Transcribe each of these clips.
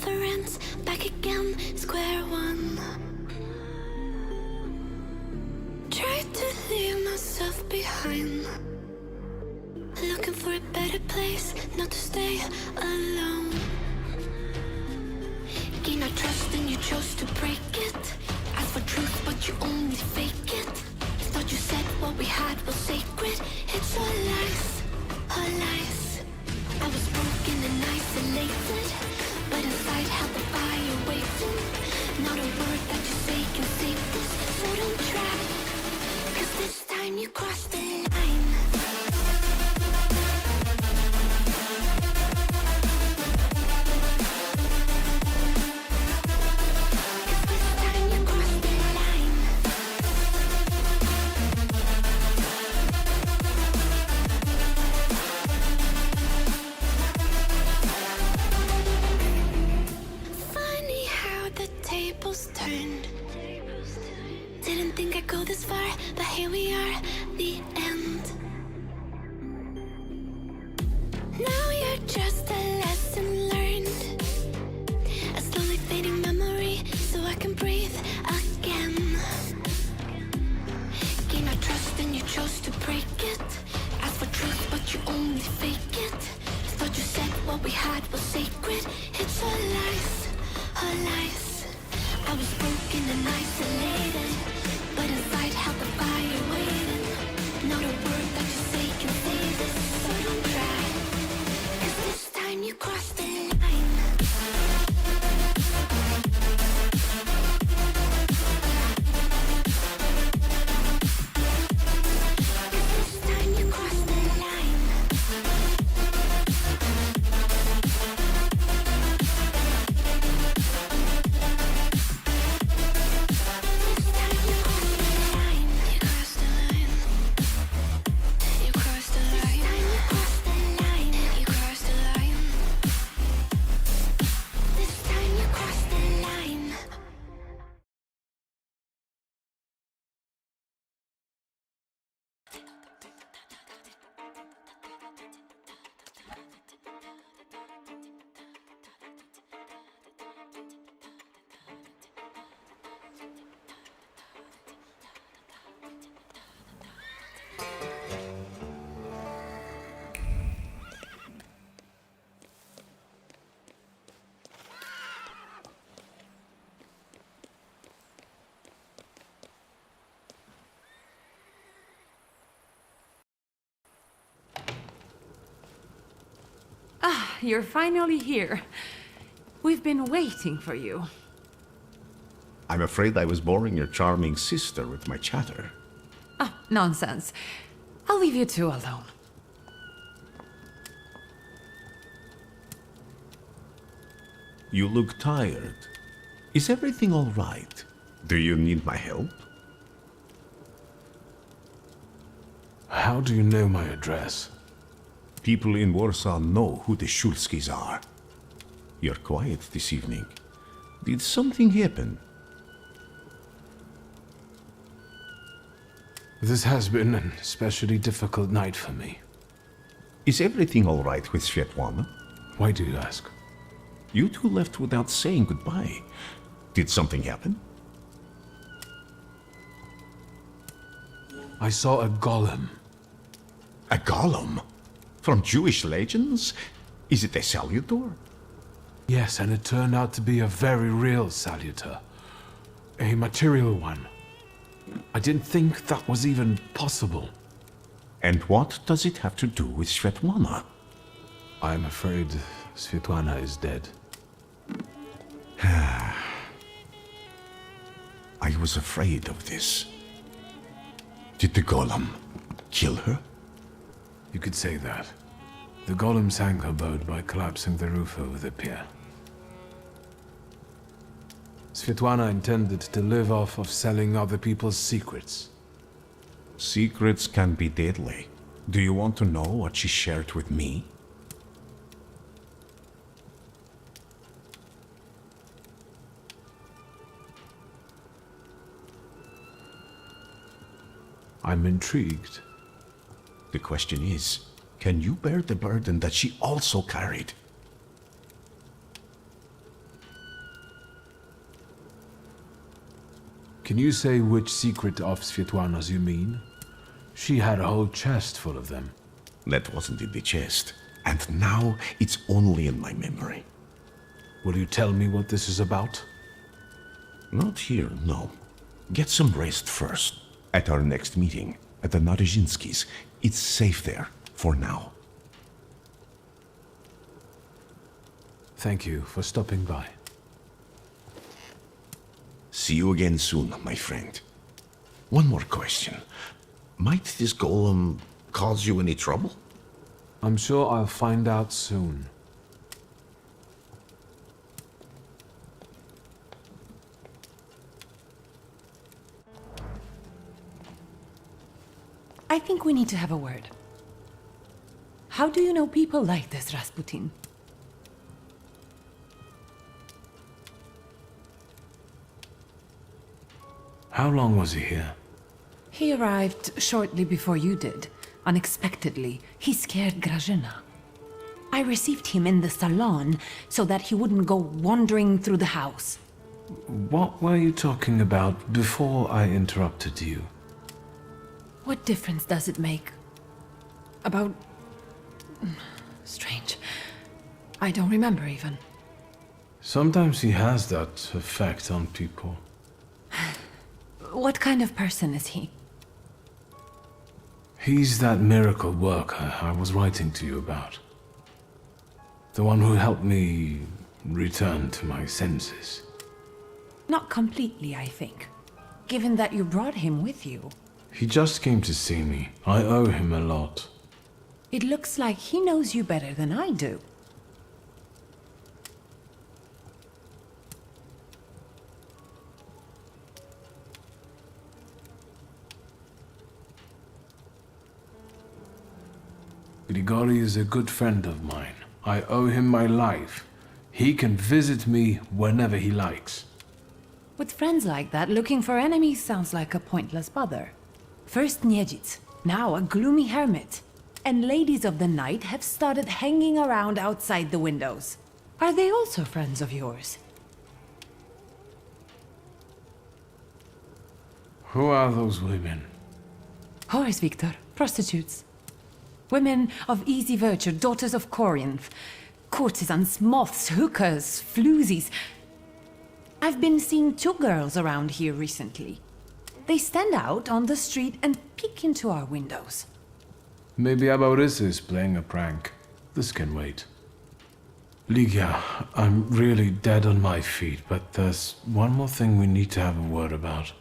never ends. Back again, square one. Tried to leave myself behind, looking for a better place, not to stay alone. Gain our trust and you chose to break it. Ask for truth but you only fake it. Thought you said what we had was sacred. It's all lies, all lies. I was broken and isolated, but inside held the fire waiting. Not a word that you say can save this, so don't try, 'cause this time you crossed the line. Didn't think I'd go this far, but here we are, the end. Now you're just a lesson learned, a slowly fading memory, so I can breathe again. Gain our trust and you chose to break it. Ask for truth but you only fake it. Thought you said what we had was sacred. It's all lies, all lies. I was broken and isolated, but inside held the fire waiting. Not a word that you say can save this, so don't try, 'cause this time you crossed the line. You're finally here. We've been waiting for you. I'm afraid I was boring your charming sister with my chatter. Oh, nonsense. I'll leave you two alone. You look tired. Is everything all right? Do you need my help? How do you know my address? People in Warsaw know who the Shulskis are. You're quiet this evening. Did something happen? This has been an especially difficult night for me. Is everything all right with Svetlana? Why do you ask? You two left without saying goodbye. Did something happen? I saw a golem. A golem? From Jewish legends? Is it a salutor? Yes, and it turned out to be a very real salutor. A material one. I didn't think that was even possible. And what does it have to do with Svetlana? I'm afraid Svetlana is dead. I was afraid of this. Did the golem kill her? You could say that. The golem sank her boat by collapsing the roof over the pier. Svetlana intended to live off of selling other people's secrets. Secrets can be deadly. Do you want to know what she shared with me? I'm intrigued. The question is, can you bear the burden that she also carried? Can you say which secret of Svetlana's you mean? She had a whole chest full of them. That wasn't in the chest, and now it's only in my memory. Will you tell me what this is about? Not here, no. Get some rest first. At our next meeting, at the Narizhinskis. It's safe there, for now. Thank you for stopping by. See you again soon, my friend. One more question. Might this golem cause you any trouble? I'm sure I'll find out soon. I think we need to have a word. How do you know people like this, Rasputin? How long was he here? He arrived shortly before you did. Unexpectedly, he scared Grażyna. I received him in the salon so that he wouldn't go wandering through the house. What were you talking about before I interrupted you? What difference does it make? About... Strange. I don't remember even. Sometimes he has that effect on people. What kind of person is he? He's that miracle worker I was writing to you about. The one who helped me return to my senses. Not completely, I think. Given that you brought him with you. He just came to see me. I owe him a lot. It looks like he knows you better than I do. Grigori is a good friend of mine. I owe him my life. He can visit me whenever he likes. With friends like that, looking for enemies sounds like a pointless bother. First Niedzic, now a gloomy hermit. And ladies of the night have started hanging around outside the windows. Are they also friends of yours? Who are those women? Whores, Victor. Prostitutes. Women of easy virtue, daughters of Corinth. Courtesans, moths, hookers, floozies. I've been seeing 2 girls around here recently. They stand out on the street and peek into our windows. Maybe Abaurisa is playing a prank. This can wait. Ligia, I'm really dead on my feet, but there's one more thing we need to have a word about.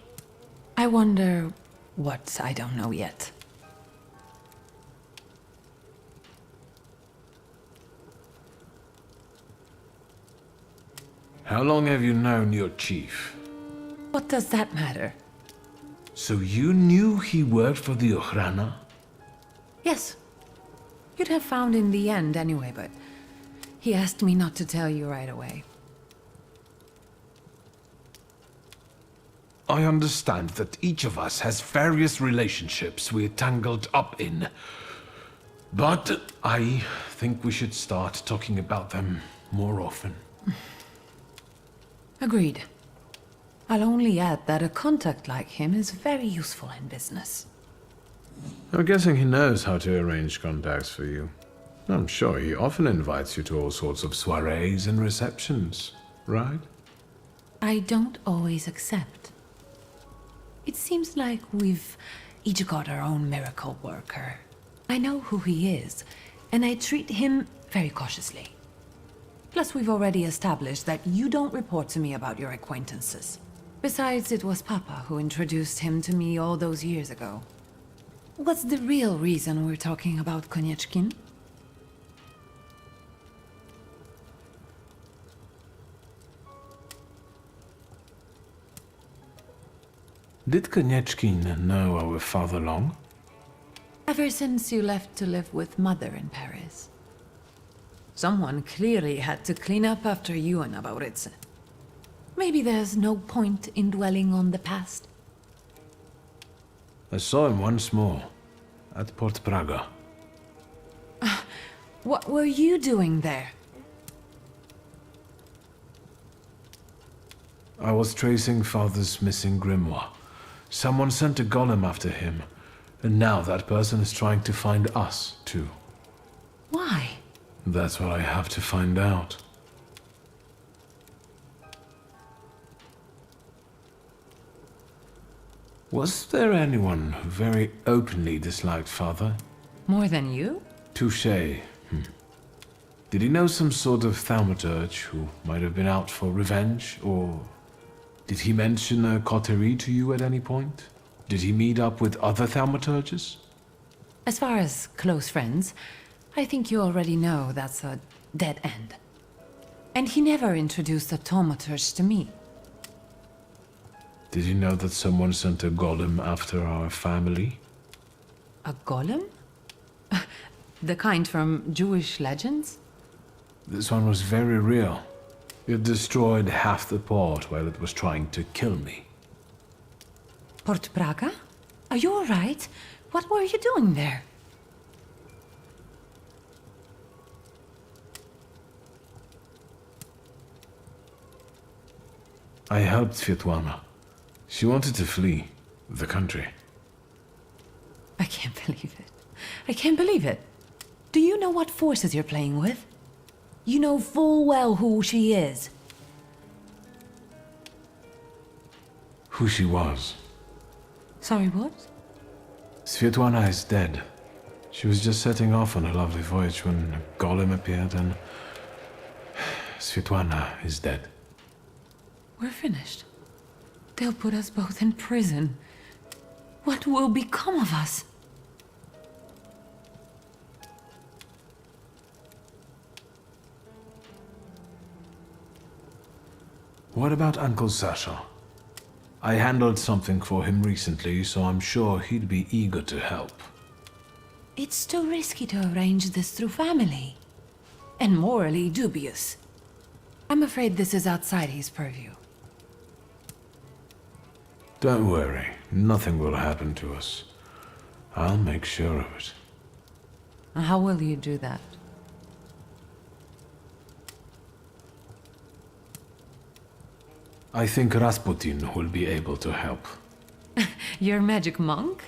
I wonder what I don't know yet. How long have you known your chief? What does that matter? So you knew he worked for the Ochrana? Yes. You'd have found in the end anyway, but he asked me not to tell you right away. I understand that each of us has various relationships we're tangled up in. But I think we should start talking about them more often. Agreed. I'll only add that a contact like him is very useful in business. I'm guessing he knows how to arrange contacts for you. I'm sure he often invites you to all sorts of soirees and receptions, right? I don't always accept. It seems like we've each got our own miracle worker. I know who he is, and I treat him very cautiously. Plus, we've already established that you don't report to me about your acquaintances. Besides, it was Papa who introduced him to me all those years ago. What's the real reason we're talking about Konieczkin? Did Konieczkin know our father long? Ever since you left to live with Mother in Paris. Someone clearly had to clean up after you and Abaurisa. Maybe there's no point in dwelling on the past. I saw him once more, at Port Praga. What were you doing there? I was tracing Father's missing grimoire. Someone sent a golem after him, and now that person is trying to find us, too. Why? That's what I have to find out. Was there anyone who very openly disliked Father? More than you? Touché. Did he know some sort of Thaumaturge who might have been out for revenge, or did he mention a coterie to you at any point? Did he meet up with other Thaumaturges? As far as close friends, I think you already know that's a dead end. And he never introduced a Thaumaturge to me. Did you know that someone sent a golem after our family? A golem? The kind from Jewish legends? This one was very real. It destroyed half the port while it was trying to kill me. Port Braga? Are you alright? What were you doing there? I helped Svetlana. She wanted to flee the country. I can't believe it. I can't believe it. Do you know what forces you're playing with? You know full well who she is. Who she was. Sorry, what? Svetlana is dead. She was just setting off on a lovely voyage when a golem appeared and... Svetlana is dead. We're finished. They'll put us both in prison. What will become of us? What about Uncle Sasha? I handled something for him recently, so I'm sure he'd be eager to help. It's too risky to arrange this through family. And morally dubious. I'm afraid this is outside his purview. Don't worry, nothing will happen to us. I'll make sure of it. How will you do that? I think Rasputin will be able to help. Your magic monk?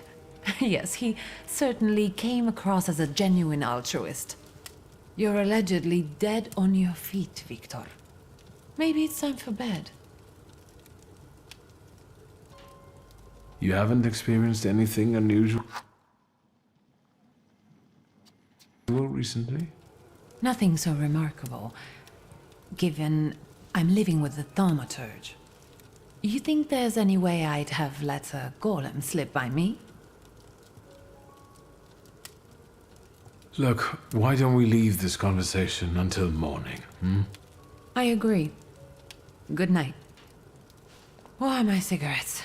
Yes, he certainly came across as a genuine altruist. You're allegedly dead on your feet, Victor. Maybe it's time for bed. You haven't experienced anything unusual recently? Nothing so remarkable, given I'm living with the Thaumaturge. You think there's any way I'd have let a golem slip by me? Look, why don't we leave this conversation until morning, I agree. Good night. Where are my cigarettes?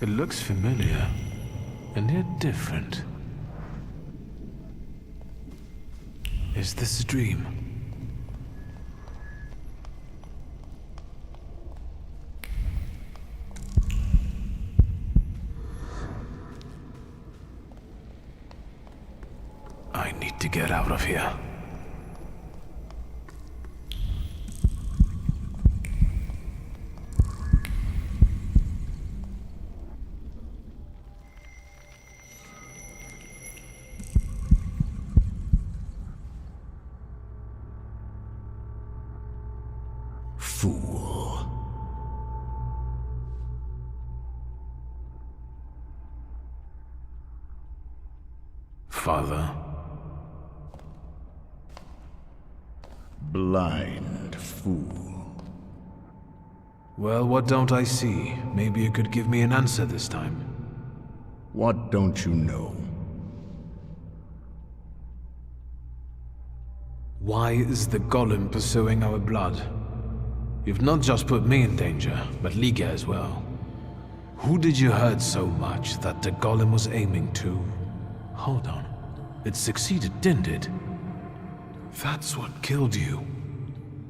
It looks familiar, and yet different. Is this a dream? need to get out of here. Fool. Father. Blind fool. Well, what don't I see? Maybe you could give me an answer this time. What don't you know? Why is the golem pursuing our blood? You've not just put me in danger, but Liga as well. Who did you hurt so much that the golem was aiming to? Hold on. It succeeded, didn't it? That's what killed you.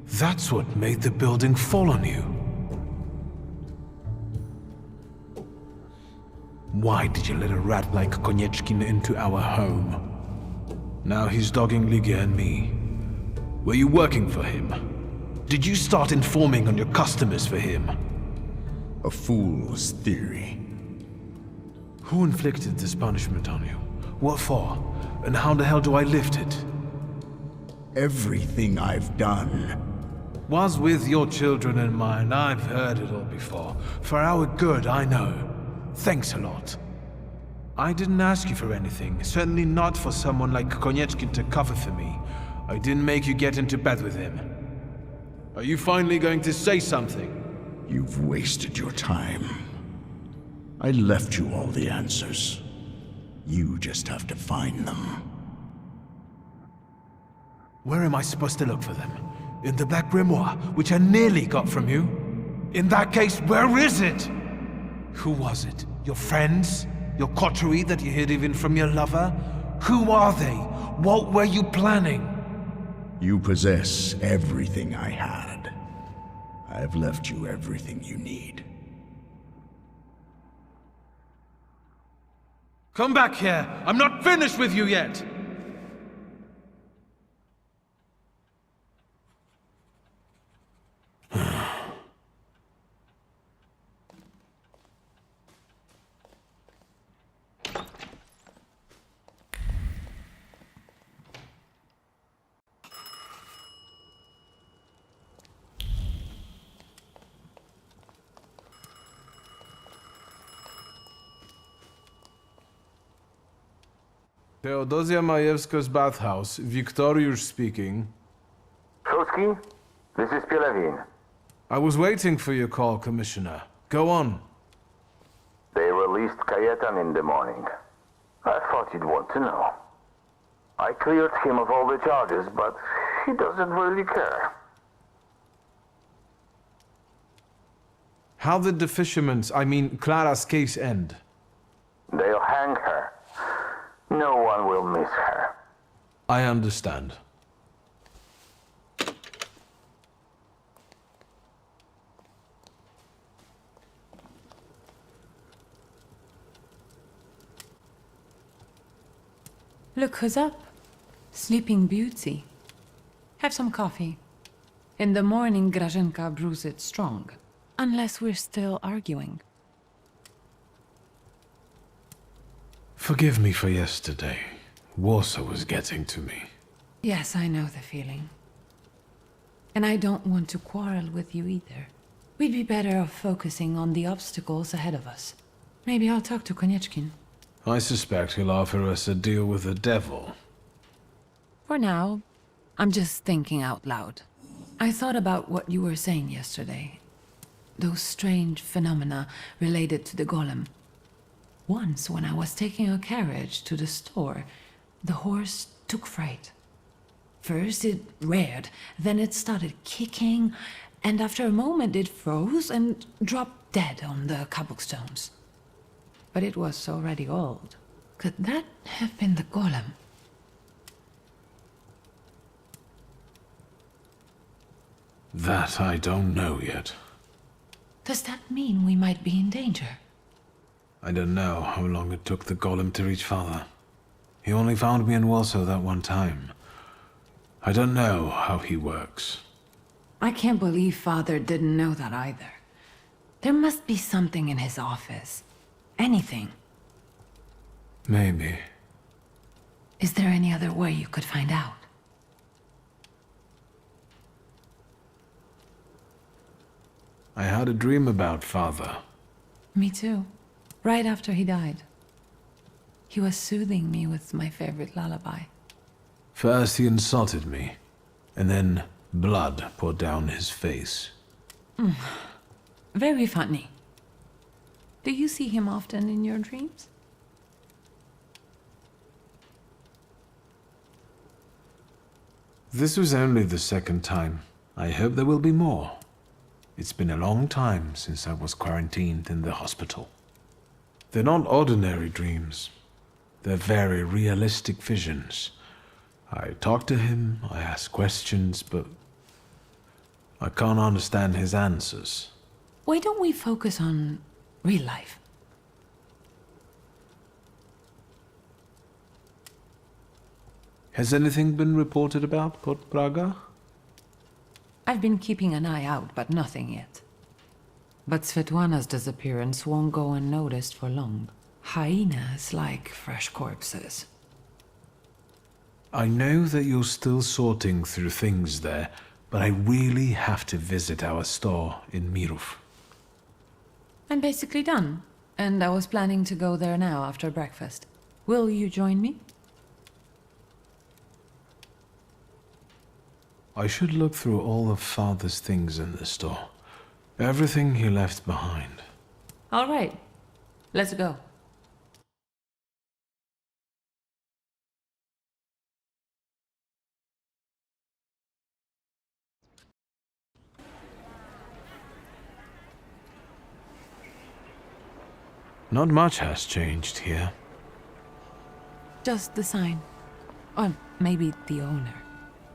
That's what made the building fall on you. Why did you let a rat like Konieczkin into our home? Now he's dogging Liga and me. Were you working for him? Did you start informing on your customers for him? A fool's theory. Who inflicted this punishment on you? What for? And how the hell do I lift it? Everything I've done. Was with your children in mind. I've heard it all before. For our good, I know. Thanks a lot. I didn't ask you for anything. Certainly not for someone like Konieczkin to cover for me. I didn't make you get into bed with him. Are you finally going to say something? You've wasted your time. I left you all the answers. You just have to find them. Where am I supposed to look for them? In the Black Grimoire, which I nearly got from you? In that case, where is it? Who was it? Your friends? Your coterie that you hid even from your lover? Who are they? What were you planning? You possess everything I had. I've left you everything you need. Come back here! I'm not finished with you yet! Teodosia Majewska's bathhouse. Wiktoriusz speaking. Trotsky, this is Pielewin. I was waiting for your call, Commissioner. Go on. They released Kajetan in the morning. I thought you'd want to know. I cleared him of all the charges, but he doesn't really care. How did the fisherman's, Clara's case end? They'll hang her. No one will miss her. I understand. Look who's up. Sleeping Beauty. Have some coffee. In the morning, Grażynka brews it strong. Unless we're still arguing. Forgive me for yesterday. Warsaw was getting to me. Yes, I know the feeling. And I don't want to quarrel with you either. We'd be better off focusing on the obstacles ahead of us. Maybe I'll talk to Konieczkin. I suspect he'll offer us a deal with the devil. For now, I'm just thinking out loud. I thought about what you were saying yesterday. Those strange phenomena related to the golem. Once, when I was taking a carriage to the store, the horse took fright. First it reared, then it started kicking, and after a moment it froze and dropped dead on the cobblestones. But it was already old. Could that have been the golem? That I don't know yet. Does that mean we might be in danger? I don't know how long it took the golem to reach Father. He only found me in Warsaw that one time. I don't know how he works. I can't believe Father didn't know that either. There must be something in his office. Anything. Maybe. Is there any other way you could find out? I had a dream about Father. Me too. Right after he died. He was soothing me with my favorite lullaby. First he insulted me, and then blood poured down his face. Very funny. Do you see him often in your dreams? This was only the second time. I hope there will be more. It's been a long time since I was quarantined in the hospital. They're not ordinary dreams. They're very realistic visions. I talk to him, I ask questions, but I can't understand his answers. Why don't we focus on real life? Has anything been reported about Port Praga? I've been keeping an eye out, but nothing yet. But Svetlana's disappearance won't go unnoticed for long. Hyenas like fresh corpses. I know that you're still sorting through things there, but I really have to visit our store in Mirów. I'm basically done, and I was planning to go there now after breakfast. Will you join me? I should look through all of Father's things in the store. Everything he left behind. All right, let's go. Not much has changed here. Just the sign. Or maybe the owner.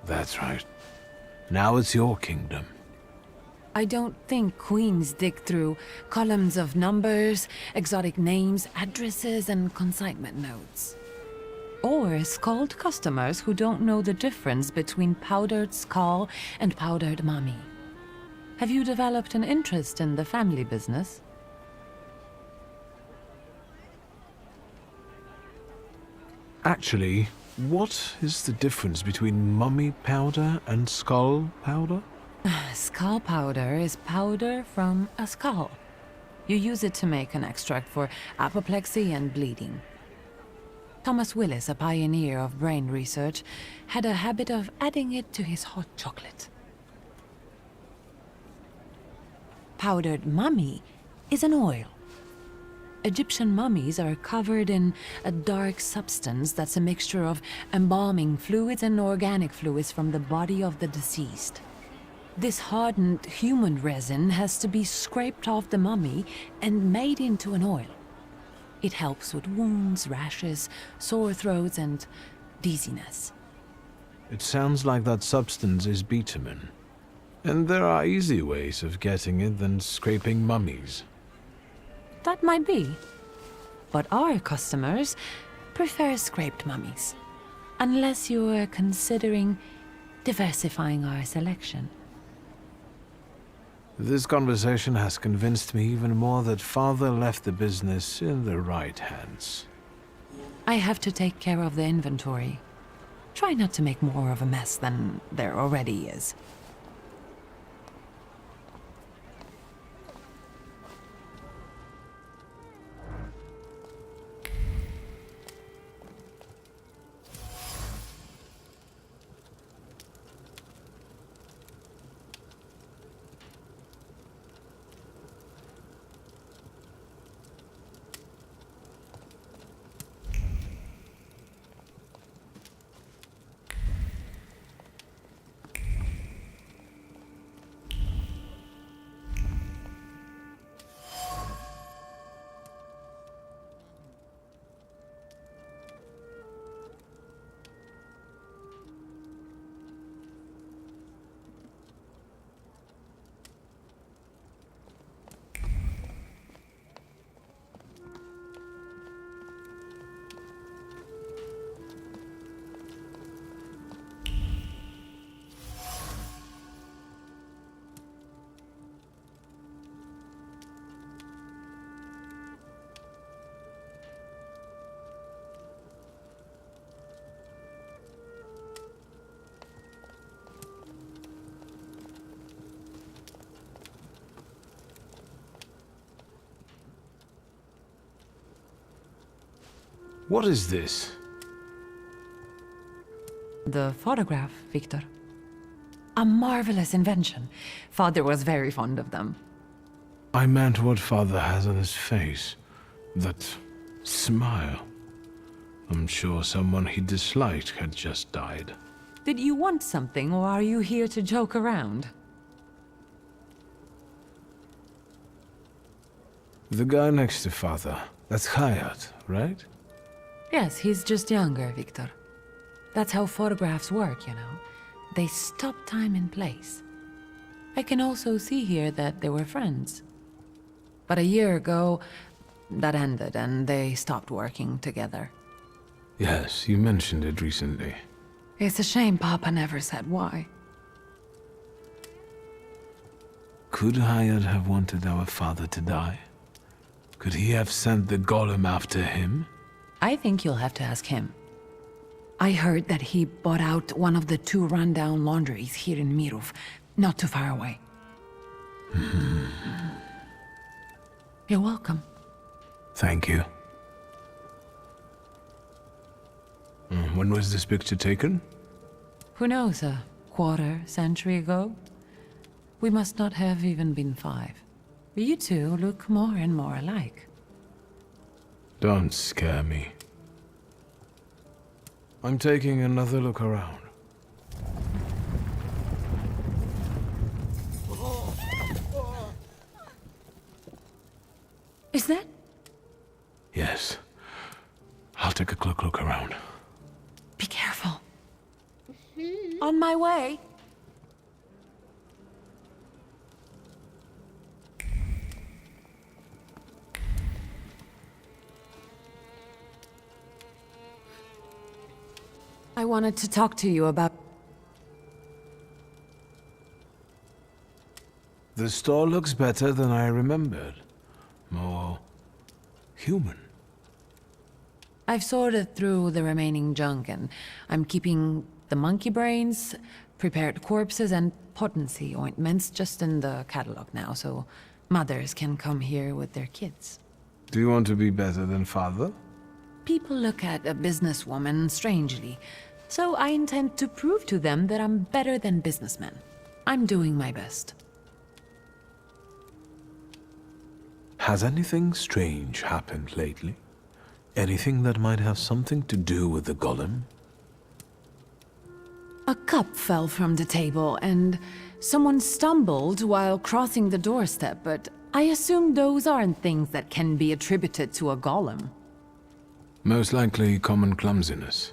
That's right. Now it's your kingdom. I don't think queens dig through columns of numbers, exotic names, addresses, and consignment notes. Or scald customers who don't know the difference between powdered skull and powdered mummy. Have you developed an interest in the family business? Actually, what is the difference between mummy powder and skull powder? Skull powder is powder from a skull. You use it to make an extract for apoplexy and bleeding. Thomas Willis, a pioneer of brain research, had a habit of adding it to his hot chocolate. Powdered mummy is an oil. Egyptian mummies are covered in a dark substance that's a mixture of embalming fluids and organic fluids from the body of the deceased. This hardened human resin has to be scraped off the mummy and made into an oil. It helps with wounds, rashes, sore throats, and dizziness. It sounds like that substance is bitumen. And there are easy ways of getting it than scraping mummies. That might be. But our customers prefer scraped mummies. Unless you're considering diversifying our selection. This conversation has convinced me even more that Father left the business in the right hands. I have to take care of the inventory. Try not to make more of a mess than there already is. What is this? The photograph, Victor. A marvelous invention. Father was very fond of them. I meant what Father has on his face. That smile. I'm sure someone he disliked had just died. Did you want something, or are you here to joke around? The guy next to Father, that's Hayat, right? Yes, he's just younger, Victor. That's how photographs work, you know. They stop time and place. I can also see here that they were friends. But a year ago, that ended and they stopped working together. Yes, you mentioned it recently. It's a shame Papa never said why. Could Hayat have wanted our father to die? Could he have sent the golem after him? I think you'll have to ask him. I heard that he bought out one of the 2 rundown laundries here in Mirov, not too far away. You're welcome. Thank you. When was this picture taken? Who knows, a quarter century ago? We must not have even been 5. You two look more and more alike. Don't scare me. I'm taking another look around. Is that? Yes. I'll take a quick look around. Be careful. On my way. I wanted to talk to you about... The store looks better than I remembered. More human. I've sorted through the remaining junk and I'm keeping the monkey brains, prepared corpses, and potency ointments just in the catalog now, so mothers can come here with their kids. Do you want to be better than Father? People look at a businesswoman strangely, so I intend to prove to them that I'm better than businessmen. I'm doing my best. Has anything strange happened lately? Anything that might have something to do with the golem? A cup fell from the table and someone stumbled while crossing the doorstep, but I assume those aren't things that can be attributed to a golem. Most likely common clumsiness.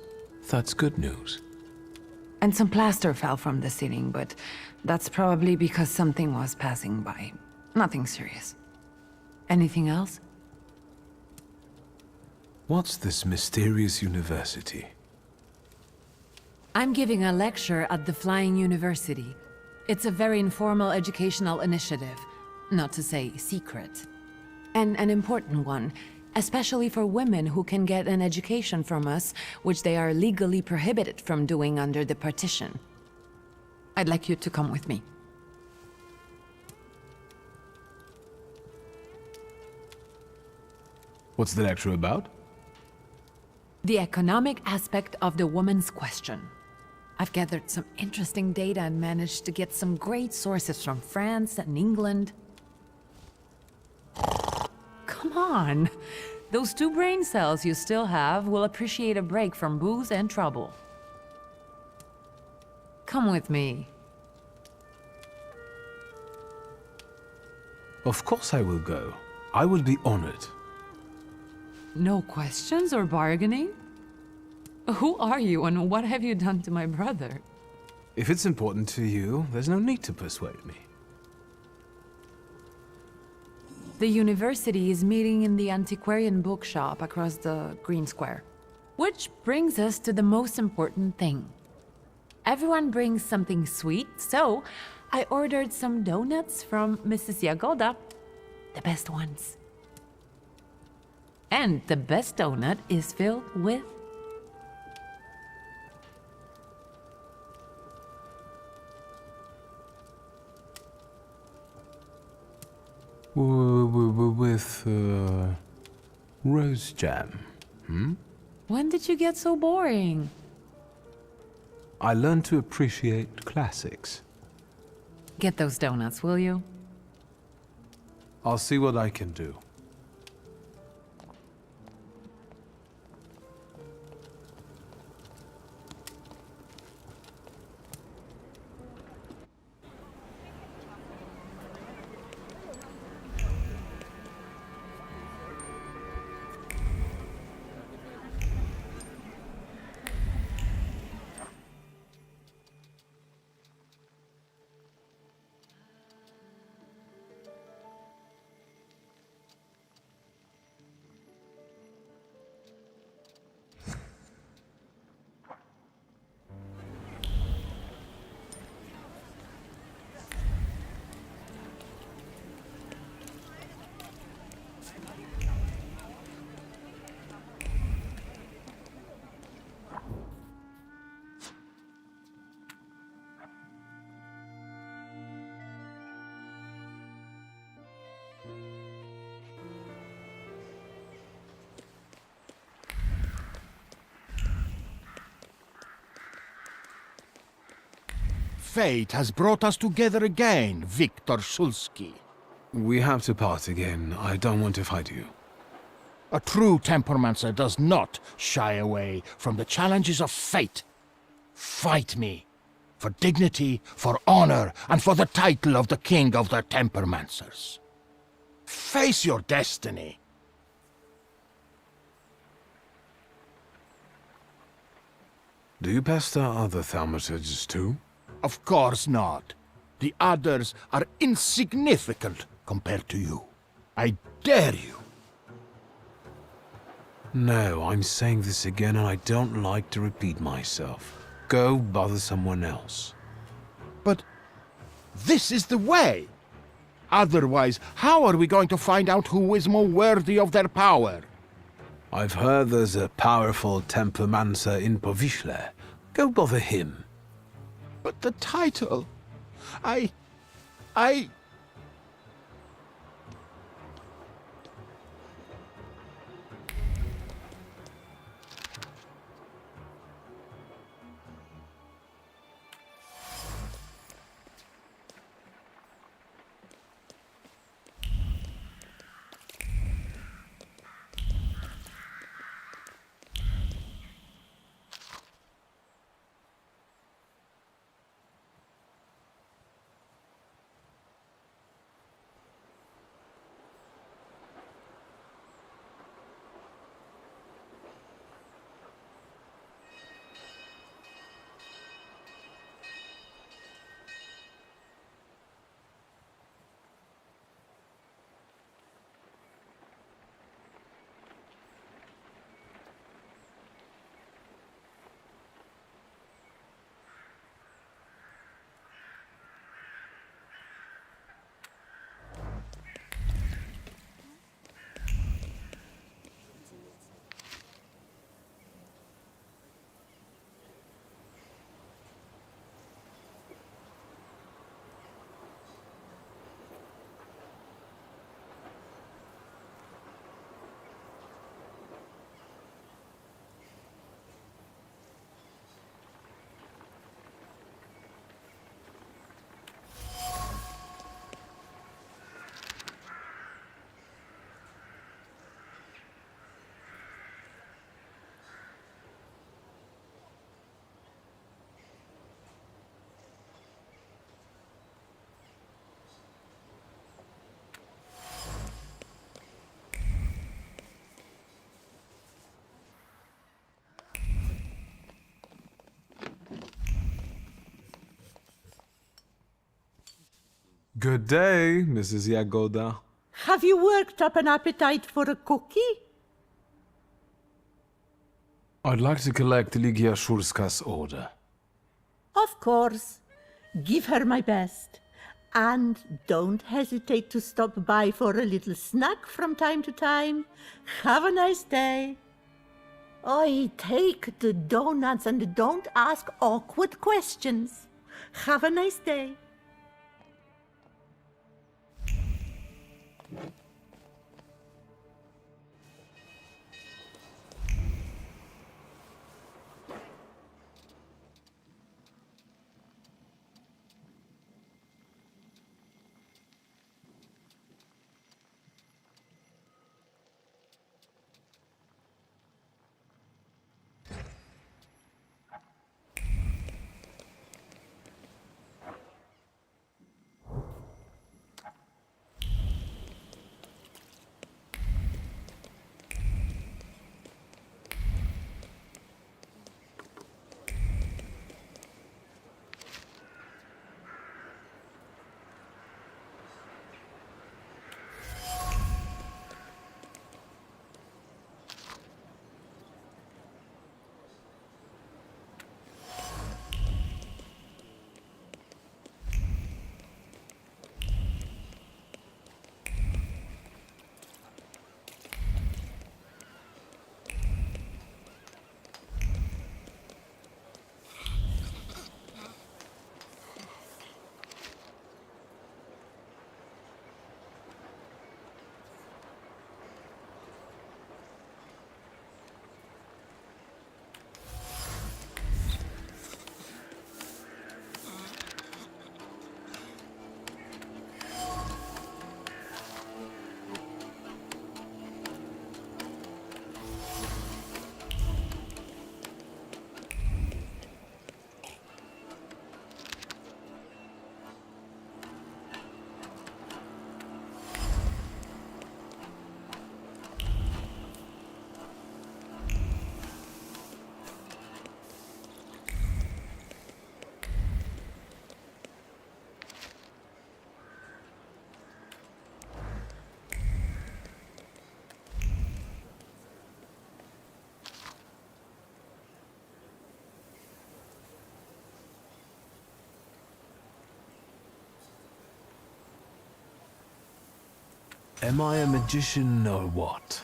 That's good news. And some plaster fell from the ceiling, but that's probably because something was passing by. Nothing serious. Anything else? What's this mysterious university? I'm giving a lecture at the Flying University. It's a very informal educational initiative, not to say secret. And an important one, especially for women who can get an education from us, which they are legally prohibited from doing under the partition. I'd like you to come with me. What's the lecture about? The economic aspect of the woman's question. I've gathered some interesting data and managed to get some great sources from France and England. Come on! Those 2 brain cells you still have will appreciate a break from booze and trouble. Come with me. Of course I will go. I will be honored. No questions or bargaining? Who are you and what have you done to my brother? If it's important to you, there's no need to persuade me. The university is meeting in the antiquarian bookshop across the Green Square. Which brings us to the most important thing. Everyone brings something sweet, so I ordered some donuts from Mrs. Yagoda. The best ones. And the best donut is filled with... With rose jam, When did you get so boring? I learned to appreciate classics. Get those donuts, will you? I'll see what I can do. Fate has brought us together again, Viktor Shulsky. We have to part again. I don't want to fight you. A true Tempermancer does not shy away from the challenges of fate. Fight me. For dignity, for honor, and for the title of the King of the Tempermancers. Face your destiny. Do you pester other Thaumaturges too? Of course not. The others are insignificant compared to you. I dare you. No, I'm saying this again and I don't like to repeat myself. Go bother someone else. But this is the way. Otherwise, how are we going to find out who is more worthy of their power? I've heard there's a powerful Tempermancer in Powiśle. Go bother him. But the title... I... Good day, Mrs. Jagoda. Have you worked up an appetite for a cookie? I'd like to collect Ligia Szurska's order. Of course. Give her my best. And don't hesitate to stop by for a little snack from time to time. Have a nice day. Oi, take the donuts and don't ask awkward questions. Have a nice day. Am I a magician or what?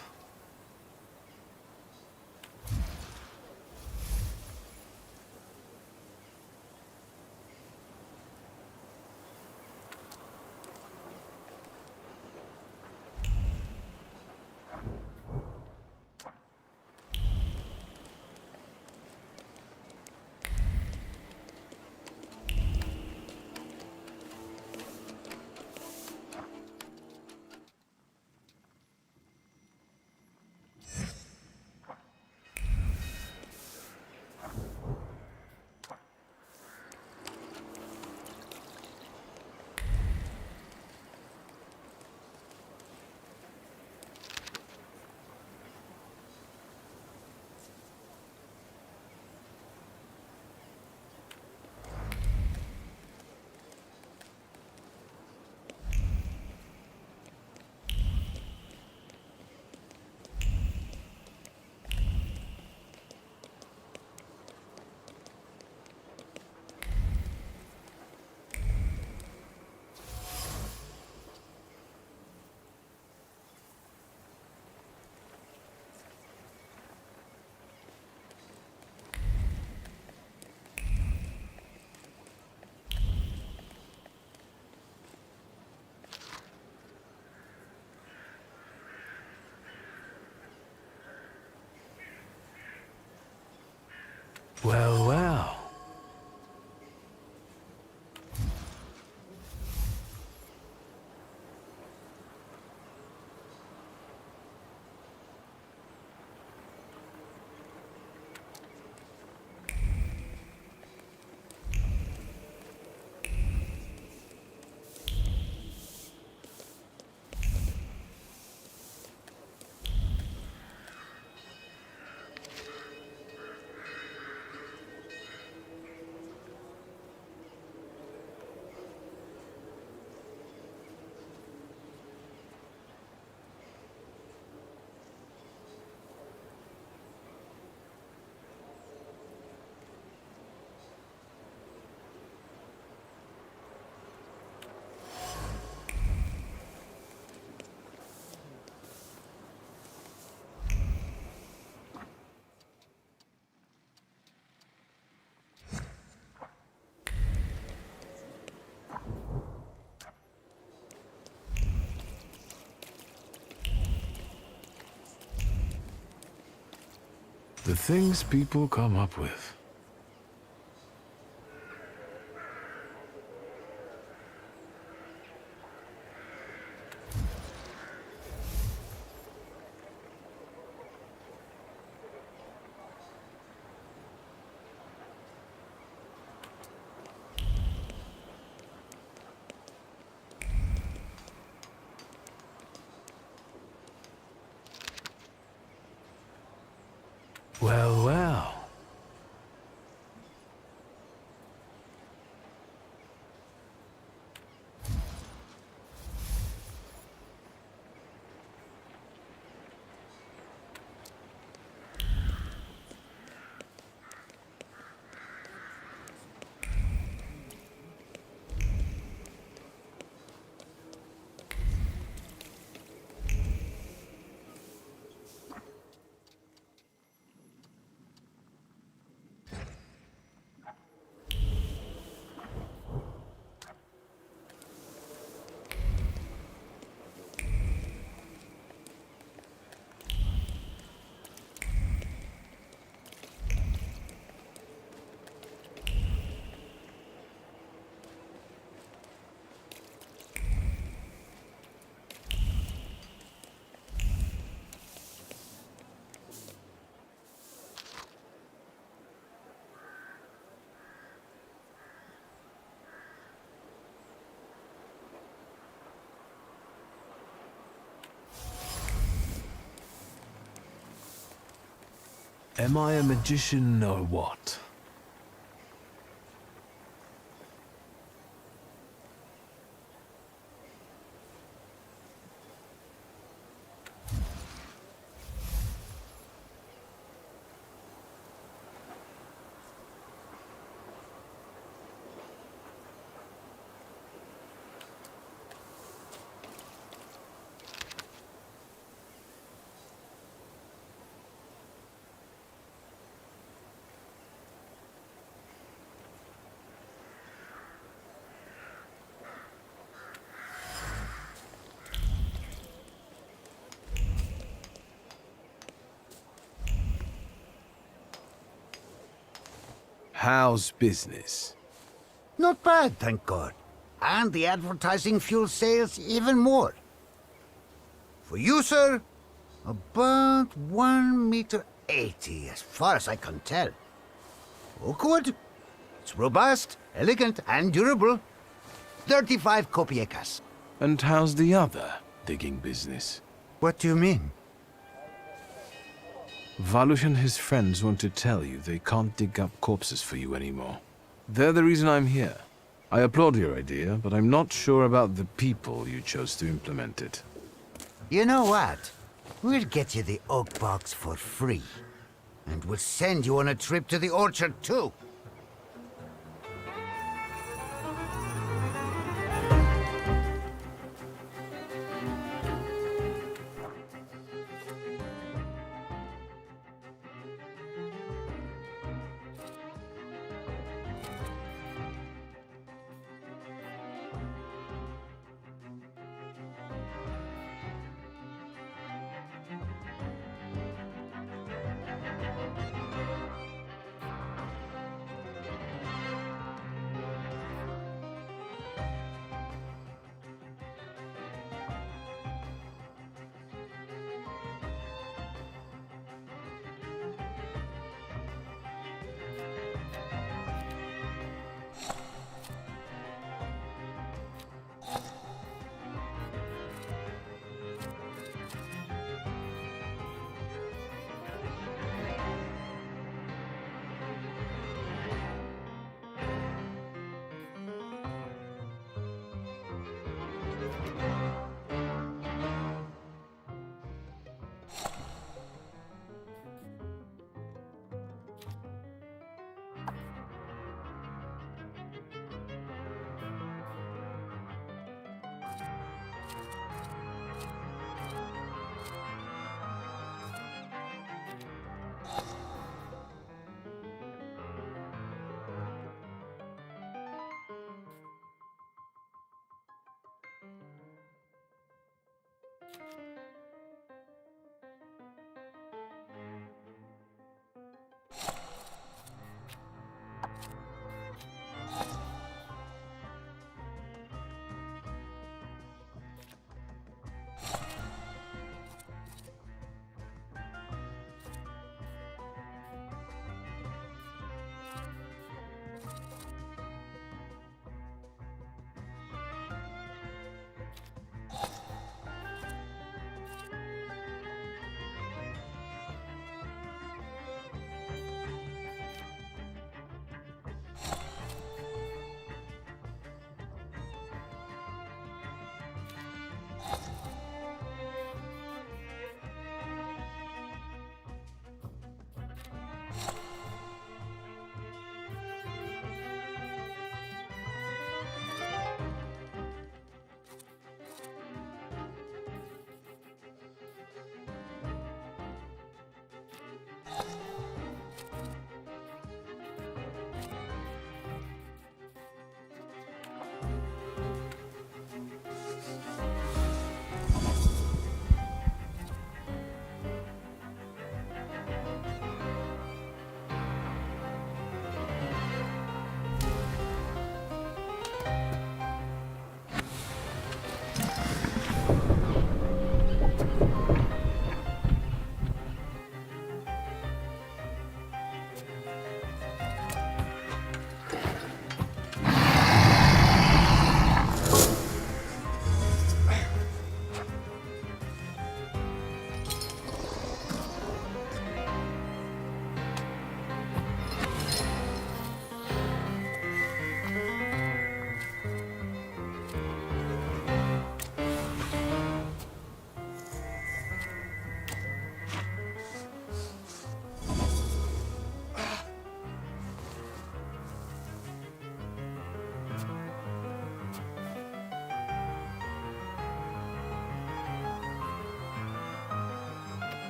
Well, well. The things people come up with. Well, well. Am I a magician or what? how's business? Not bad, thank God. And the advertising fuels sales even more. For you, sir, about 1 meter 80, as far as I can tell. Oak wood. It's robust, elegant, and durable. 35 kopiekas. And how's the other digging business? What do you mean? Valush and his friends want to tell you they can't dig up corpses for you anymore. They're the reason I'm here. I applaud your idea, but I'm not sure about the people you chose to implement it. You know what? We'll get you the oak box for free. And we'll send you on a trip to the orchard, too.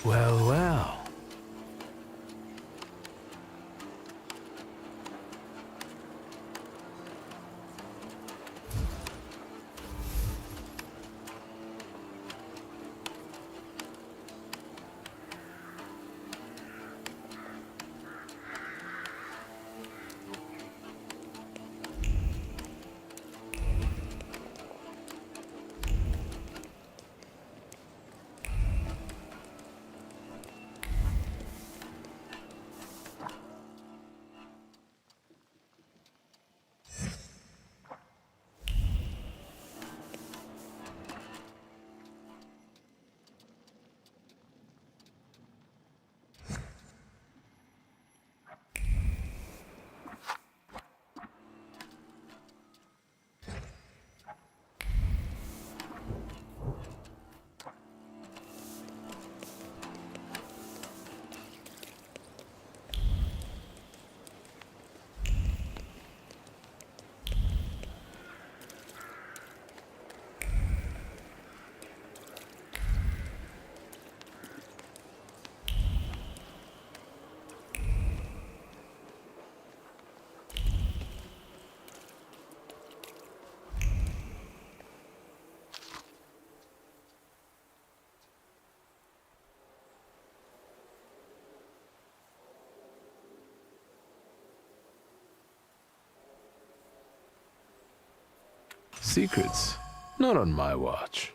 Well, well. Secrets? Not on my watch.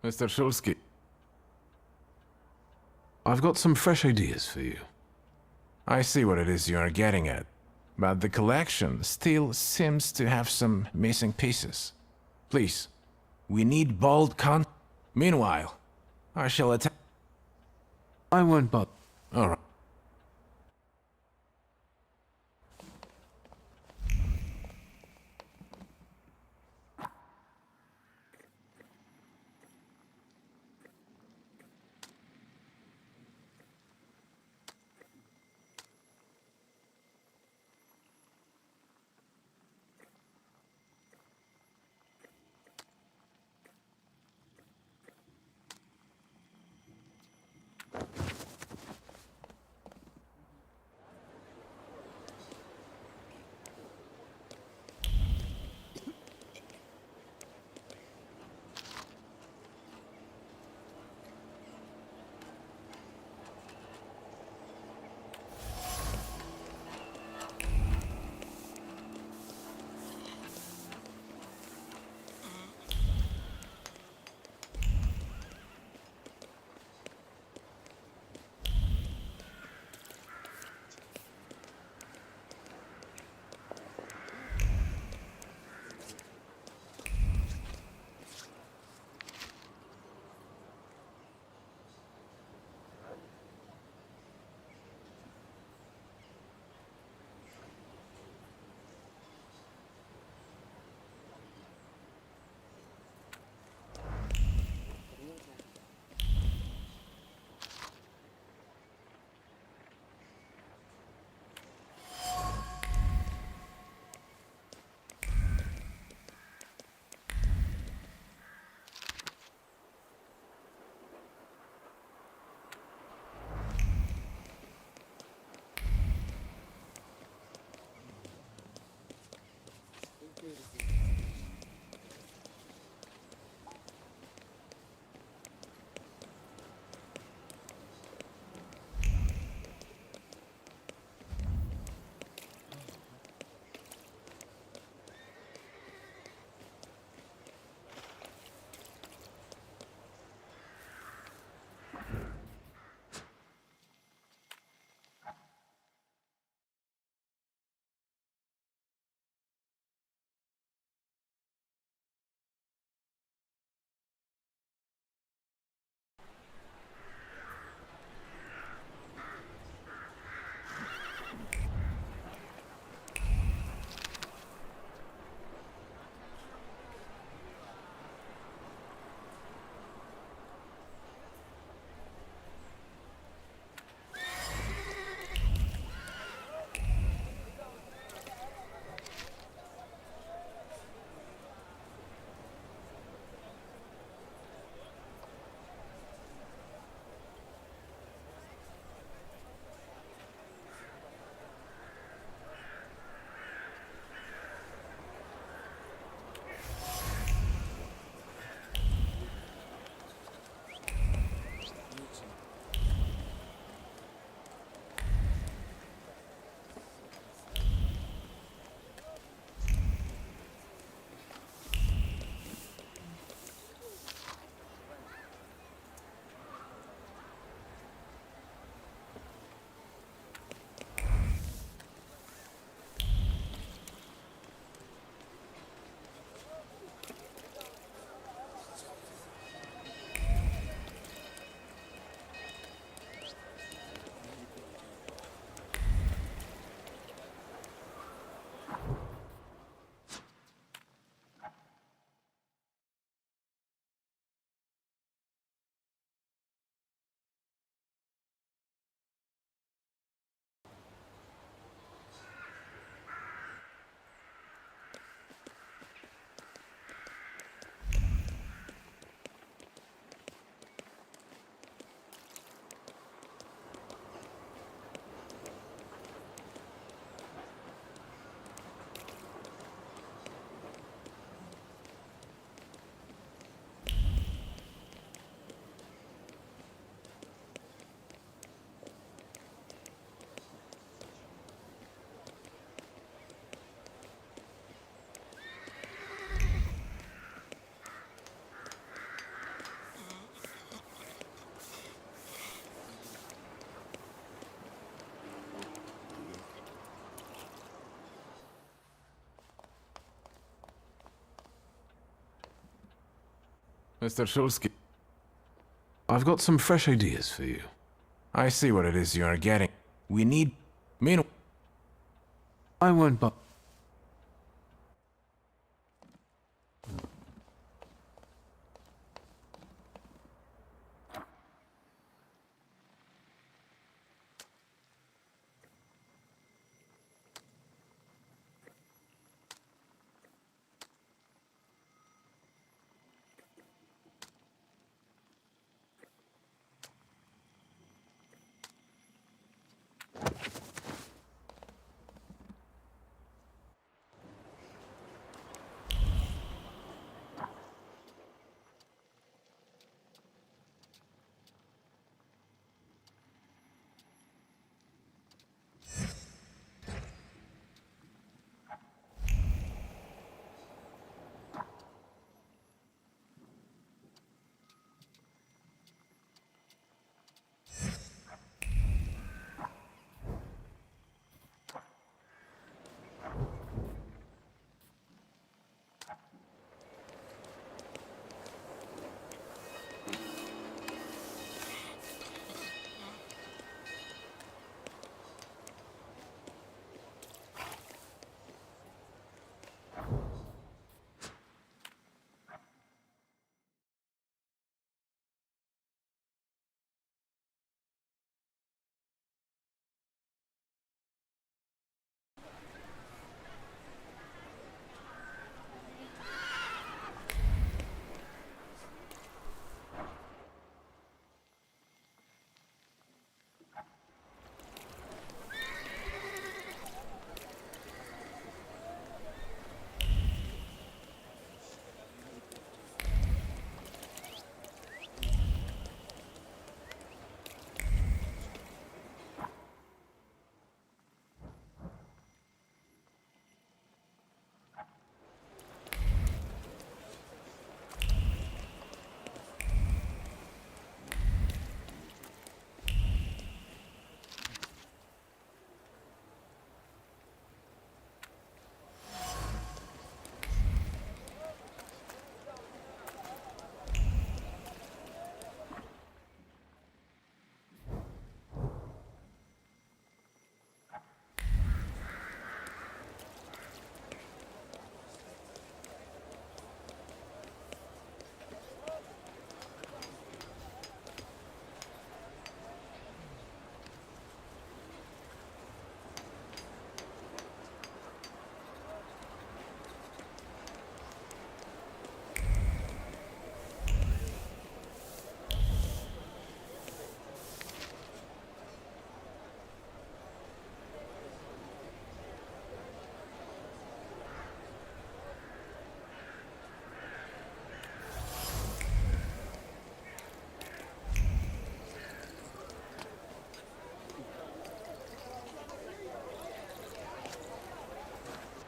Mr. Shulsky. I've got some fresh ideas for you. I see what it is you are getting at, but the collection still seems to have some missing pieces. Please, we need bold Meanwhile, I shall attack. I won't bother. All right. Mr. Shulsky, I've got some fresh ideas for you. I see what it is you're getting. We need... Meanwhile... I won't bu-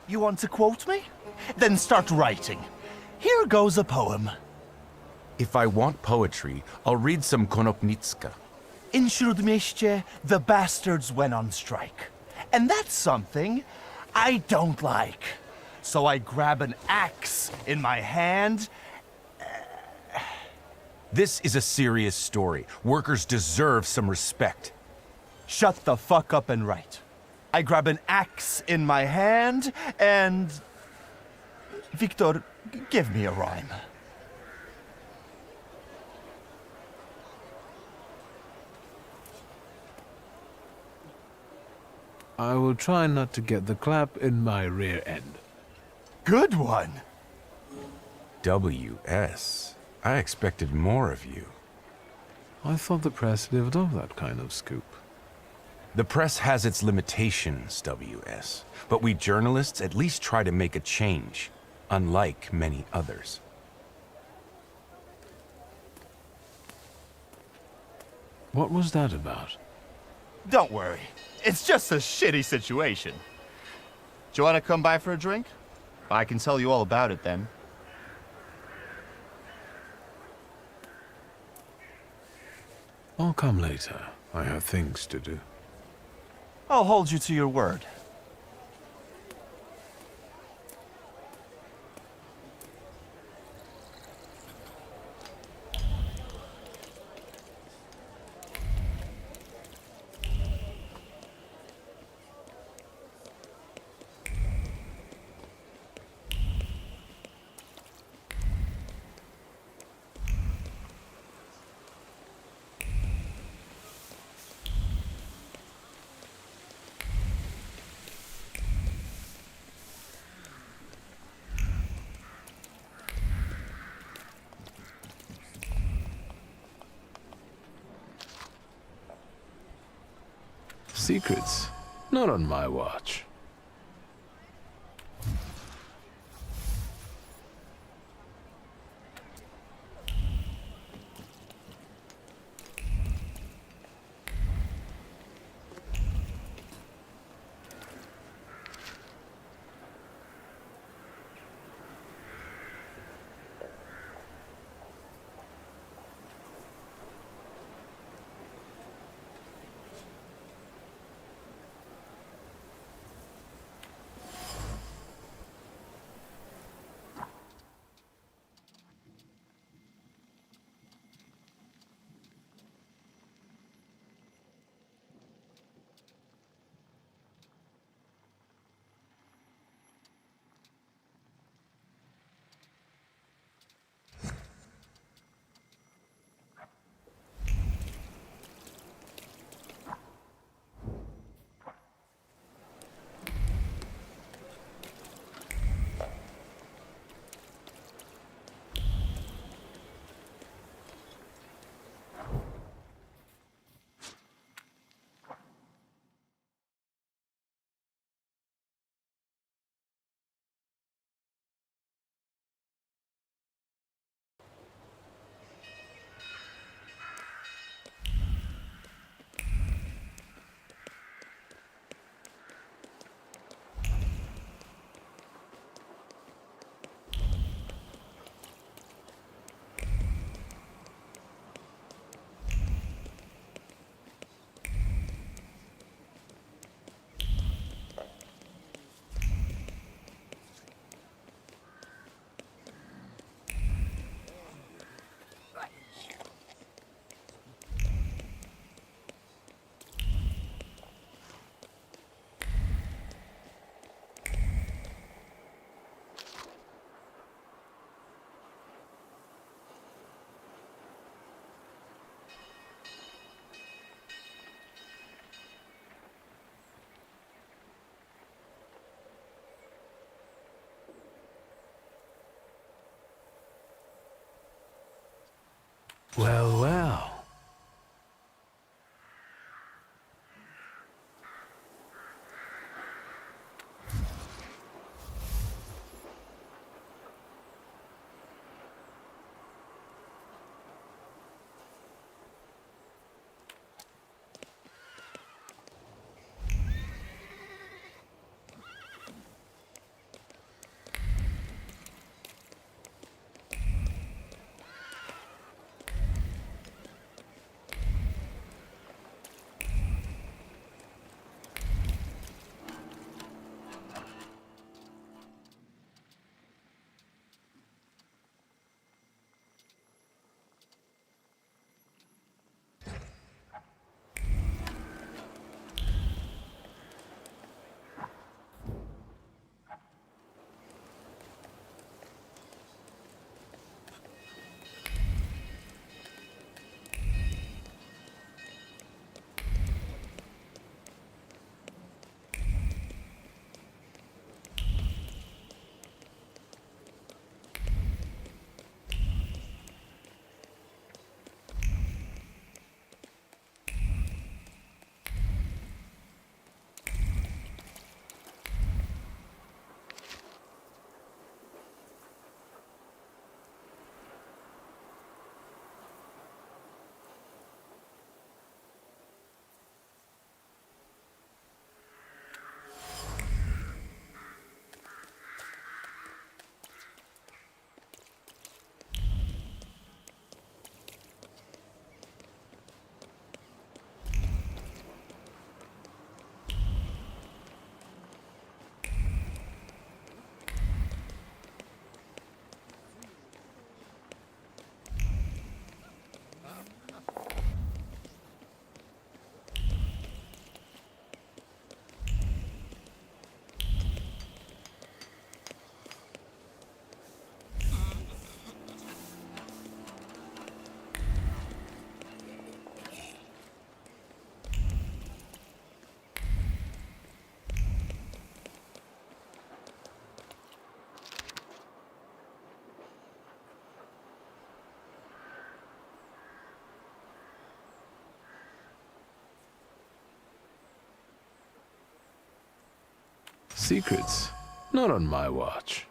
You want to quote me? Then start writing. Here goes a poem. If I want poetry, I'll read some Konopnicka. In Śródmieście, the bastards went on strike. And that's something I don't like. So I grab an axe in my hand. This is a serious story. Workers deserve some respect. Shut the fuck up and write. I grab an axe in my hand and... Victor, give me a rhyme. I will try not to get the clap in my rear end. Good one. W.S. I expected more of you. I thought the press lived off that kind of scoop. The press has its limitations, W.S. But we journalists at least try to make a change, unlike many others. What was that about? Don't worry. It's just a shitty situation. Do you want to come by for a drink? I can tell you all about it then. I'll come later. I have things to do. I'll hold you to your word. secrets. Not on my watch. Well, well. Secrets? Not on my watch.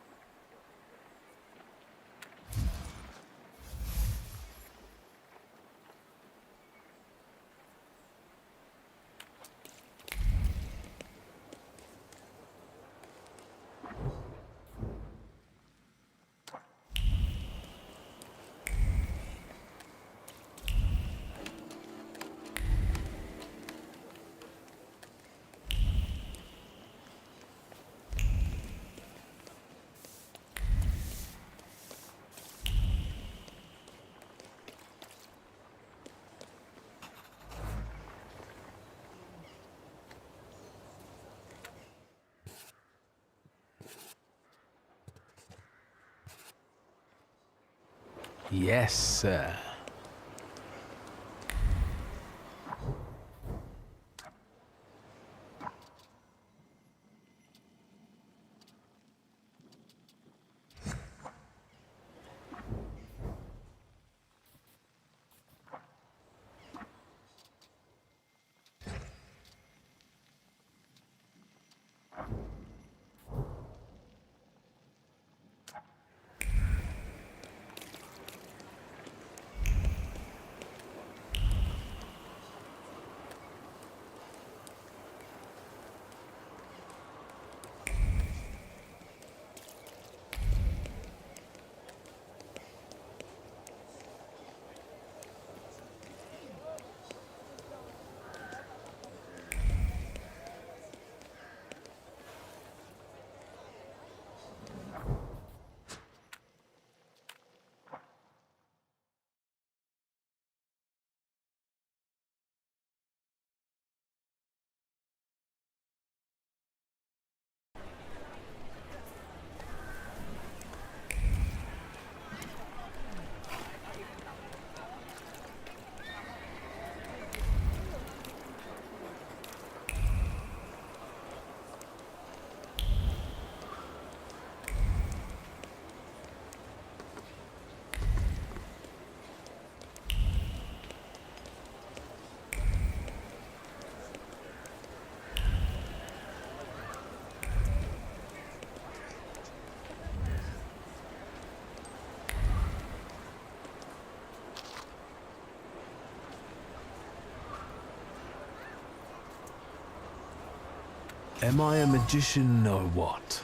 Yes, sir. Am I a magician or what?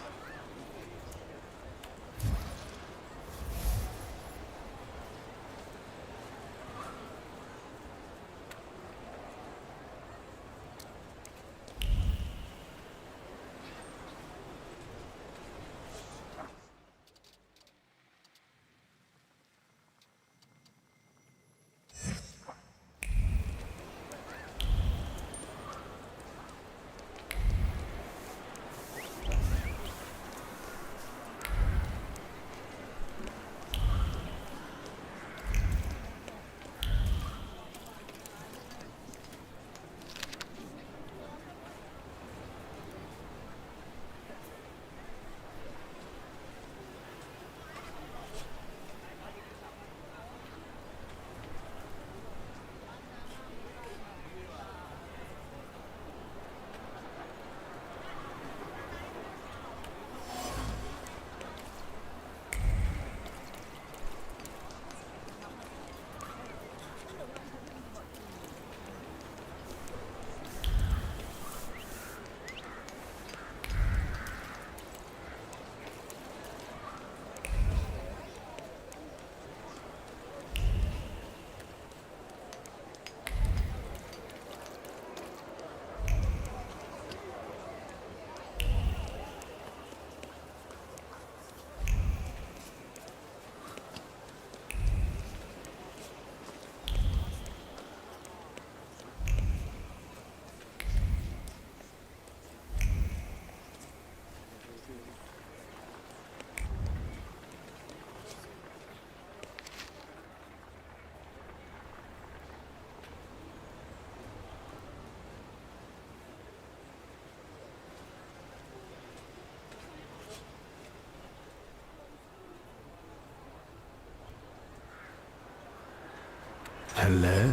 Hello,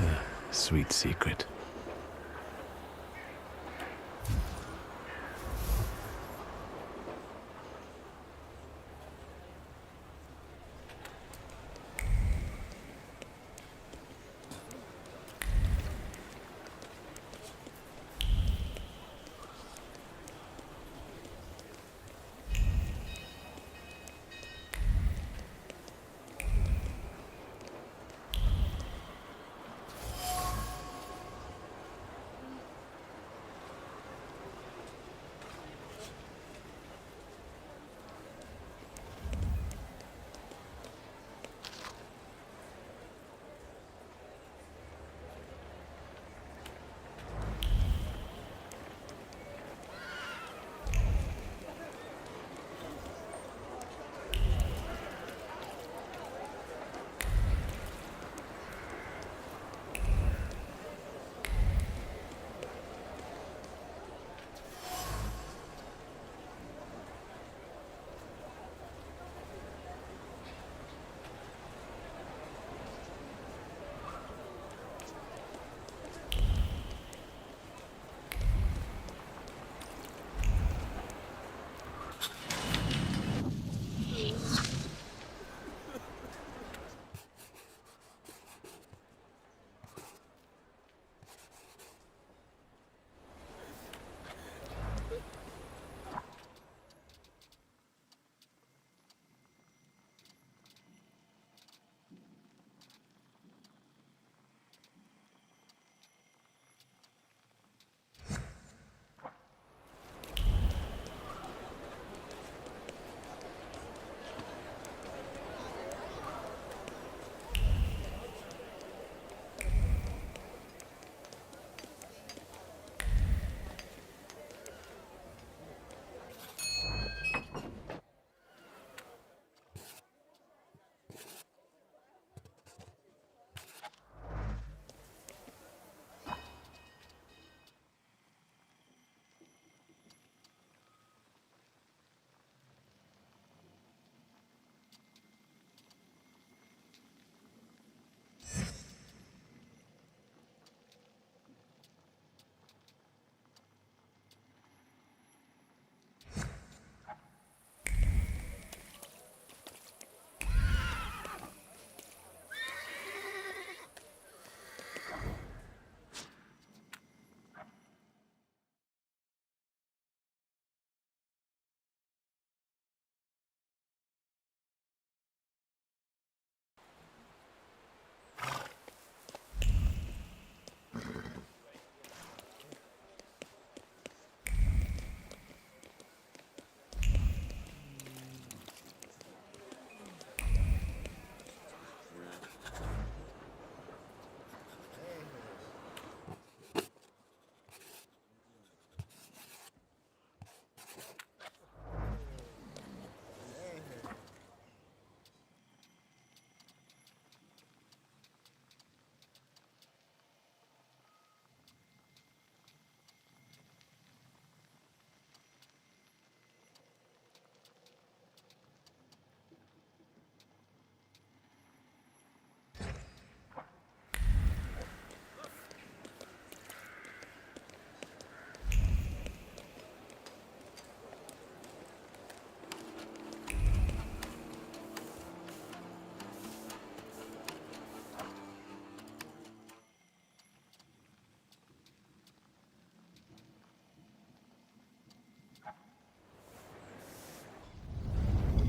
sweet secret.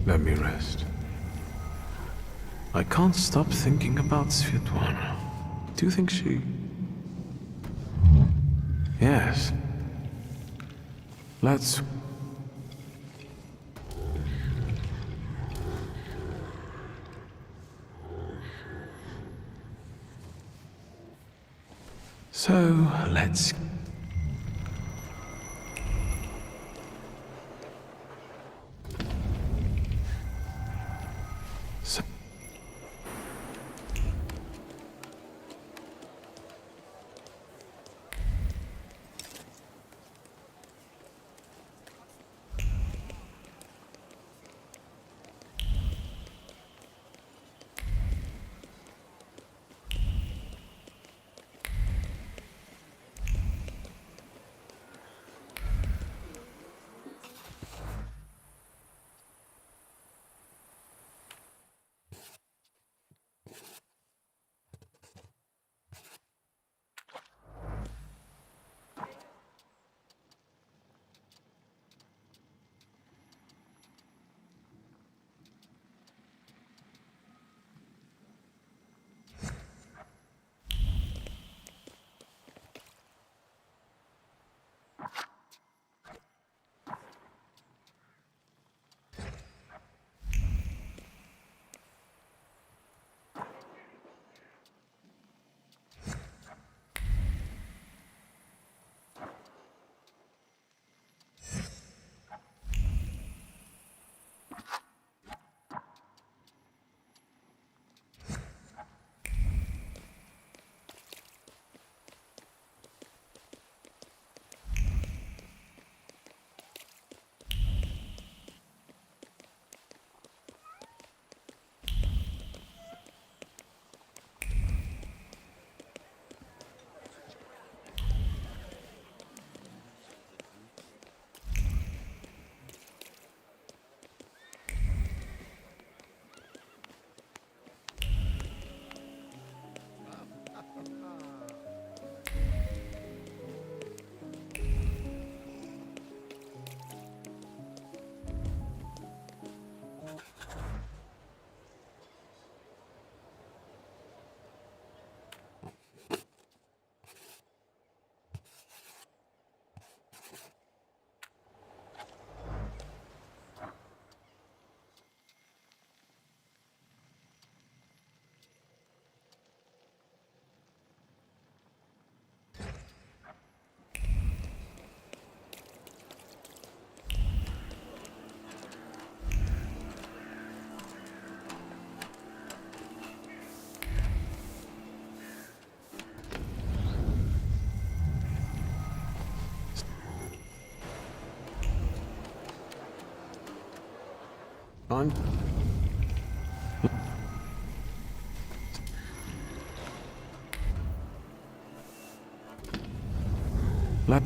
Let me rest. I can't stop thinking about Svetlana. Do you think she... Yes. Let's... So, let's... So... I'm... Let...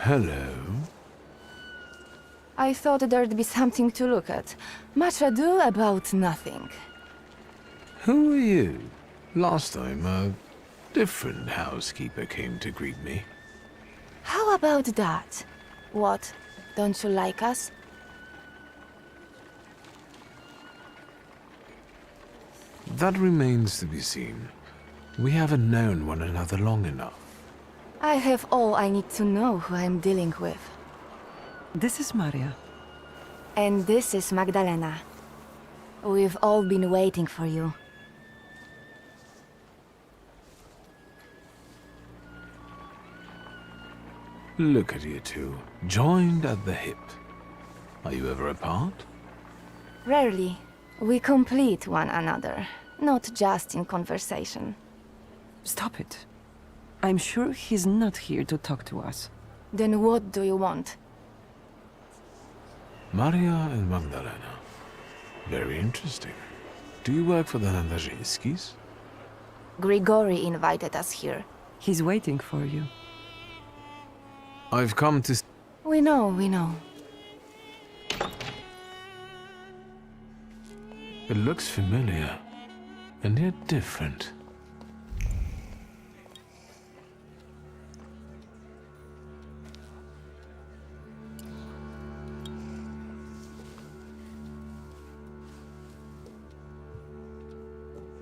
Hello? I thought there'd be something to look at. Much ado about nothing. Who are you? Last time, a different housekeeper came to greet me. How about that? What? Don't you like us? That remains to be seen. We haven't known one another long enough. I have all I need to know who I'm dealing with. This is Maria. And this is Magdalena. We've all been waiting for you. Look at you two, joined at the hip. Are you ever apart? Rarely. We complete one another, not just in conversation. Stop it. I'm sure he's not here to talk to us. Then what do you want? Maria and Magdalena. Very interesting. Do you work for the Nandarzinskis? Grigori invited us here. He's waiting for you. I've come to... We know, we know. It looks familiar, and yet different.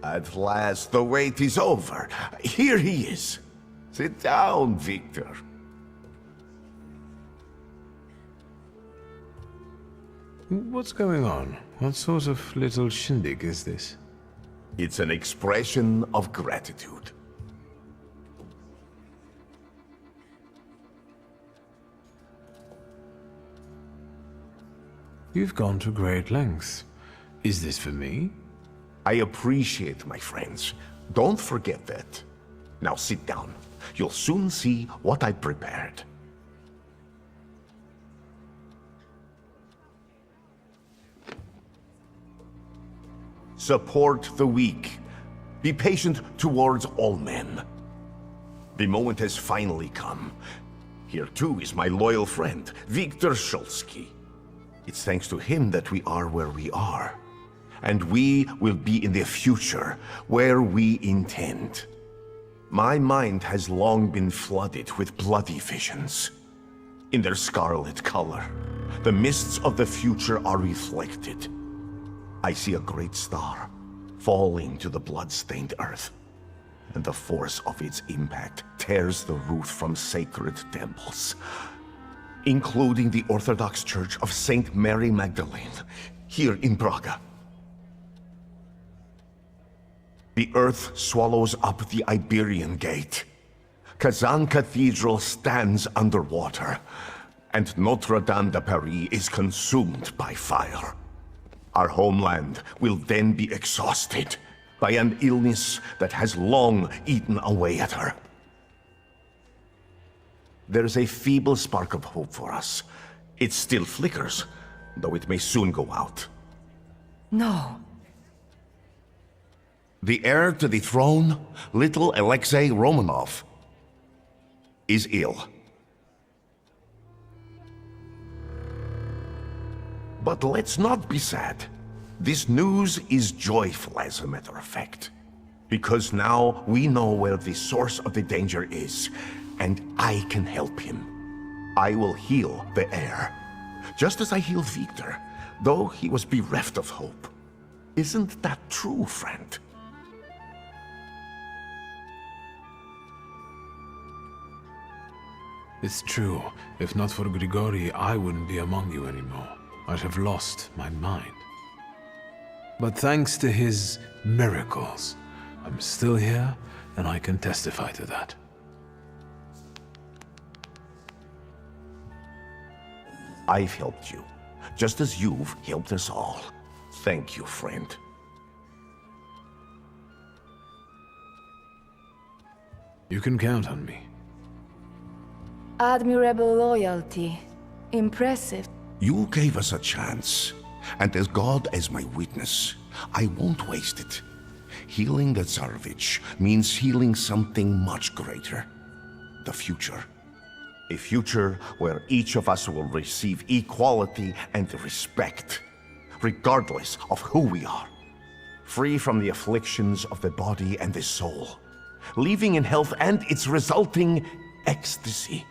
At last, the wait is over. Here he is. Sit down, Victor. What's going on? What sort of little shindig is this? It's an expression of gratitude. You've gone to great lengths. Is this for me? I appreciate my friends. Don't forget that. Now sit down. You'll soon see what I prepared. Support the weak. Be patient towards all men. The moment has finally come. Here too is my loyal friend, Viktor Shulsky. It's thanks to him that we are where we are. And we will be in the future, where we intend. My mind has long been flooded with bloody visions. In their scarlet color, the mists of the future are reflected. I see a great star falling to the blood-stained earth, and the force of its impact tears the roof from sacred temples, including the Orthodox Church of Saint Mary Magdalene, here in Praga. The earth swallows up the Iberian Gate. Kazan Cathedral stands underwater, and Notre Dame de Paris is consumed by fire. Our homeland will then be exhausted by an illness that has long eaten away at her. There's a feeble spark of hope for us. It still flickers, though it may soon go out. No. The heir to the throne, little Alexei Romanov, is ill. But let's not be sad. This news is joyful, as a matter of fact. Because now we know where the source of the danger is, and I can help him. I will heal the heir, just as I healed Victor, though he was bereft of hope. Isn't that true, friend? It's true. If not for Grigori, I wouldn't be among you anymore. I'd have lost my mind. But thanks to his miracles, I'm still here, and I can testify to that. I've helped you, just as you've helped us all. Thank you, friend. You can count on me. Admirable loyalty. Impressive. You gave us a chance, and as God as my witness, I won't waste it. Healing the Tsarevich means healing something much greater. The future. A future where each of us will receive equality and respect, regardless of who we are. Free from the afflictions of the body and the soul. Living in health and its resulting ecstasy.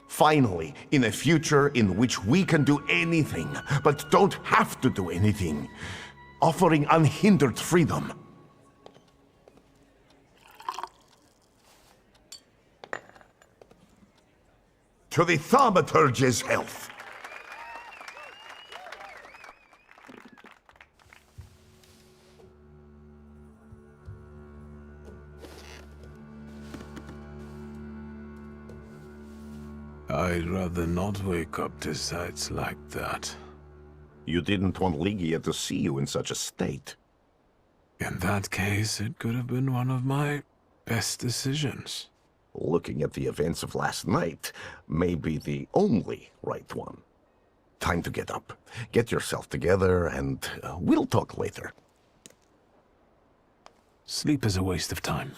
Finally, in a future in which we can do anything, but don't have to do anything. Offering unhindered freedom. To the Thaumaturge's health. I'd rather not wake up to sights like that. You didn't want Ligia to see you in such a state. In that case, it could have been one of my best decisions. Looking at the events of last night may be the only right one. Time to get up. Get yourself together, and we'll talk later. Sleep is a waste of time.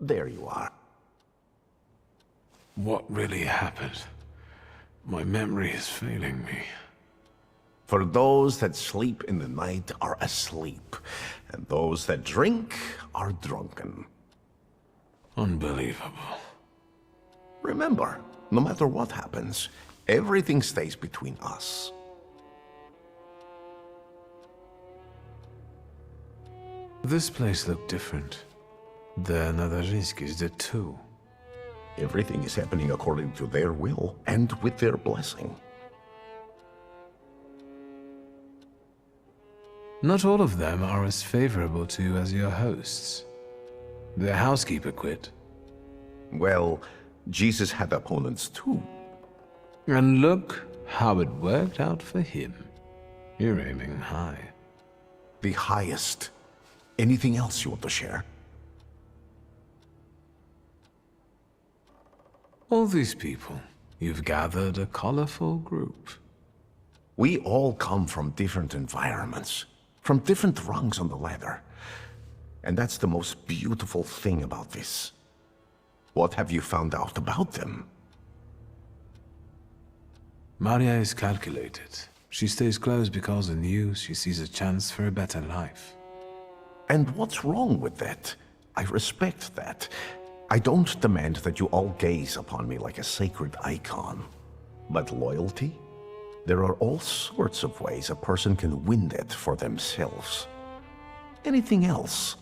There you are. What really happened? My memory is failing me. For those that sleep in the night are asleep, and those that drink are drunken. Unbelievable. Remember, no matter what happens, everything stays between us. This place looked different. The Nadarzinskis did too. Everything is happening according to their will and with their blessing. Not all of them are as favorable to you as your hosts. Their housekeeper quit. Well, Jesus had opponents too. And look how it worked out for him. You're aiming high. The highest. Anything else you want to share? All these people, you've gathered a colorful group. We all come from different environments, from different rungs on the ladder. And that's the most beautiful thing about this. What have you found out about them? Maria is calculated. She stays close because in you she sees a chance for a better life. And what's wrong with that? I respect that. I don't demand that you all gaze upon me like a sacred icon. But loyalty? There are all sorts of ways a person can win that for themselves. Anything else?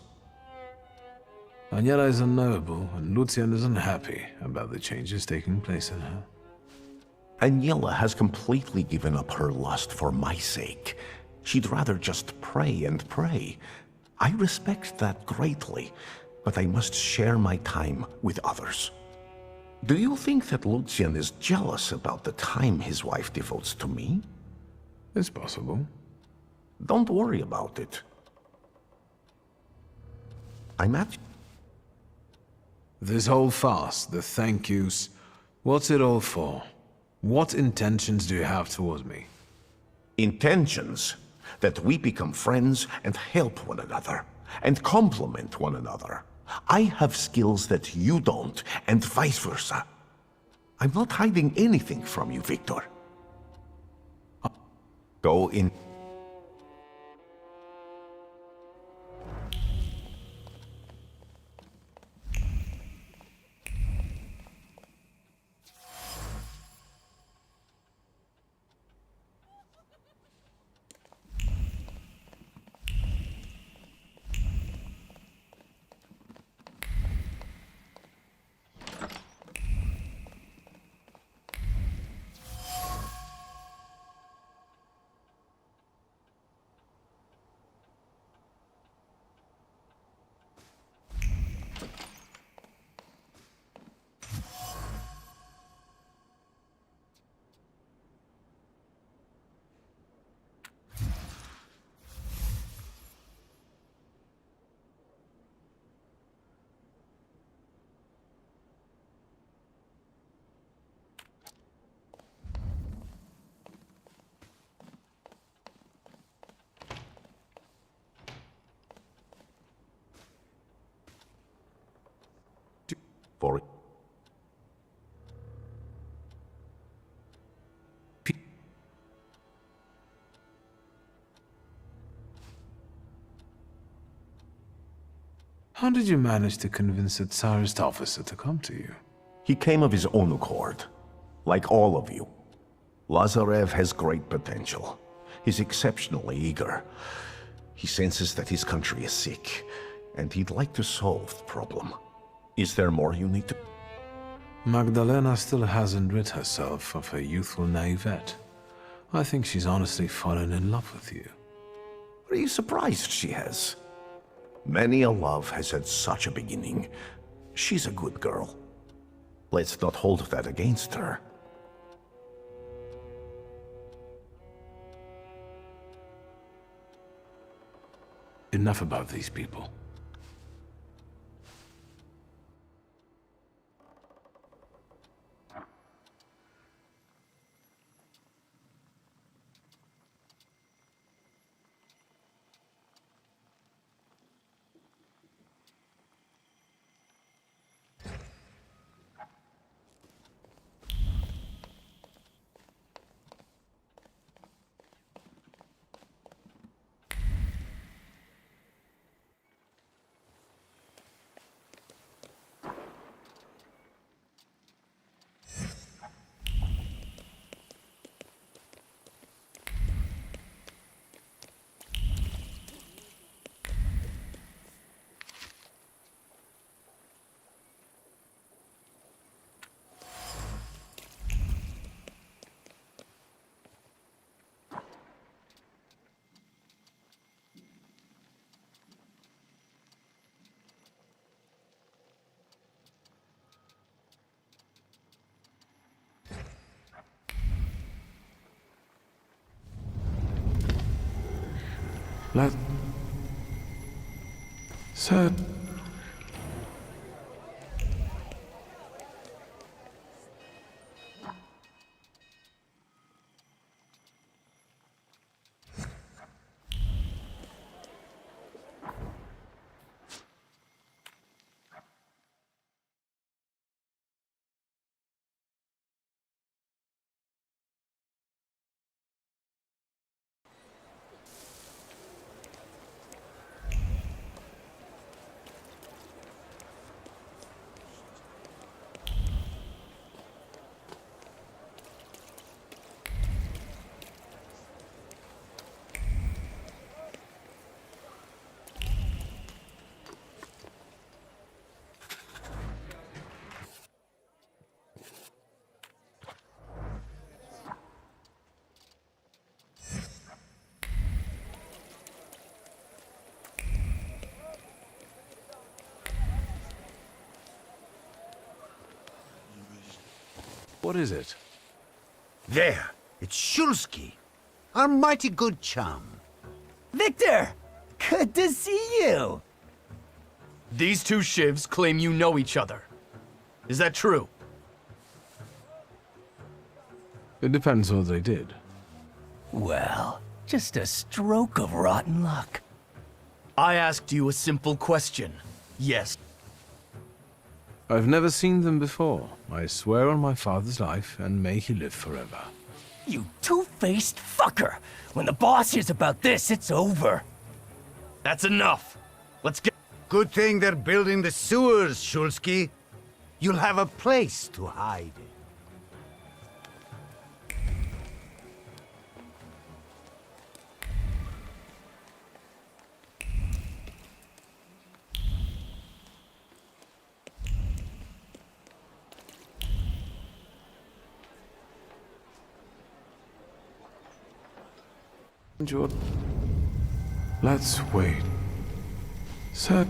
Daniela is unknowable, and Lucian is unhappy about the changes taking place in her. Agnella has completely given up her lust for my sake. She'd rather just pray and pray. I respect that greatly, but I must share my time with others. Do you think that Lucian is jealous about the time his wife devotes to me? It's possible. Don't worry about it. I'm at... This whole farce, the thank yous, what's it all for? What intentions do you have toward me? Intentions that we become friends and help one another, and complement one another. I have skills that you don't, and vice versa. I'm not hiding anything from you, Victor. Go in. For it. How did you manage to convince a Tsarist officer to come to you? He came of his own accord, like all of you. Lazarev has great potential. He's exceptionally eager. He senses that his country is sick, and he'd like to solve the problem. Is there more you need to... Magdalena still hasn't rid herself of her youthful naivete. I think she's honestly fallen in love with you. Are you surprised she has? Many a love has had such a beginning. She's a good girl. Let's not hold that against her. Enough about these people. Sir... What is it? There, it's Shulsky, our mighty good chum. Victor! Good to see you! These two shivs claim you know each other. Is that true? It depends what they did. Well, just a stroke of rotten luck. I asked you a simple question. Yes. I've never seen them before. I swear on my father's life, and may he live forever. You two-faced fucker! When the boss hears about this, it's over. That's enough. Let's get... Good thing they're building the sewers, Shulsky. You'll have a place to hide. Let's wait. Sir.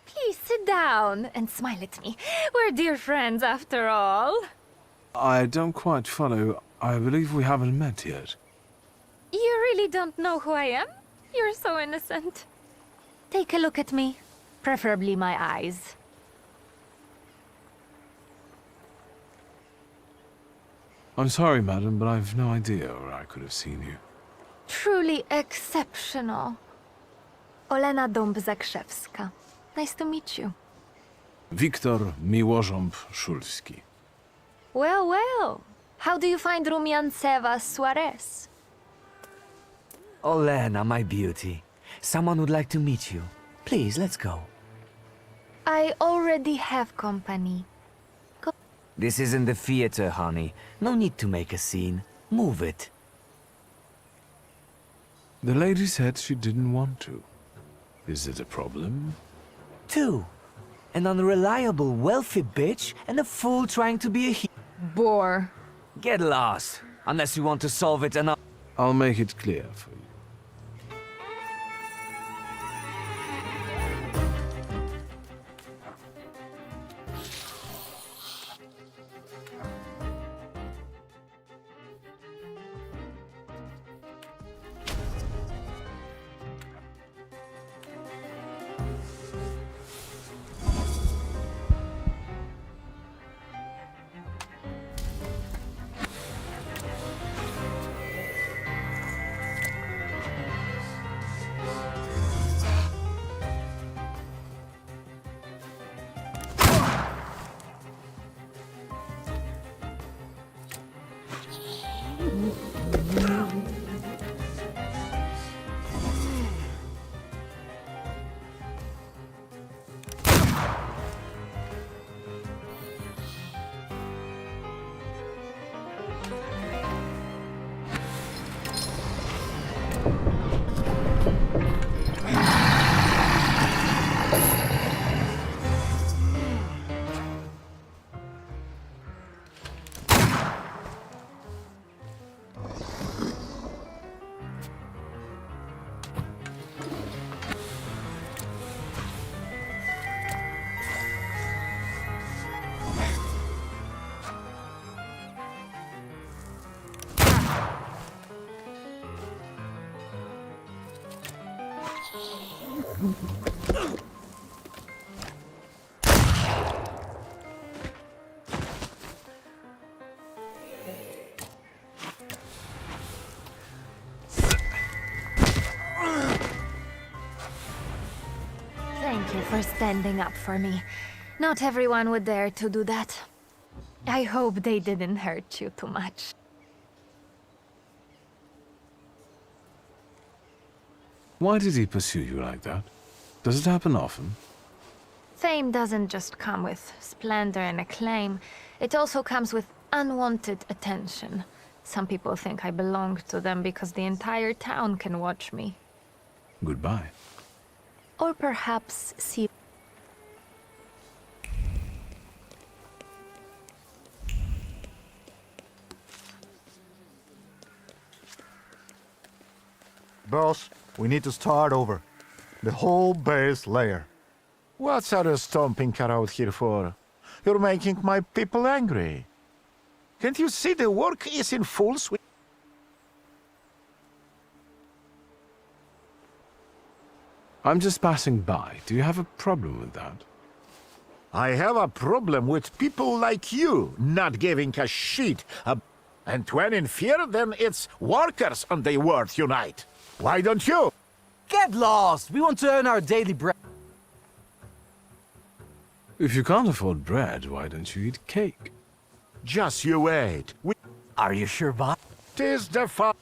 Please sit down and smile at me. We're dear friends after all. I don't quite follow. I believe we haven't met yet. You really don't know who I am? You're so innocent. Take a look at me. Preferably my eyes. I'm sorry, madam, but I've no idea where I could have seen you. Truly exceptional. Olena Dąb-Zakrzewska. Nice to meet you. Wiktor Miłożąb Szulski. Well, well. How do you find Rumiancewa Suarez? Olena, my beauty. Someone would like to meet you. Please, let's go. I already have company. This isn't the theater, honey. No need to make a scene. Move it. The lady said she didn't want to. Is it a problem? Two. An unreliable, wealthy bitch and a fool trying to be a Bore. Get lost. Unless you want to solve it and I'll make it clear for you. for standing up for me. Not everyone would dare to do that. I hope they didn't hurt you too much. Why did he pursue you like that? Does it happen often? Fame doesn't just come with splendor and acclaim. It also comes with unwanted attention. Some people think I belong to them because the entire town can watch me. Goodbye. Or perhaps see... Boss, we need to start over. The whole base layer. What's other stomping car out here for? You're making my people angry. Can't you see the work is in full swing? I'm just passing by. Do you have a problem with that? I have a problem with people like you not giving a shit. And when in fear, then it's workers and the world unite. Why don't you? Get lost! We want to earn our daily bread. If you can't afford bread, why don't you eat cake? Just you wait. Are you sure, boss? Tis the fun.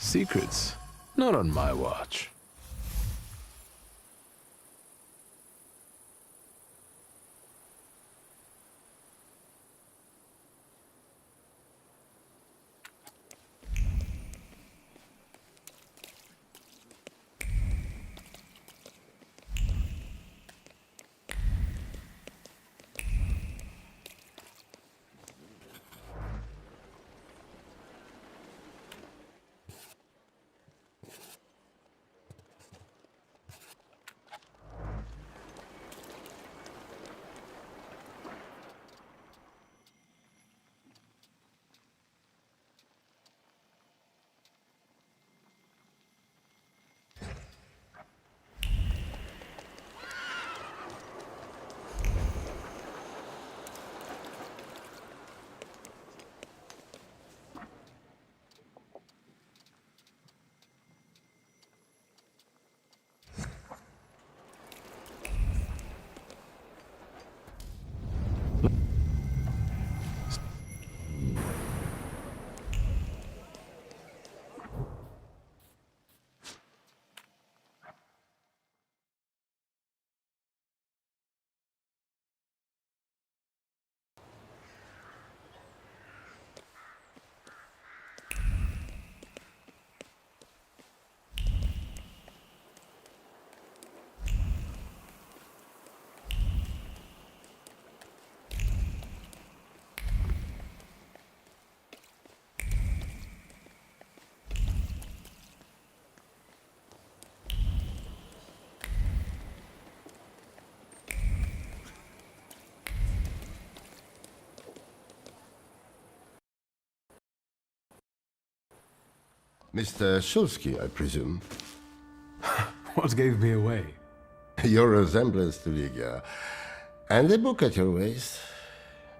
Secrets? Not on my watch. Mr. Shulsky, I presume. What gave me away? Your resemblance to Ligia. And the book at your waist.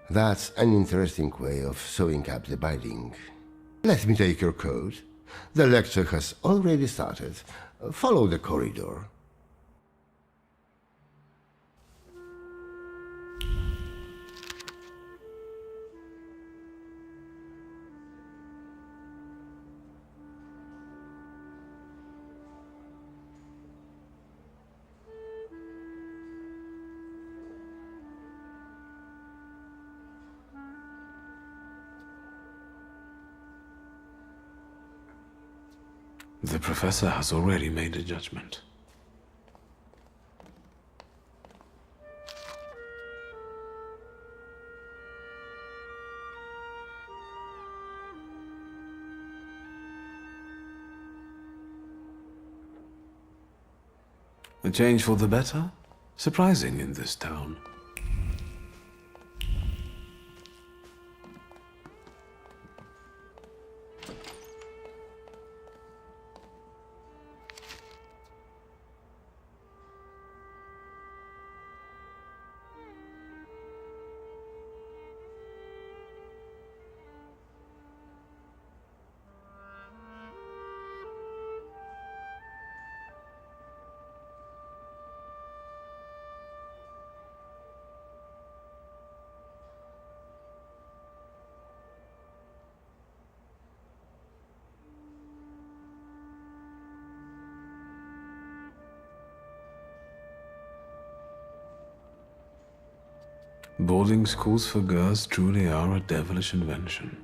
That's an interesting way of sewing up the binding. Let me take your coat. The lecture has already started. Follow the corridor. The professor has already made a judgment. A change for the better? Surprising in this town. Boarding schools for girls truly are a devilish invention.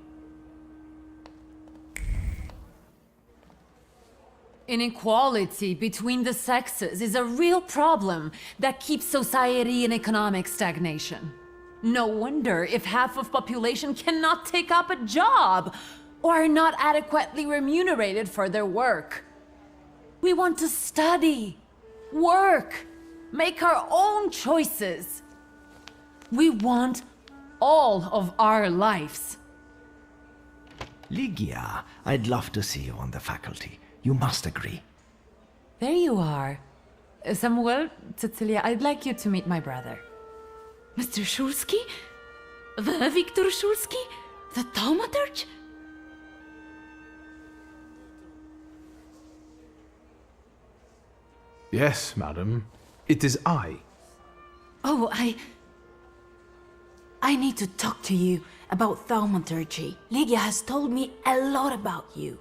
Inequality between the sexes is a real problem that keeps society in economic stagnation. No wonder if half of population cannot take up a job or are not adequately remunerated for their work. We want to study, work, make our own choices. We want all of our lives. Ligia, I'd love to see you on the faculty. You must agree. There you are. Samuel, Cecilia, I'd like you to meet my brother. Mr. Shulsky? The Victor Shulsky? The Thaumaturge? Yes, madam. It is I. Oh, I need to talk to you about Thaumaturge. Ligia has told me a lot about you.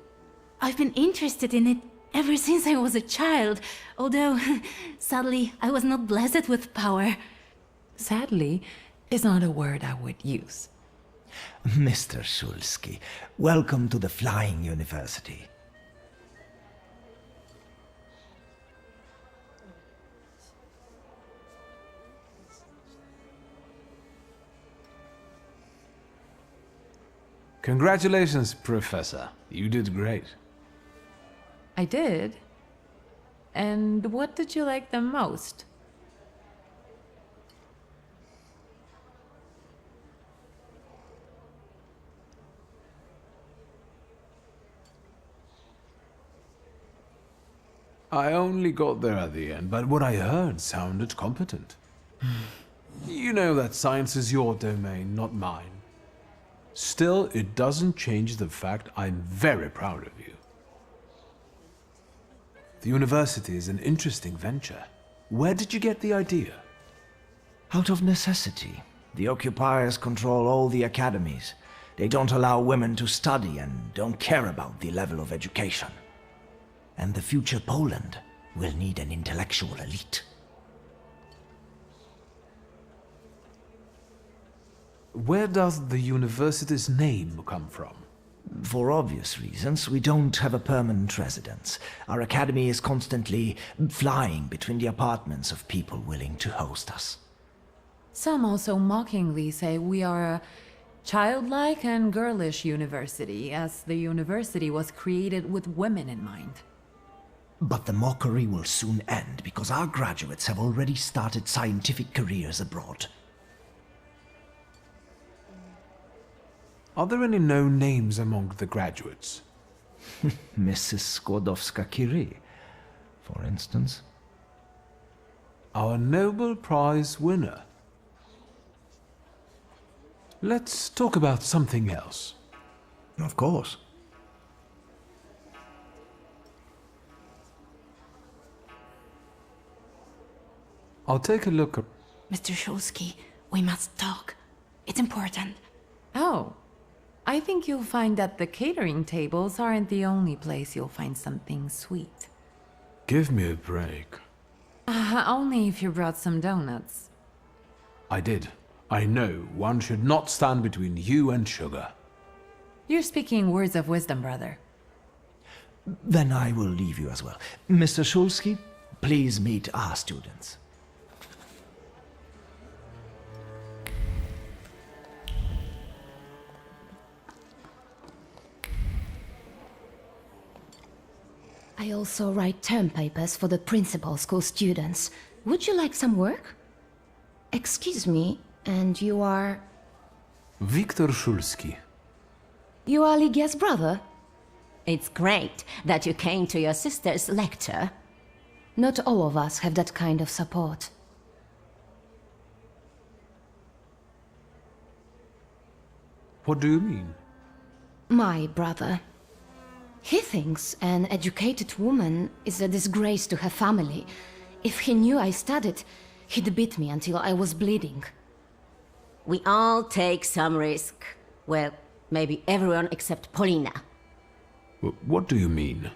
I've been interested in it ever since I was a child, although, sadly, I was not blessed with power. Sadly is not a word I would use. Mr. Shulsky, welcome to the Flying University. Congratulations, Professor. You did great. I did? And what did you like the most? I only got there at the end, but what I heard sounded competent. You know that science is your domain, not mine. Still, it doesn't change the fact I'm very proud of you. The university is an interesting venture. Where did you get the idea? Out of necessity. The occupiers control all the academies. They don't allow women to study and don't care about the level of education. And the future Poland will need an intellectual elite. Where does the university's name come from? For obvious reasons, we don't have a permanent residence. Our academy is constantly flying between the apartments of people willing to host us. Some also mockingly say we are a childlike and girlish university, as the university was created with women in mind. But the mockery will soon end because our graduates have already started scientific careers abroad. Are there any known names among the graduates? Mrs. Skłodowska-Curie, for instance. Our Nobel Prize winner. Let's talk about something else. Of course. I'll take a look at... Mr. Shulsky, we must talk. It's important. Oh, I think you'll find that the catering tables aren't the only place you'll find something sweet. Give me a break. Only if you brought some donuts. I did. I know one should not stand between you and sugar. You're speaking words of wisdom, brother. Then I will leave you as well. Mr. Shulsky, please meet our students. I also write term papers for the principal school students. Would you like some work? Excuse me, and you are... Viktor Shulsky. You are Lygia's brother? It's great that you came to your sister's lecture. Not all of us have that kind of support. What do you mean? My brother. He thinks an educated woman is a disgrace to her family. If he knew I studied, he'd beat me until I was bleeding. We all take some risk. Well, maybe everyone except Polina. What do you mean?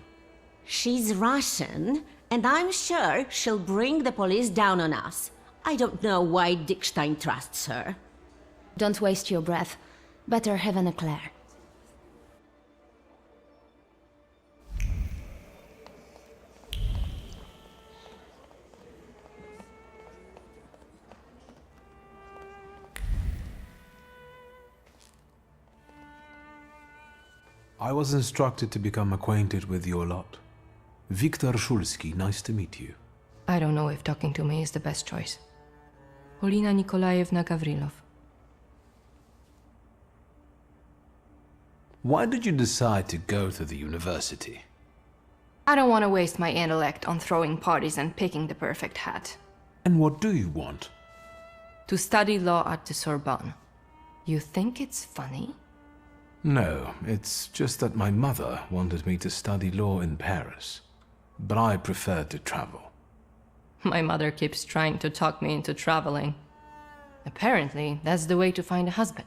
She's Russian, and I'm sure she'll bring the police down on us. I don't know why Dickstein trusts her. Don't waste your breath. Better have an eclair. I was instructed to become acquainted with your lot. Viktor Shulsky, nice to meet you. I don't know if talking to me is the best choice. Polina Nikolaevna Gavrilov. Why did you decide to go to the university? I don't want to waste my intellect on throwing parties and picking the perfect hat. And what do you want? To study law at the Sorbonne. You think it's funny? No, it's just that my mother wanted me to study law in Paris. But I preferred to travel. My mother keeps trying to talk me into traveling. Apparently, that's the way to find a husband.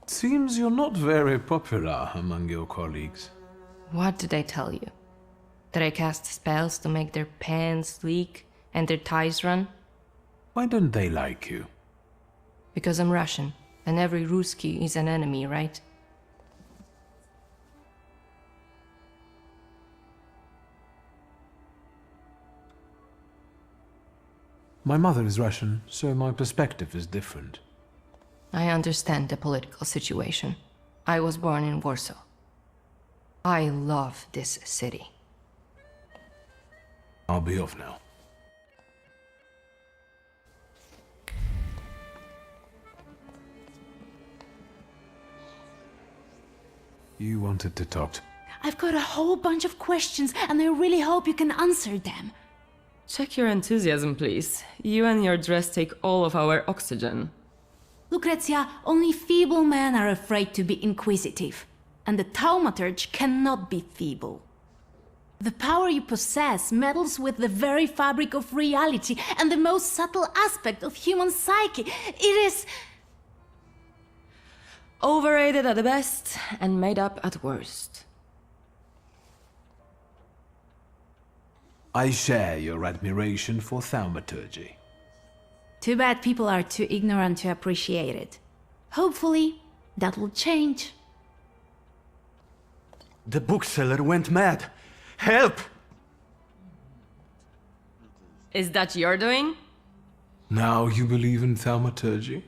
Seems you're not very popular among your colleagues. What did I tell you? That I cast spells to make their pants leak and their ties run? Why don't they like you? Because I'm Russian, and every Ruski is an enemy, right? My mother is Russian, so my perspective is different. I understand the political situation. I was born in Warsaw. I love this city. I'll be off now. You wanted to talk to... I've got a whole bunch of questions, and I really hope you can answer them. Check your enthusiasm, please. You and your dress take all of our oxygen. Lucrezia, only feeble men are afraid to be inquisitive, and the Thaumaturge cannot be feeble. The power you possess meddles with the very fabric of reality and the most subtle aspect of human psyche. It is... Overrated at the best and made up at worst. I share your admiration for Thaumaturgy. Too bad people are too ignorant to appreciate it. Hopefully, that will change. The bookseller went mad. Help! Is that your doing? Now you believe in Thaumaturgy?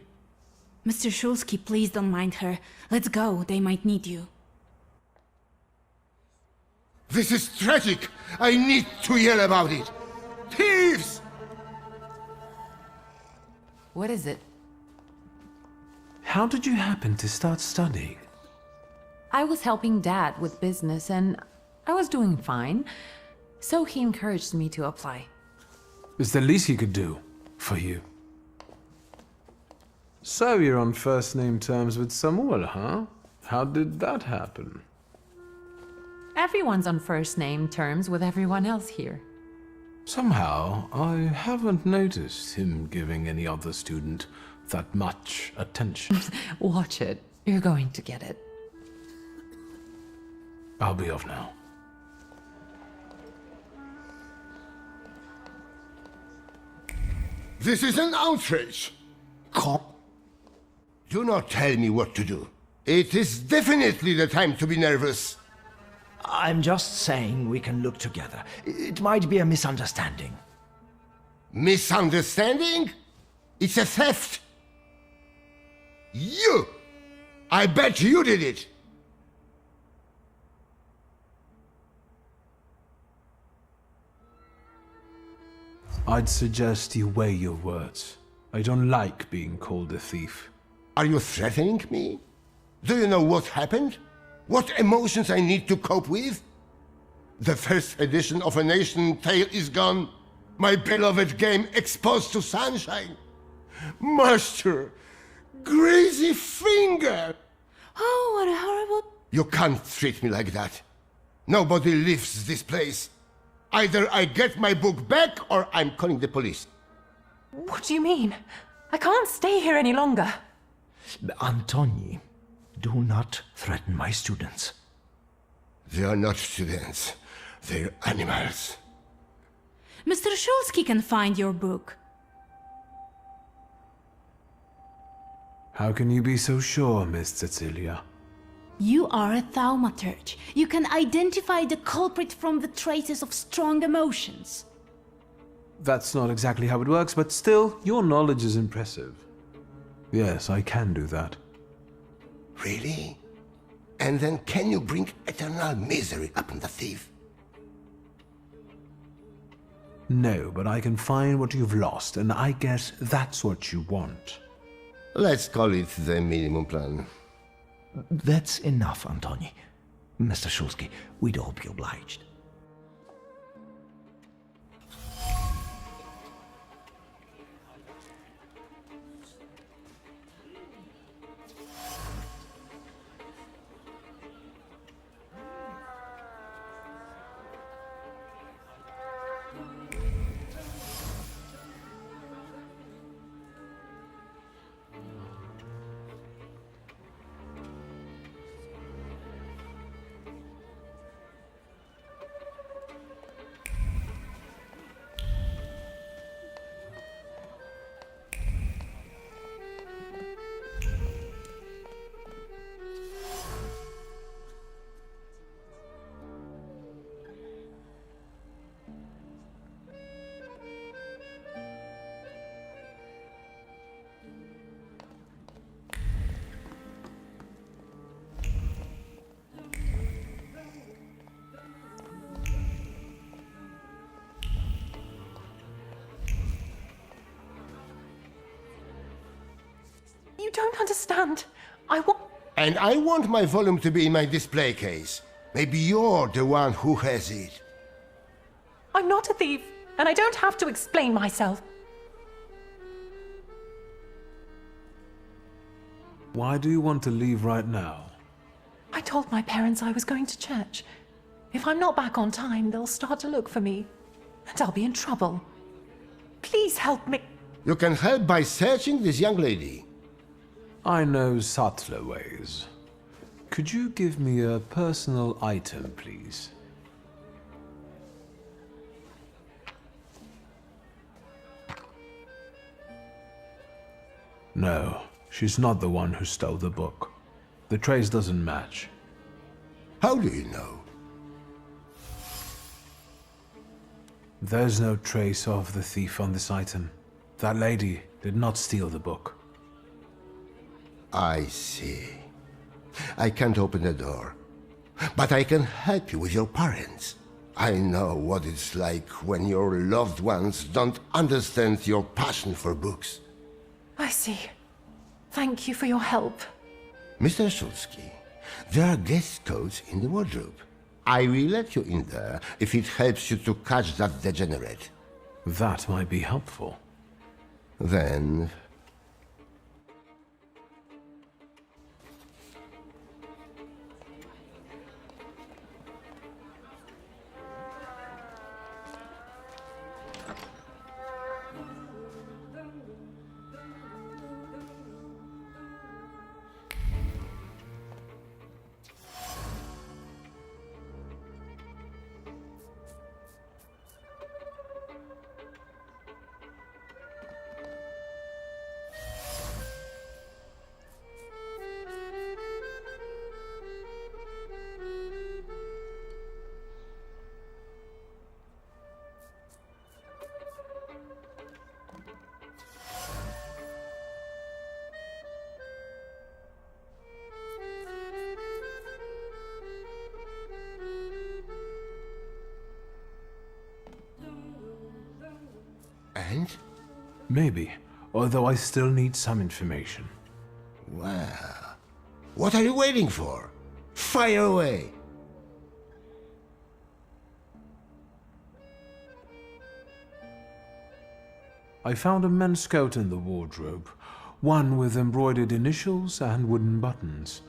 Mr. Shulsky, please don't mind her. Let's go, they might need you. This is tragic! I need to yell about it! Thieves! What is it? How did you happen to start studying? I was helping Dad with business and I was doing fine, so he encouraged me to apply. It's the least he could do for you. So you're on first-name terms with Samuel, huh? How did that happen? Everyone's on first-name terms with everyone else here. Somehow, I haven't noticed him giving any other student that much attention. Watch it. You're going to get it. I'll be off now. This is an outrage! Do not tell me what to do. It is definitely the time to be nervous. I'm just saying we can look together. It might be a misunderstanding. Misunderstanding? It's a theft! You! I bet you did it! I'd suggest you weigh your words. I don't like being called a thief. Are you threatening me? Do you know what happened? What emotions I need to cope with? The first edition of A Nation Tale is gone. My beloved game exposed to sunshine. Master! Crazy finger! Oh, what a horrible... You can't treat me like that. Nobody leaves this place. Either I get my book back or I'm calling the police. What do you mean? I can't stay here any longer. Antoni, do not threaten my students. They are not students. They're animals. Mr. Shulsky can find your book. How can you be so sure, Miss Cecilia? You are a Thaumaturge. You can identify the culprit from the traces of strong emotions. That's not exactly how it works, but still, your knowledge is impressive. Yes, I can do that. Really? And then can you bring eternal misery upon the thief? No, but I can find what you've lost, and I guess that's what you want. Let's call it the minimum plan. That's enough, Antoni. Mr. Shulsky, we'd all be obliged. don't understand. I want... And I want my volume to be in my display case. Maybe you're the one who has it. I'm not a thief, and I don't have to explain myself. Why do you want to leave right now? I told my parents I was going to church. If I'm not back on time, they'll start to look for me, and I'll be in trouble. Please help me. You can help by searching this young lady. I know subtler ways. Could you give me a personal item, please? No, she's not the one who stole the book. The trace doesn't match. How do you know? There's no trace of the thief on this item. That lady did not steal the book. I see. I can't open the door, but I can help you with your parents. I know what it's like when your loved ones don't understand your passion for books. I see. Thank you for your help. Mr. Szulski, there are guest coats in the wardrobe. I will let you in there if it helps you to catch that degenerate. That might be helpful. Then... And? Maybe, although I still need some information. Well, what are you waiting for? Fire away! I found a men's coat in the wardrobe, one with embroidered initials and wooden buttons.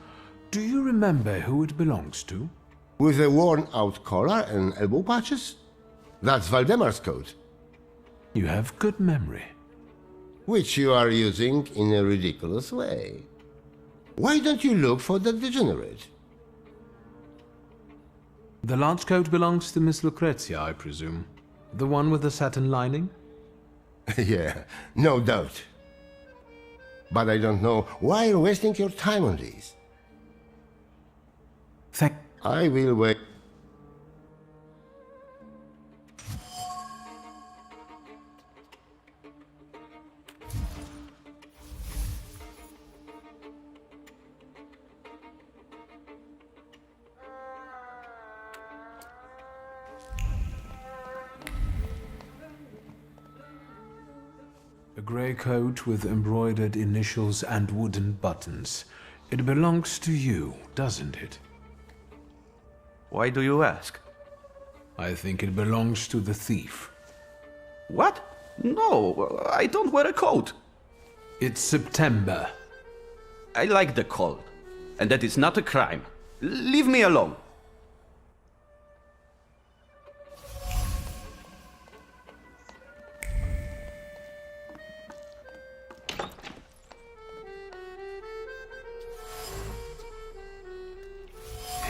Do you remember who it belongs to? With a worn-out collar and elbow patches? That's Valdemar's coat. You have good memory. Which you are using in a ridiculous way. Why don't you look for the degenerate? The large coat belongs to Miss Lucrezia, I presume. The one with the satin lining? Yeah, no doubt. But I don't know why you're wasting your time on this. I will wait. A grey coat with embroidered initials and wooden buttons. It belongs to you, doesn't it? Why do you ask? I think it belongs to the thief. What? No, I don't wear a coat. It's September. I like the cold, and that is not a crime. Leave me alone.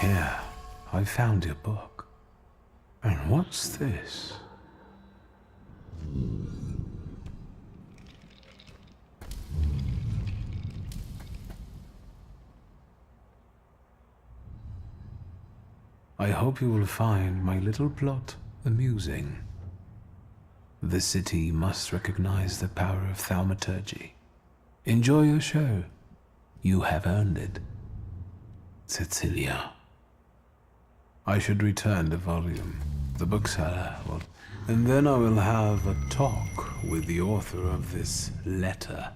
Here, I found your book. And what's this? I hope you will find my little plot amusing. The city must recognize the power of Thaumaturge. Enjoy your show. You have earned it. Cecilia. I should return the volume. The bookseller will... And then I will have a talk with the author of this letter.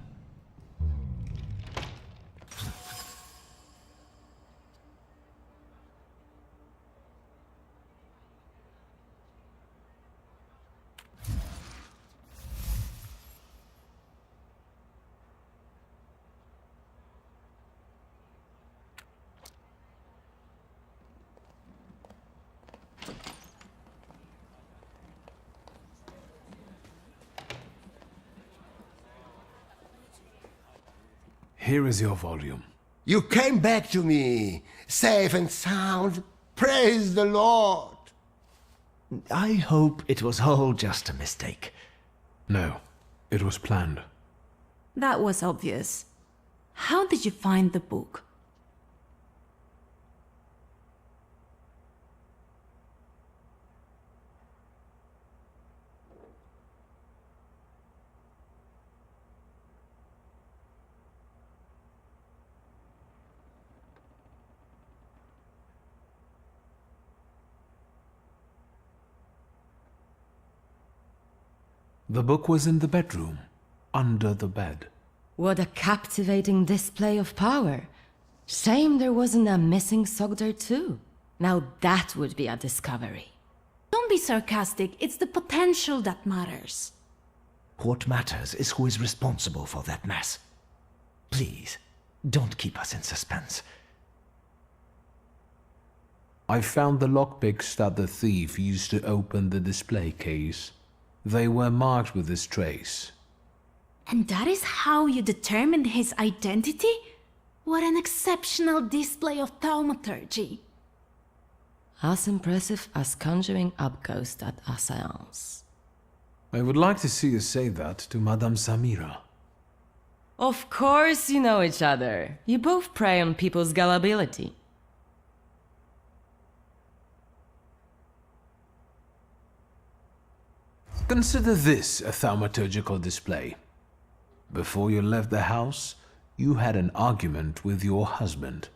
Here is your volume. You came back to me, safe and sound. Praise the Lord. I hope it was all just a mistake. No, it was planned. That was obvious. How did you find the book? The book was in the bedroom, under the bed. What a captivating display of power. Shame there wasn't a missing sock there too. Now that would be a discovery. Don't be sarcastic, it's the potential that matters. What matters is who is responsible for that mess. Please, don't keep us in suspense. I found the lockpicks that the thief used to open the display case. They were marked with this trace. And that is how you determined his identity? What an exceptional display of thaumaturgy. As impressive as conjuring up ghosts at a seance. I would like to see you say that to Madame Samira. Of course you know each other. You both prey on people's gullibility. Consider this a thaumaturgical display. Before you left the house, you had an argument with your husband.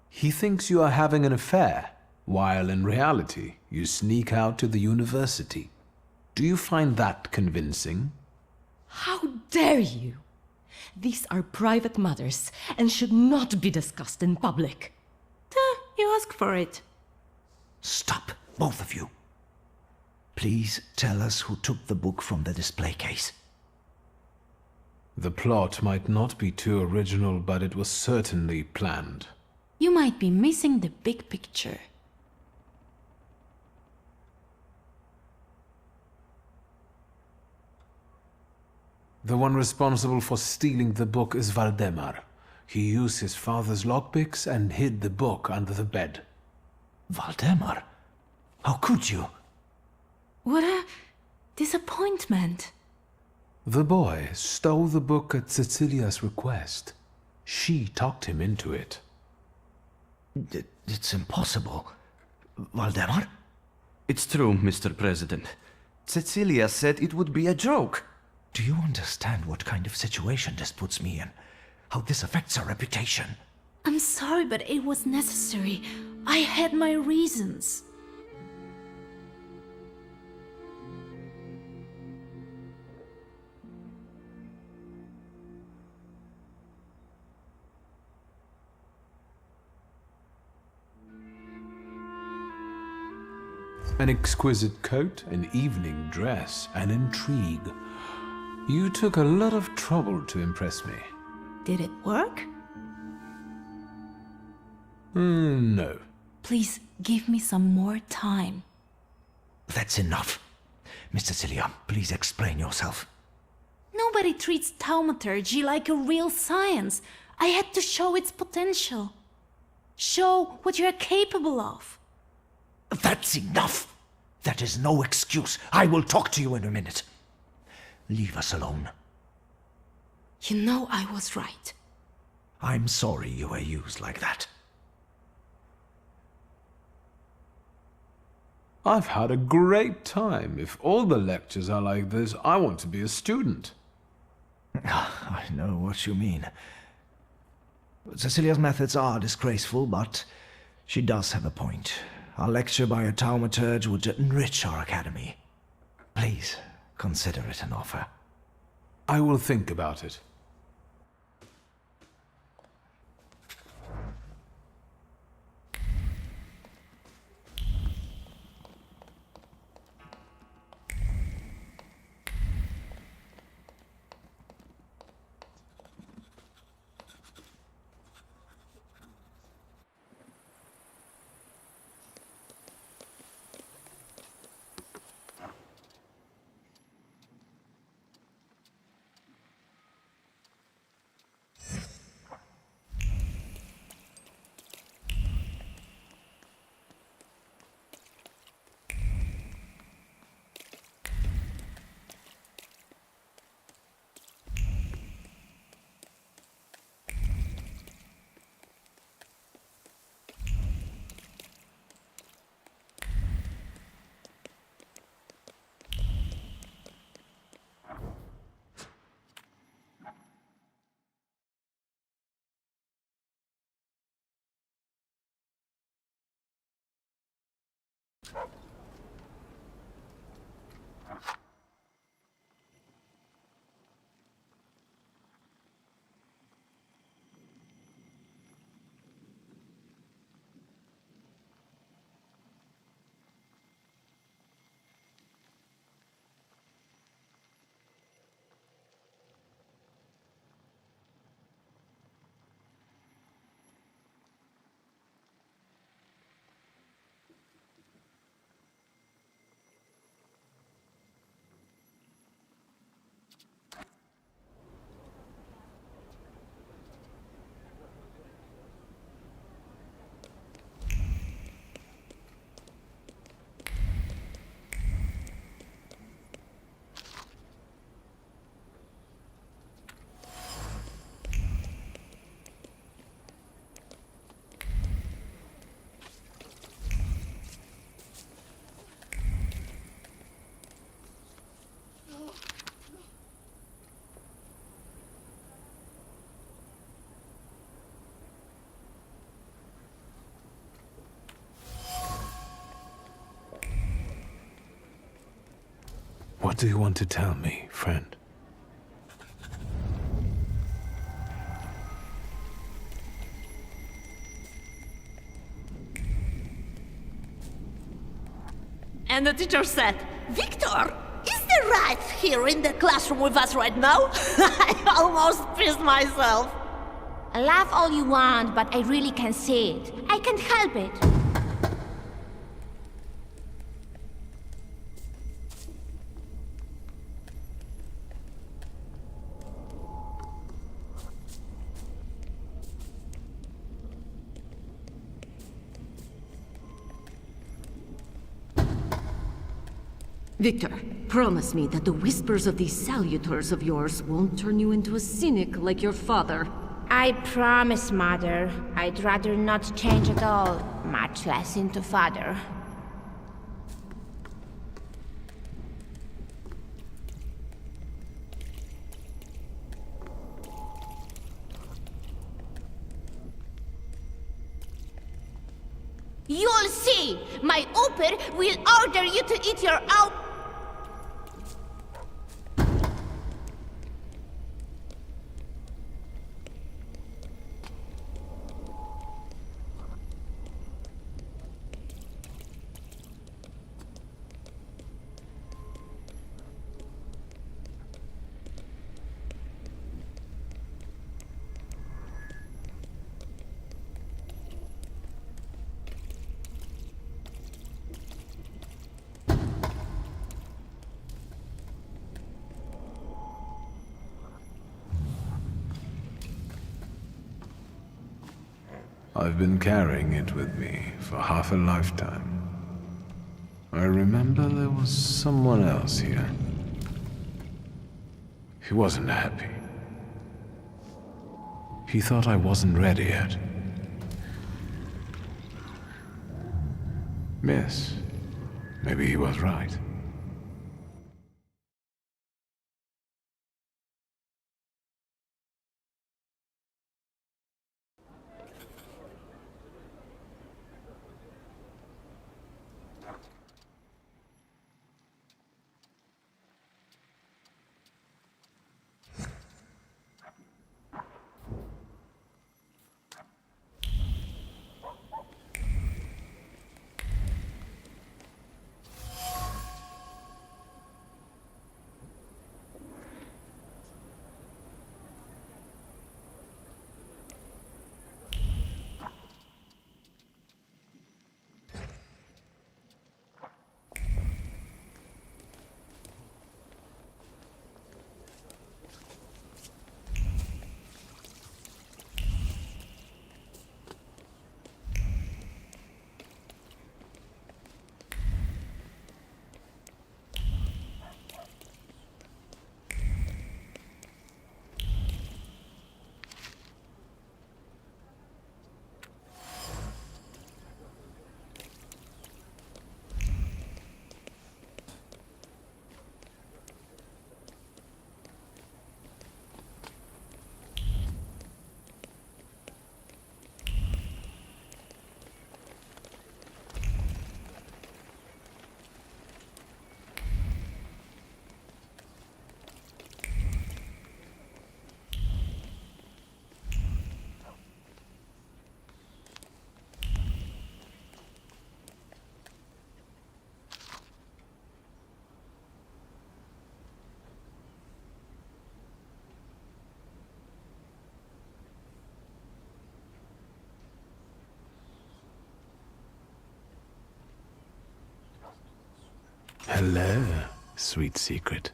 He thinks you are having an affair, while in reality, you sneak out to the university. Do you find that convincing? How dare you! These are private matters and should not be discussed in public. You ask for it. Stop, both of you. Please tell us who took the book from the display case. The plot might not be too original, but it was certainly planned. You might be missing the big picture. The one responsible for stealing the book is Valdemar. He used his father's lockpicks and hid the book under the bed. Valdemar? How could you? What a disappointment. The boy stole the book at Cecilia's request. She talked him into it. It's impossible. Valdemar? It's true, Mr. President. Cecilia said it would be a joke. Do you understand what kind of situation this puts me in? How this affects our reputation? I'm sorry, but it was necessary. I had my reasons. An exquisite coat, an evening dress, an intrigue. You took a lot of trouble to impress me. Did it work? No. Please give me some more time. That's enough. Miss Cecilia, please explain yourself. Nobody treats thaumaturgy like a real science. I had to show its potential. Show what you're capable of. That's enough! That is no excuse. I will talk to you in a minute. Leave us alone. You know I was right. I'm sorry you were used like that. I've had a great time. If all the lectures are like this, I want to be a student. I know what you mean. Cecilia's methods are disgraceful, but she does have a point. A lecture by a Thaumaturge would enrich our academy. Please, consider it an offer. I will think about it. do you want to tell me, friend? And the teacher said, Victor, is the rat here in the classroom with us right now? I almost pissed myself. Laugh all you want, but I really can't see it. I can't help it. Victor, promise me that the whispers of these salutors of yours won't turn you into a cynic like your father. I promise, Mother. I'd rather not change at all, much less into Father. You'll see! My Uper will order you to eat your own... I've been carrying it with me for half a lifetime. I remember there was someone else here. He wasn't happy. He thought I wasn't ready yet. Miss, maybe he was right. Hello, sweet secret.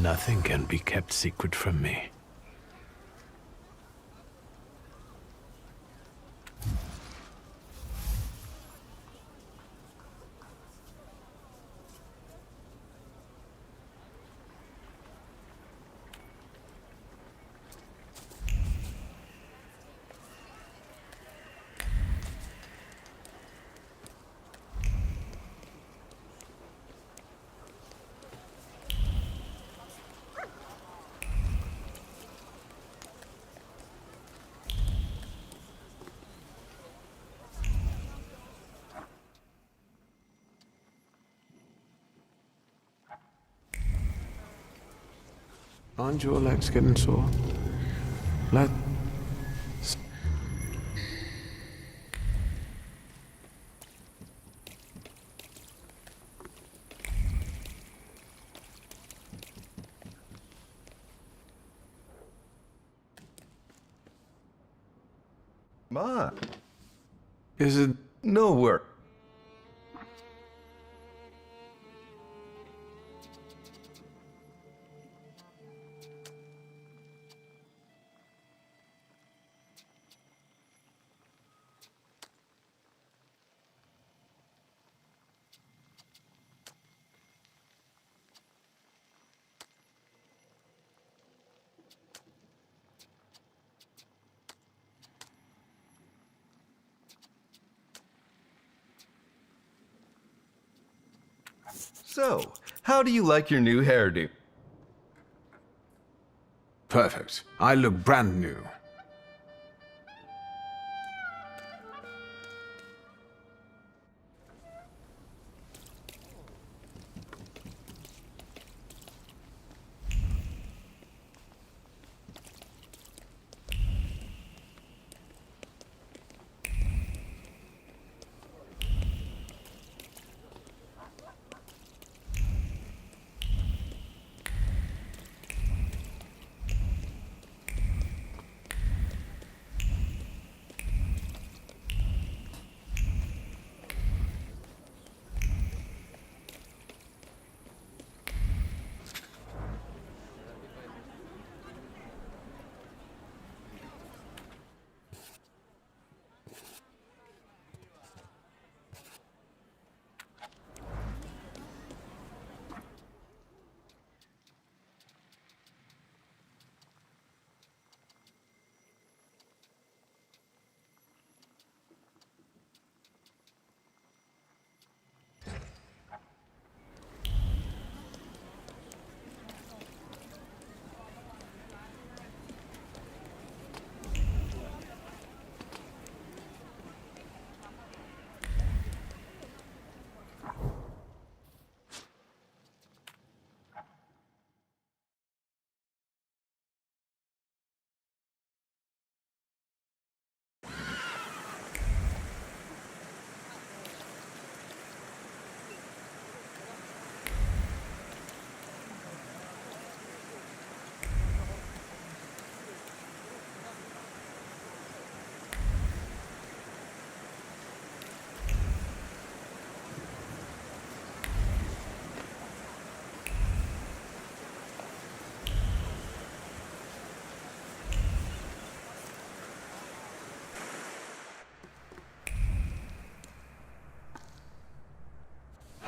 Nothing can be kept secret from me. Aren't your legs getting sore? Let... Ma. Is it... No work. So, how do you like your new hairdo? Perfect. I look brand new.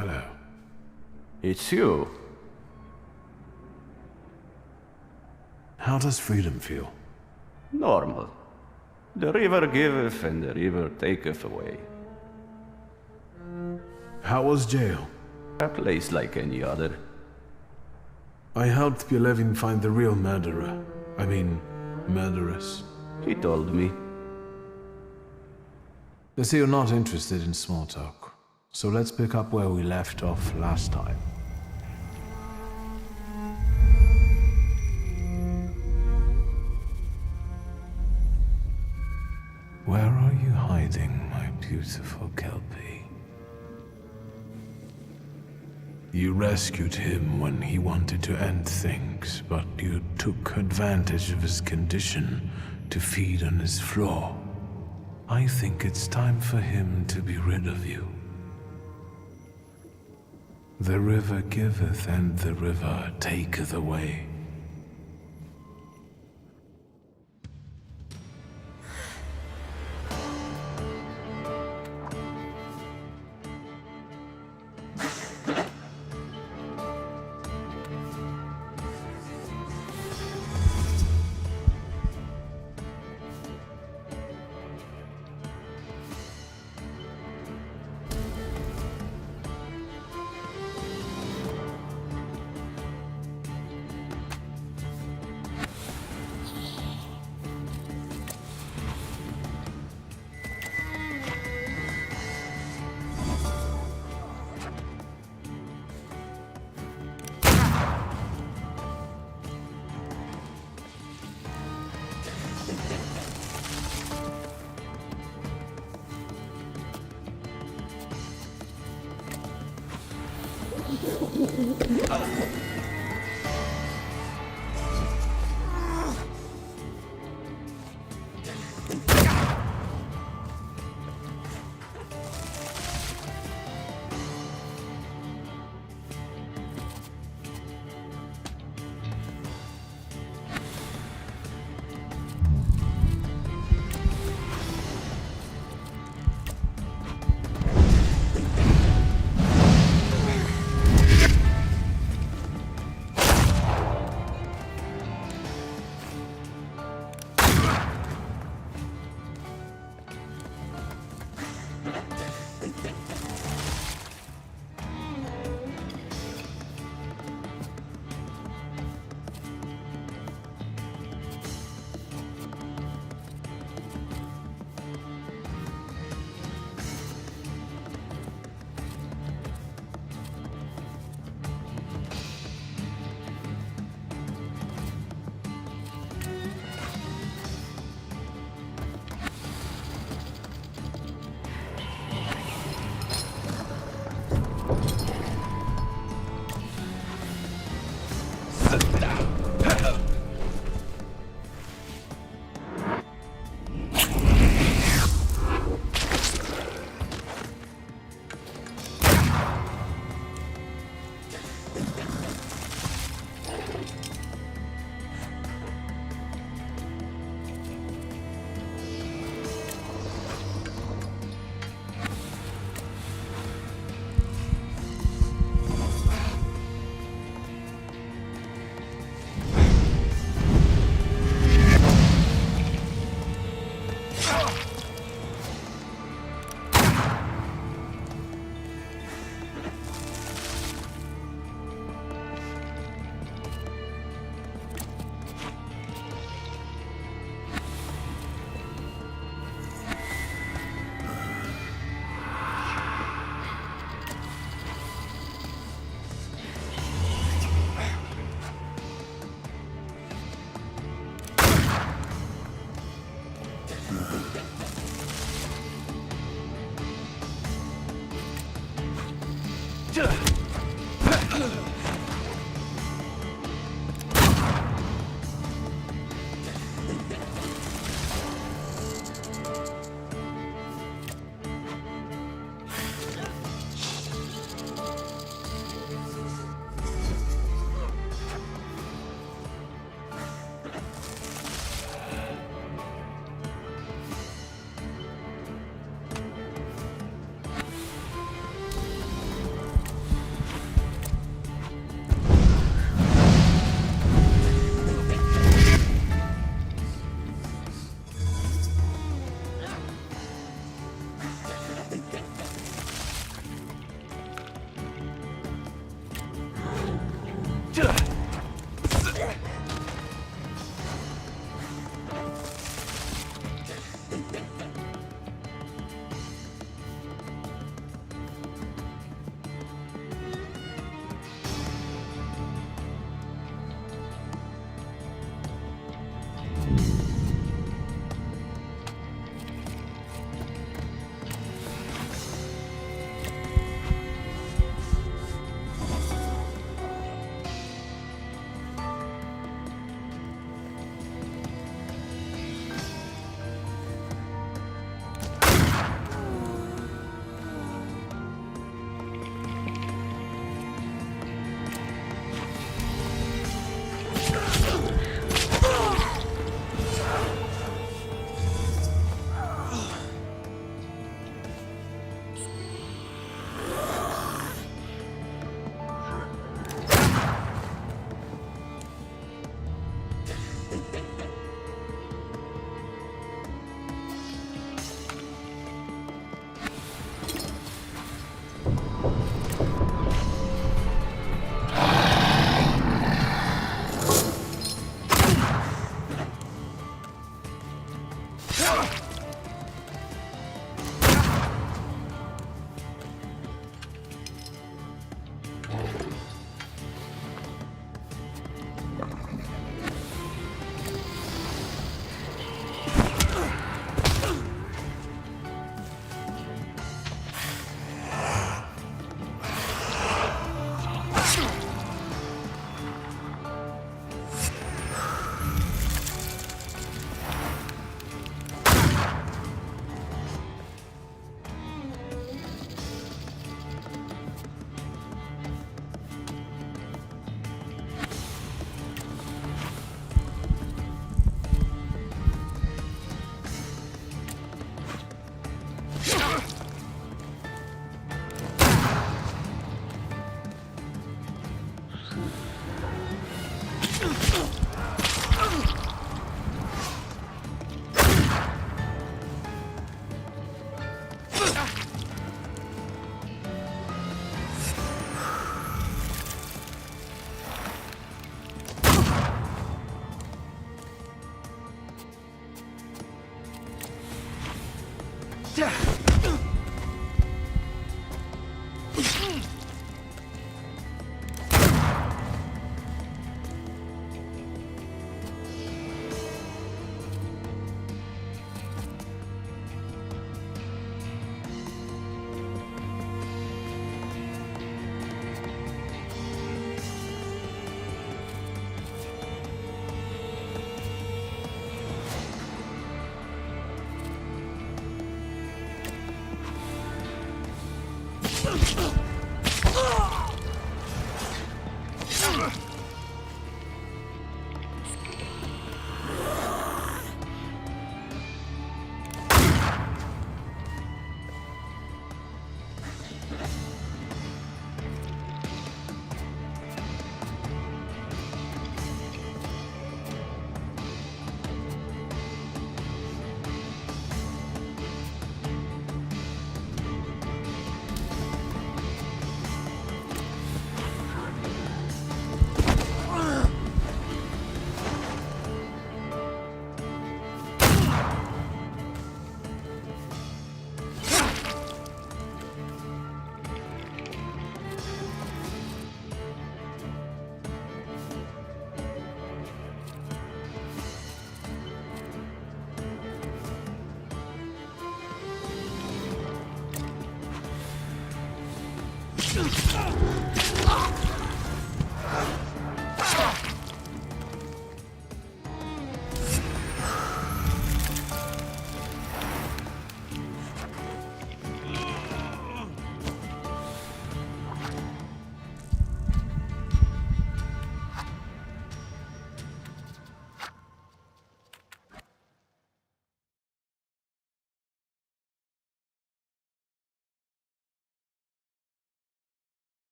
Hello. It's you. How does freedom feel? Normal. The river giveth and the river taketh away. How was jail? A place like any other. I helped Pielevin find the real murderer. I mean, murderess. He told me. They say you're not interested in small talk. So let's pick up where we left off last time. Where are you hiding, my beautiful Kelpie? You rescued him when he wanted to end things, but you took advantage of his condition to feed on his flaw. I think it's time for him to be rid of you. The river giveth and the river taketh away.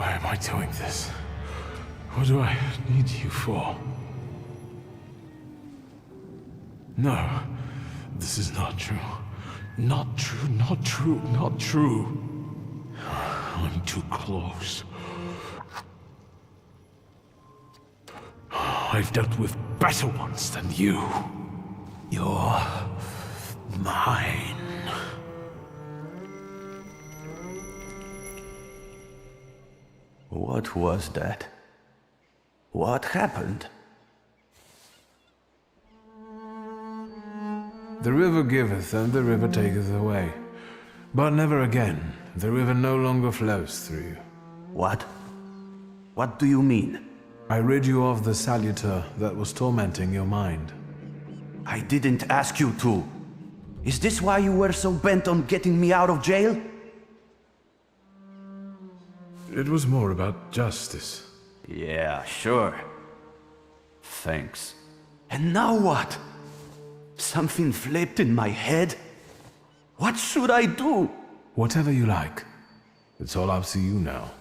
Why am I doing this? What do I need you for? No, this is not true. Not true, not true, not true. I'm too close. I've dealt with better ones than you. You're mine. What was that? What happened? The river giveth and the river taketh away. But never again. The river no longer flows through you. What? What do you mean? I rid you of the saluter that was tormenting your mind. I didn't ask you to. Is this why you were so bent on getting me out of jail? It was more about justice. Yeah, sure. Thanks. And now what? Something flipped in my head? What should I do? Whatever you like. It's all up to you now.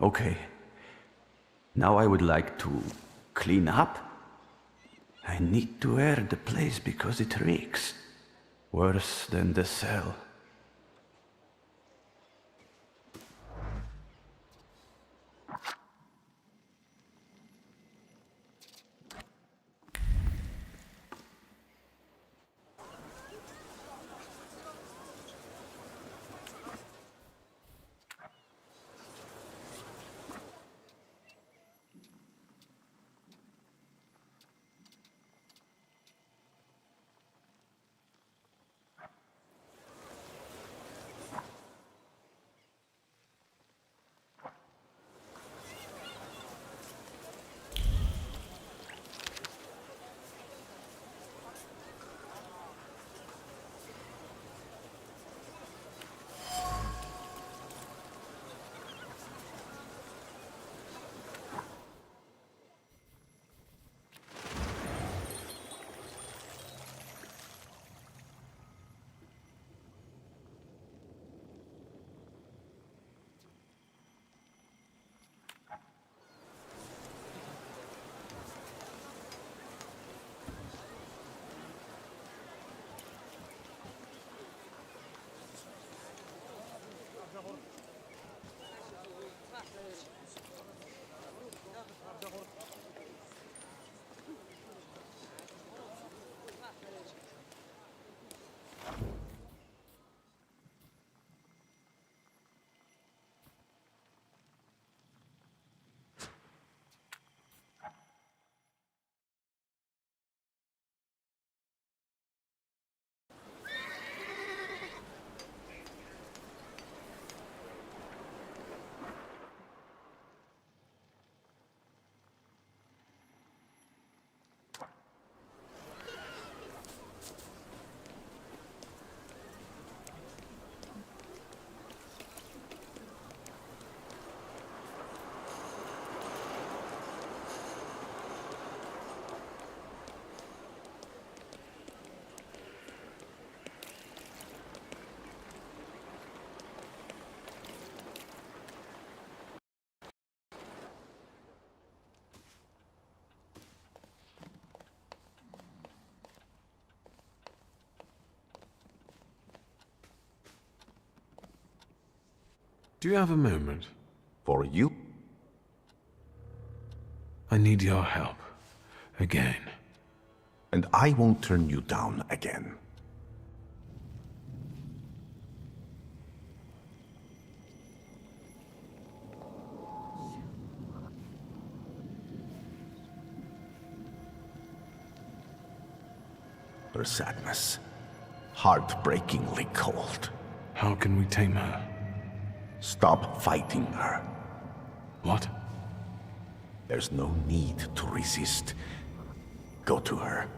Okay. Now I would like to clean up. I need to air the place because it reeks. Worse than the cell. Do you have a moment? For you? I need your help. Again. And I won't turn you down again. Her sadness, heartbreakingly cold. How can we tame her? Stop fighting her. What? There's no need to resist. Go to her.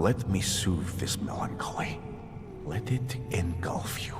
Let me soothe this melancholy. Let it engulf you.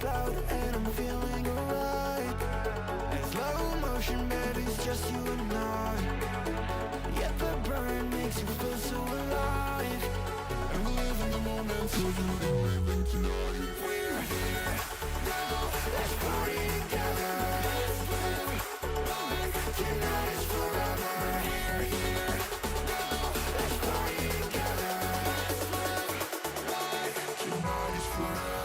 music's loud and I'm feeling alright. In slow motion, baby, it's just you and I. Yet the burn makes you feel so alive. And we live in the moment, so you can live in tonight. We're here now, let's party together. Let's live like tonight is forever. We're here now, let's party together. Let's live like tonight is forever.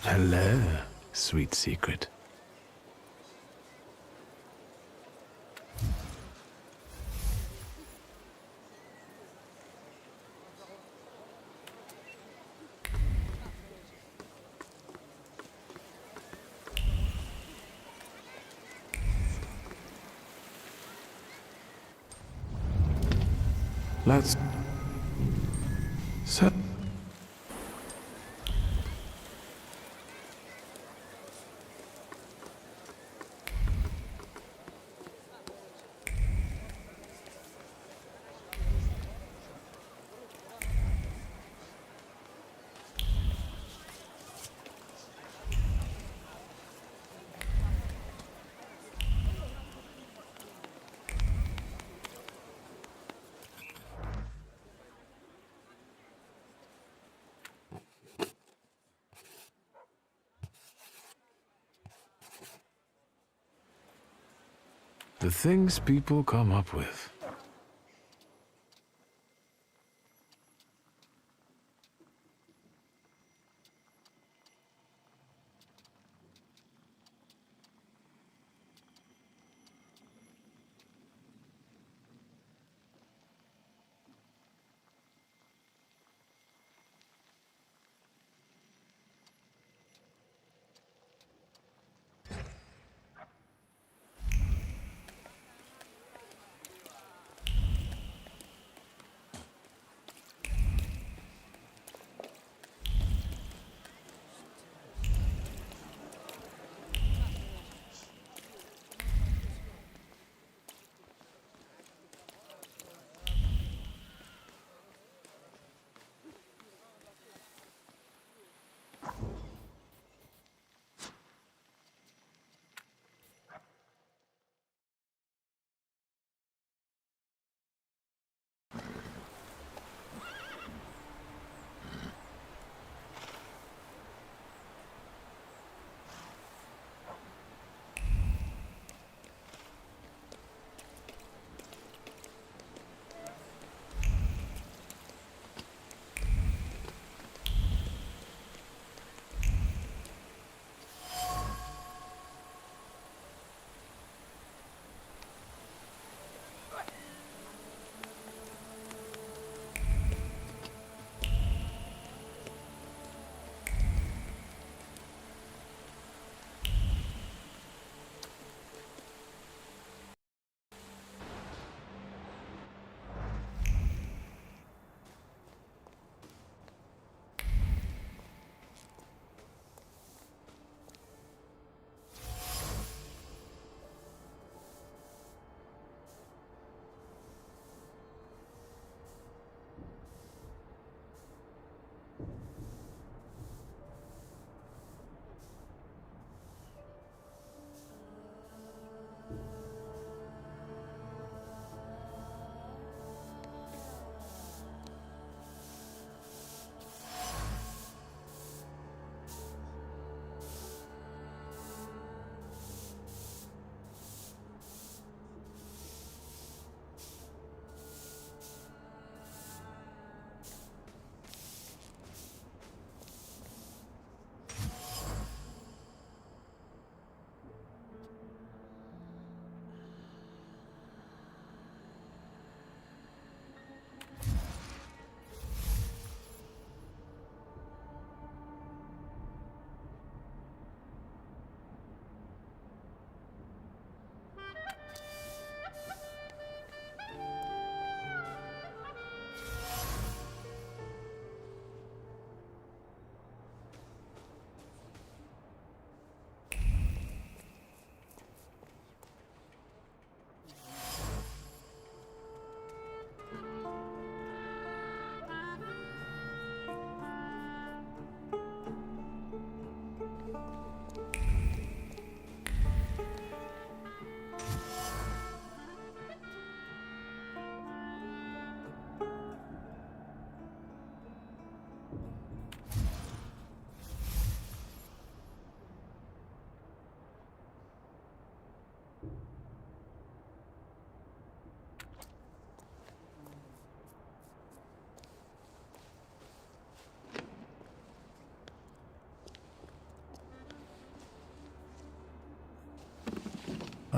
Hello, sweet secret. Let's... So... The things people come up with.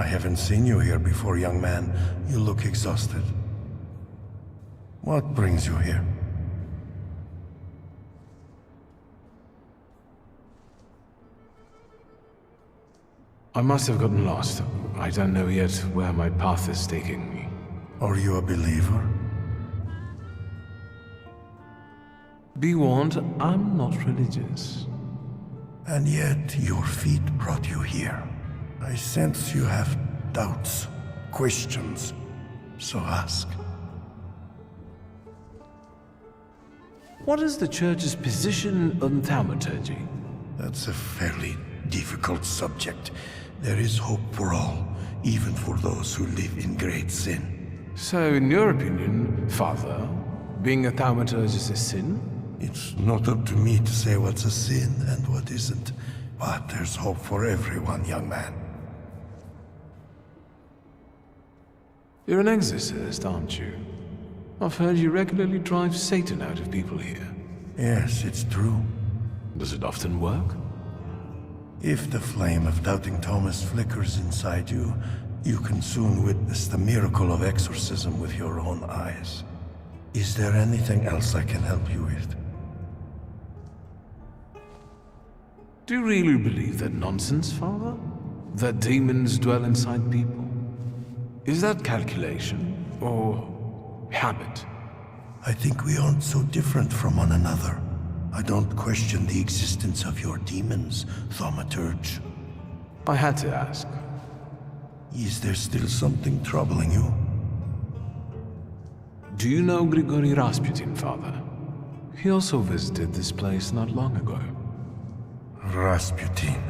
I haven't seen you here before, young man. You look exhausted. What brings you here? I must have gotten lost. I don't know yet where my path is taking me. Are you a believer? Be warned, I'm not religious. And yet, your feet brought you here. I sense you have doubts, questions, so ask. What is the Church's position on Thaumaturge? That's a fairly difficult subject. There is hope for all, even for those who live in great sin. So, in your opinion, Father, being a Thaumaturge is a sin? It's not up to me to say what's a sin and what isn't, but there's hope for everyone, young man. You're an exorcist, aren't you? I've heard you regularly drive Satan out of people here. Yes, it's true. Does it often work? If the flame of doubting Thomas flickers inside you, you can soon witness the miracle of exorcism with your own eyes. Is there anything else I can help you with? Do you really believe that nonsense, Father? That demons dwell inside people? Is that calculation, or habit? I think we aren't so different from one another. I don't question the existence of your demons, Thaumaturge. I had to ask. Is there still something troubling you? Do you know Grigory Rasputin, Father? He also visited this place not long ago. Rasputin.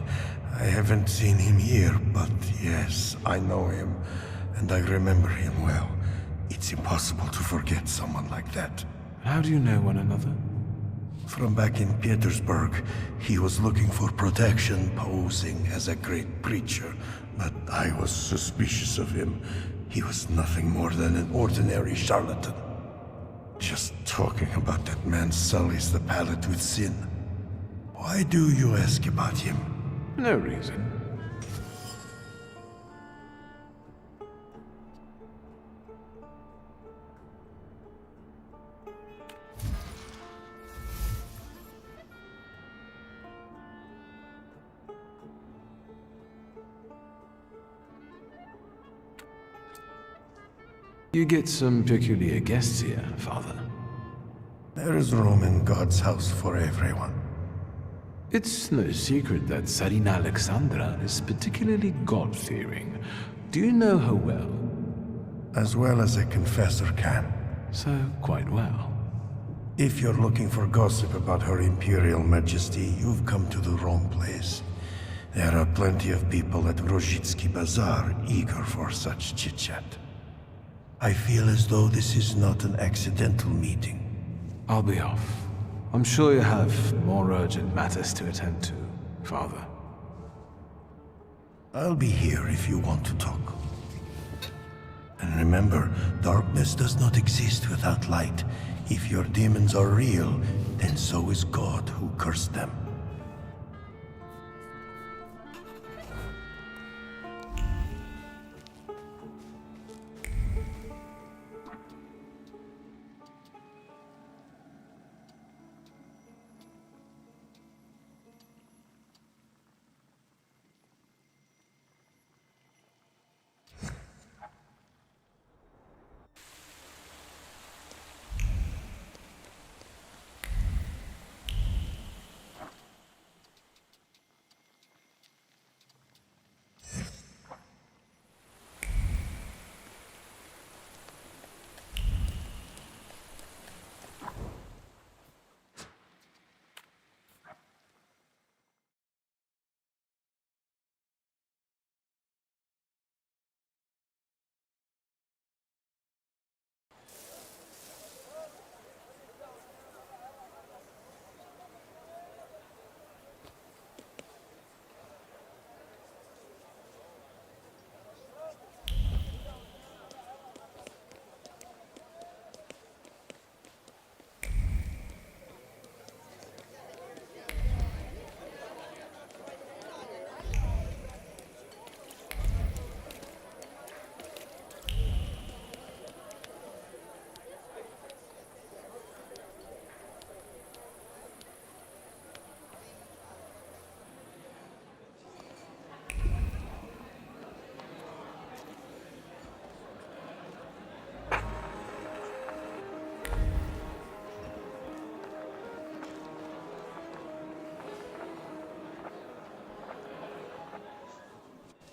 I haven't seen him here, but yes, I know him, and I remember him well. It's impossible to forget someone like that. How do you know one another? From back in Petersburg, he was looking for protection, posing as a great preacher, but I was suspicious of him. He was nothing more than an ordinary charlatan. Just talking about that man sullies the palate with sin. Why do you ask about him? No reason. You get some peculiar guests here, Father. There is room in God's house for everyone. It's no secret that Tsarina Alexandra is particularly God-fearing. Do you know her well? As well as a confessor can. So, quite well. If you're looking for gossip about Her Imperial Majesty, you've come to the wrong place. There are plenty of people at Grozhitsky Bazaar eager for such chit-chat. I feel as though this is not an accidental meeting. I'll be off. I'm sure you have more urgent matters to attend to, Father. I'll be here if you want to talk. And remember, darkness does not exist without light. If your demons are real, then so is God who cursed them.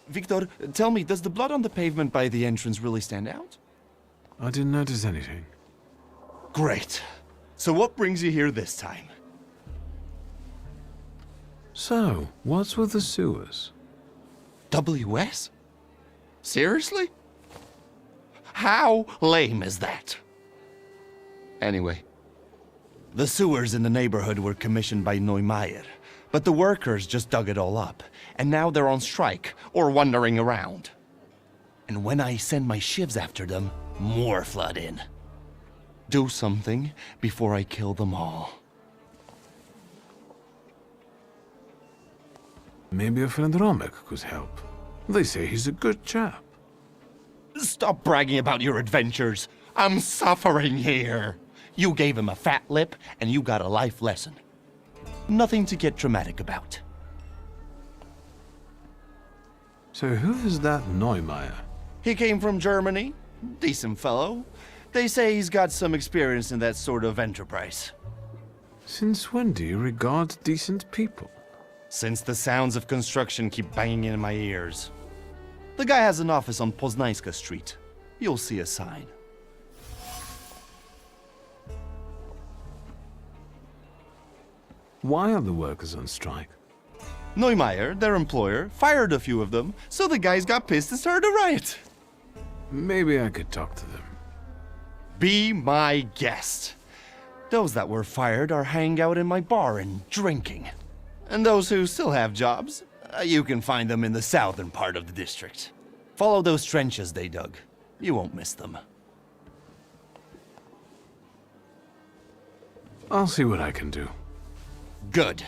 Victor, tell me, does the blood on the pavement by the entrance really stand out? I didn't notice anything. Great. So what brings you here this time? So, what's with the sewers? WS? Seriously? How lame is that? Anyway, the sewers in the neighborhood were commissioned by Neumeier, but the workers just dug it all up, and now they're on strike or wandering around. And when I send my shivs after them, more flood in. Do something before I kill them all. Maybe a friend Romek could help. They say he's a good chap. Stop bragging about your adventures. I'm suffering here. You gave him a fat lip, and you got a life lesson. Nothing to get dramatic about. So who is that Neumeier? He came from Germany. Decent fellow. They say he's got some experience in that sort of enterprise. Since when do you regard decent people? Since the sounds of construction keep banging in my ears. The guy has an office on Poznańska Street. You'll see a sign. Why are the workers on strike? Neumeier, their employer, fired a few of them, so the guys got pissed and started a riot. Maybe I could talk to them. Be my guest. Those that were fired are hanging out in my bar and drinking. And those who still have jobs, you can find them in the southern part of the district. Follow those trenches they dug. You won't miss them. I'll see what I can do. Good.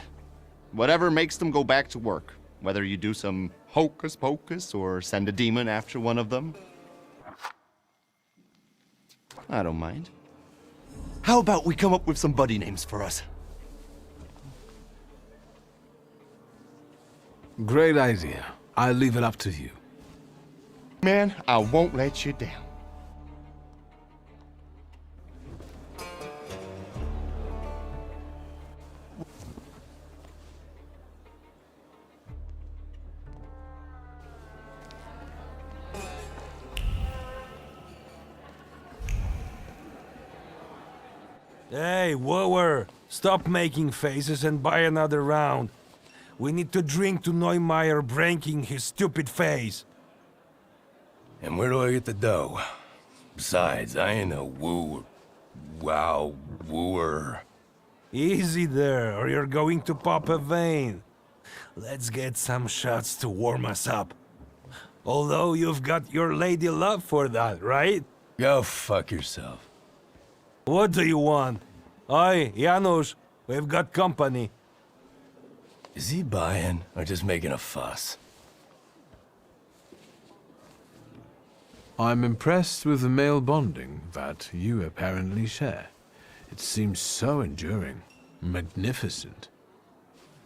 Whatever makes them go back to work. Whether you do some hocus pocus or send a demon after one of them. I don't mind. How about we come up with some buddy names for us? Great idea. I'll leave it up to you. Man, I won't let you down. Hey, wooer! Stop making faces and buy another round. We need to drink to Neumeier breaking his stupid face. And where do I get the dough? Besides, I ain't no wooer. Easy there, or you're going to pop a vein. Let's get some shots to warm us up. Although you've got your lady love for that, right? Go fuck yourself. What do you want? Oi, Janusz, we've got company. Is he buying or just making a fuss? I'm impressed with the male bonding that you apparently share. It seems so enduring, magnificent.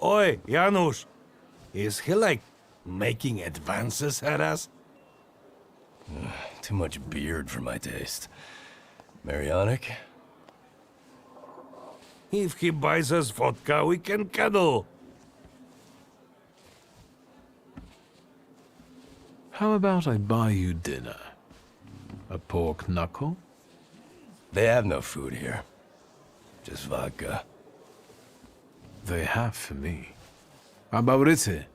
Oi, Janusz, is he like making advances at us? Too much beard for my taste. Marianic? If he buys us vodka, we can cuddle. How about I buy you dinner? A pork knuckle? They have no food here. Just vodka. They have for me. Abaurite,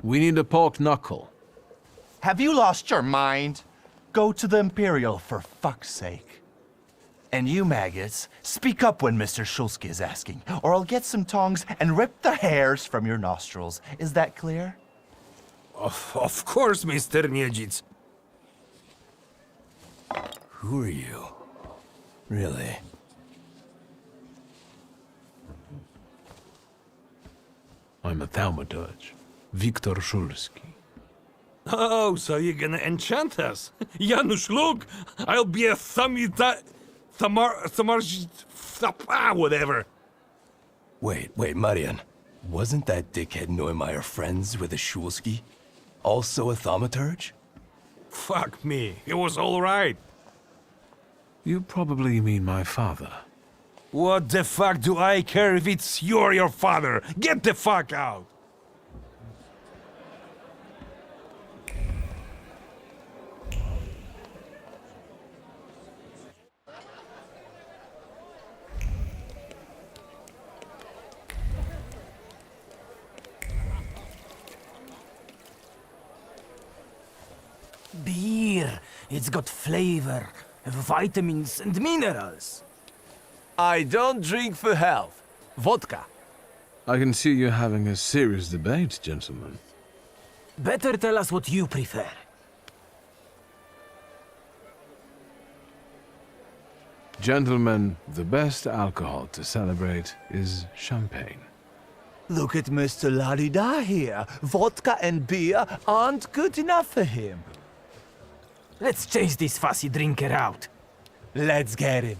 we need a pork knuckle. Have you lost your mind? Go to the Imperial, for fuck's sake. And you maggots, speak up when Mr. Shulsky is asking, or I'll get some tongs and rip the hairs from your nostrils. Is that clear? Of course, Mr. Niedzic. Who are you? Really? I'm a Thaumaturge, Viktor Shulsky. Oh, so you're gonna enchant us? Janusz, look! I'll be a whatever. Wait, Marian. Wasn't that dickhead Neumeier friends with a Shulsky? Also a Thaumaturge? Fuck me, it was all right. You probably mean my father. What the fuck do I care if it's you or your father? Get the fuck out! It's got flavor, vitamins, and minerals. I don't drink for health. Vodka. I can see you're having a serious debate, gentlemen. Better tell us what you prefer. Gentlemen, the best alcohol to celebrate is champagne. Look at Mr. La-di-da here. Vodka and beer aren't good enough for him. Let's chase this fussy drinker out. Let's get him.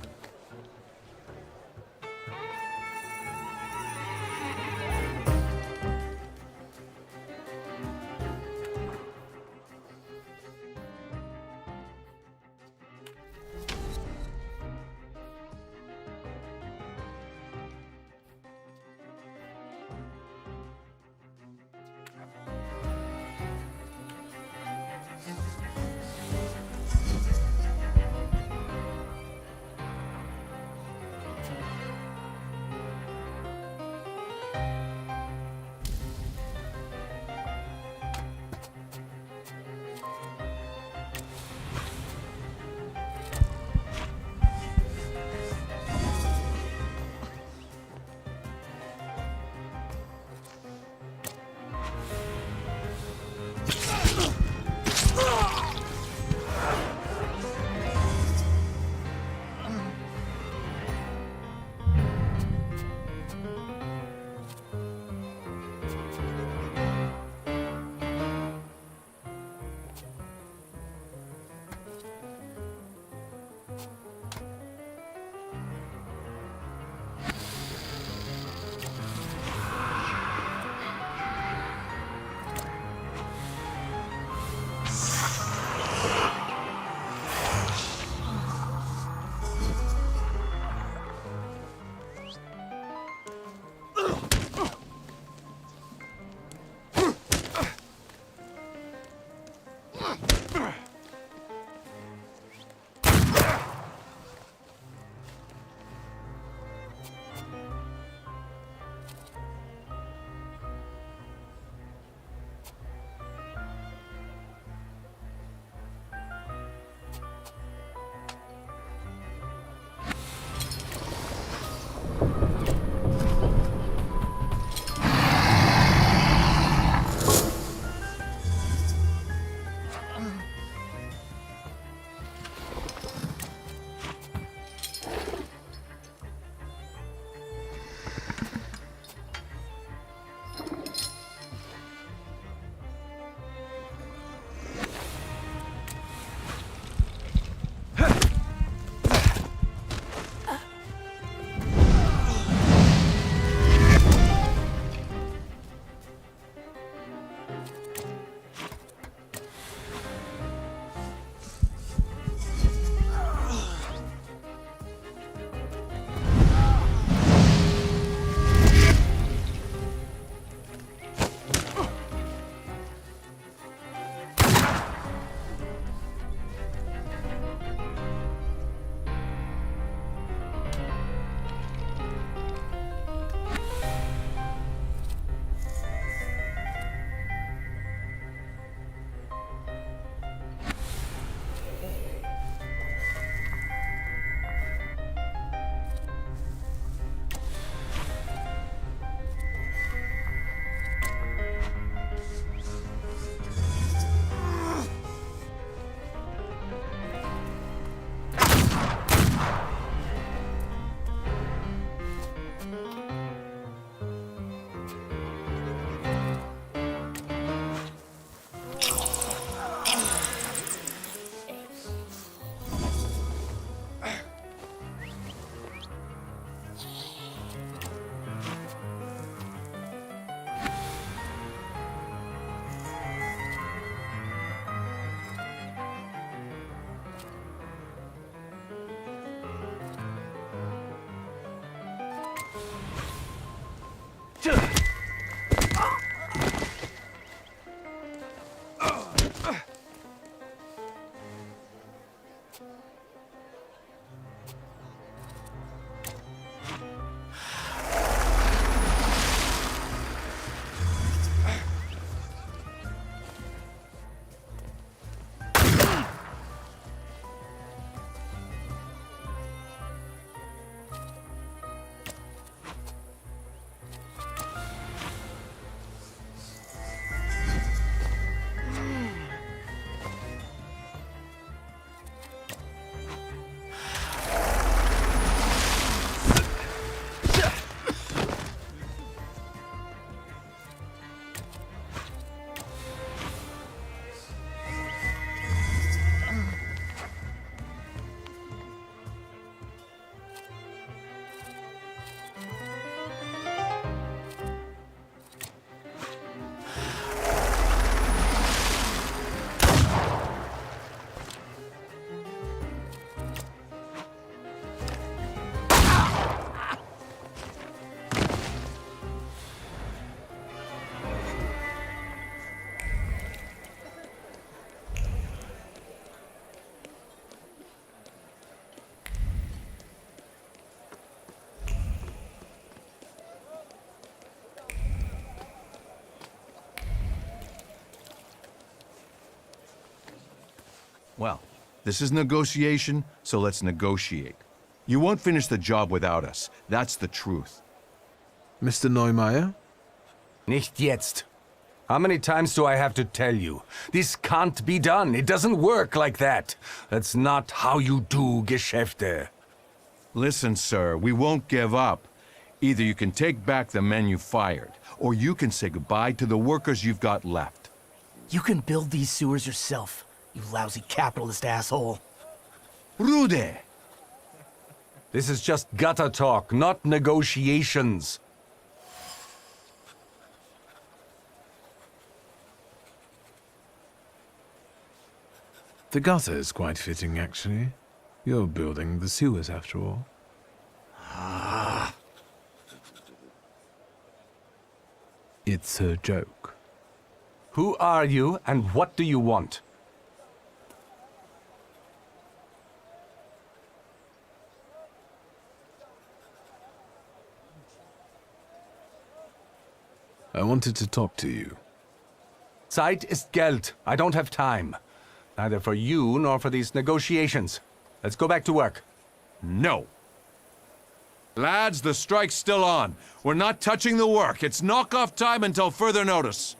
Well, this is negotiation, so let's negotiate. You won't finish the job without us. That's the truth. Mr. Neumeier? Nicht jetzt. How many times do I have to tell you? This can't be done. It doesn't work like that. That's not how you do Geschäfte. Listen, sir, we won't give up. Either you can take back the men you fired, or you can say goodbye to the workers you've got left. You can build these sewers yourself, you lousy capitalist asshole. Rude! This is just gutter talk, not negotiations. The gutter is quite fitting, actually. You're building the sewers, after all. It's a joke. Who are you, and what do you want? I wanted to talk to you. Zeit ist Geld. I don't have time. Neither for you nor for these negotiations. Let's go back to work. No. Lads, the strike's still on. We're not touching the work. It's knock-off time until further notice.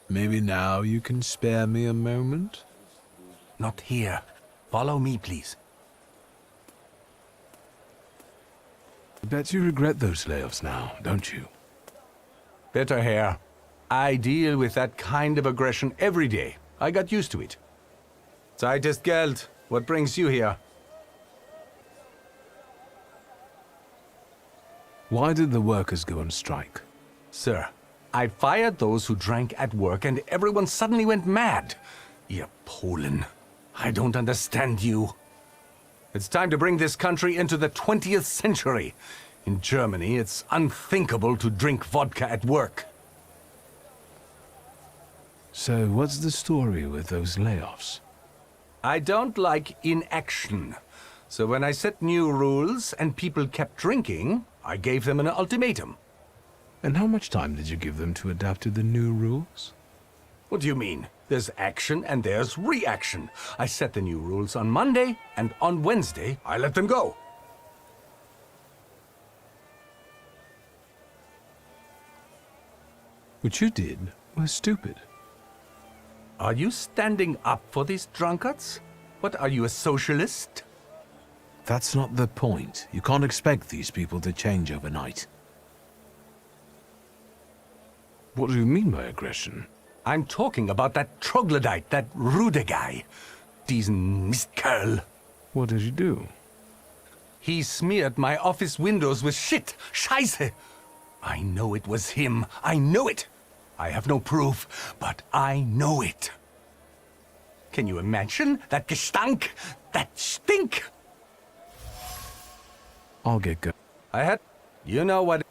Maybe now you can spare me a moment? Not here. Follow me, please. I bet you regret those layoffs now, don't you? Better hair. I deal with that kind of aggression every day. I got used to it. Zeit ist Geld. What brings you here? Why did the workers go on strike? Sir, I fired those who drank at work and everyone suddenly went mad. You Polen. I don't understand you. It's time to bring this country into the 20th century. In Germany, it's unthinkable to drink vodka at work. So what's the story with those layoffs? I don't like inaction. So when I set new rules and people kept drinking, I gave them an ultimatum. And how much time did you give them to adapt to the new rules? What do you mean? There's action and there's reaction. I set the new rules on Monday, and on Wednesday, I let them go. What you did was stupid. Are you standing up for these drunkards? What, are you a socialist? That's not the point. You can't expect these people to change overnight. What do you mean by aggression? I'm talking about that troglodyte, that Rude guy. Diesen Mistkerl. What did you do? He smeared my office windows with shit. Scheiße. I know it was him. I know it. I have no proof, but I know it. Can you imagine that Gestank? That stink? I'll get going. I had... You know what...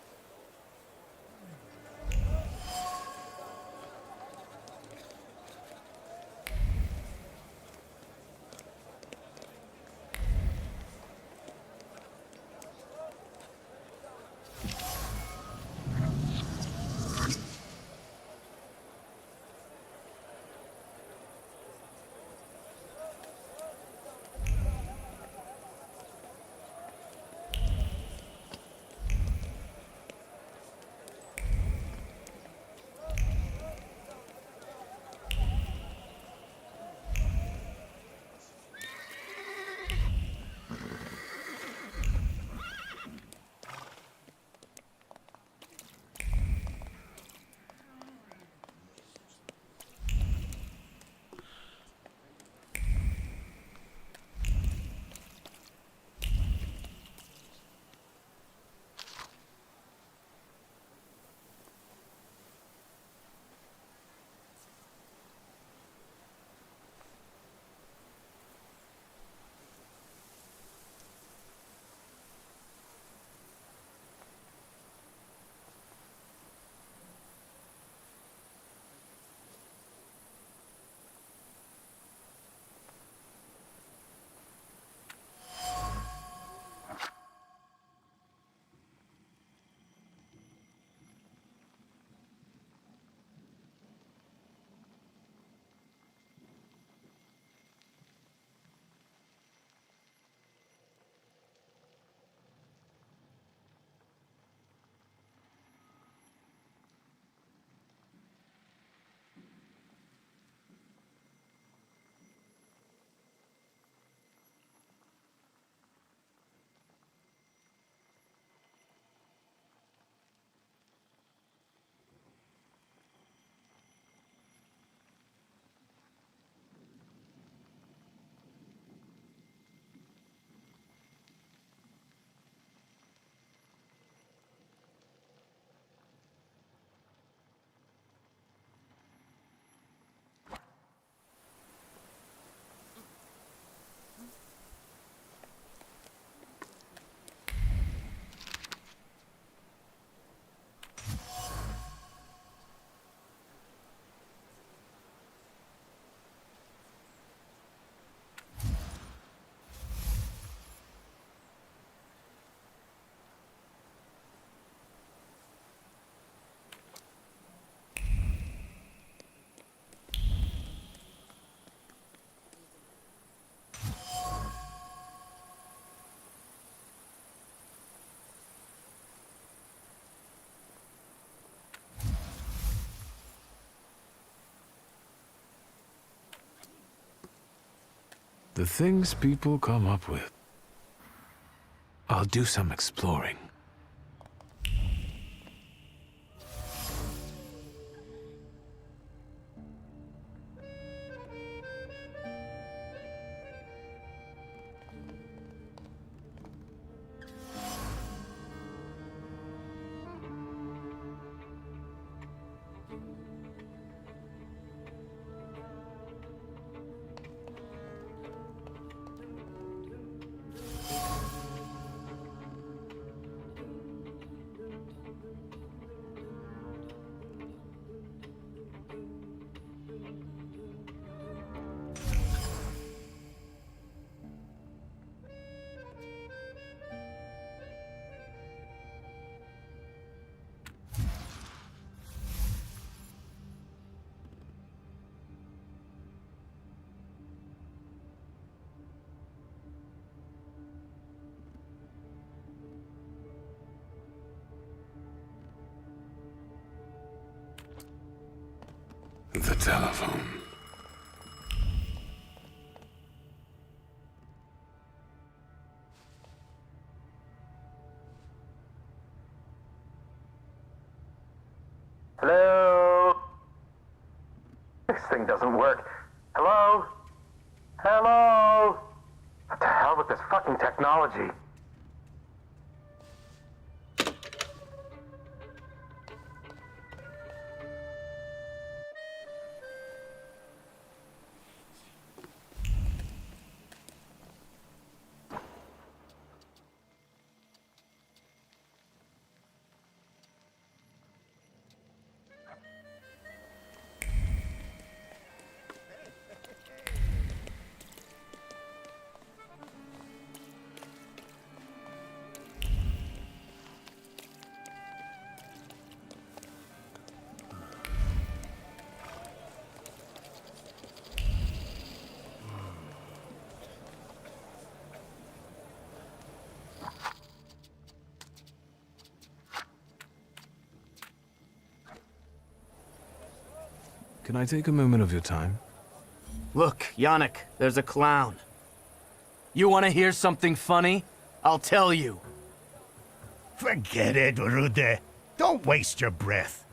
The things people come up with. I'll do some exploring. The telephone. Hello? This thing doesn't work. Hello? Hello? What the hell with this fucking technology? Can I take a moment of your time? Look, Yannick, there's a clown. You want to hear something funny? I'll tell you. Forget it, Rude. Don't waste your breath.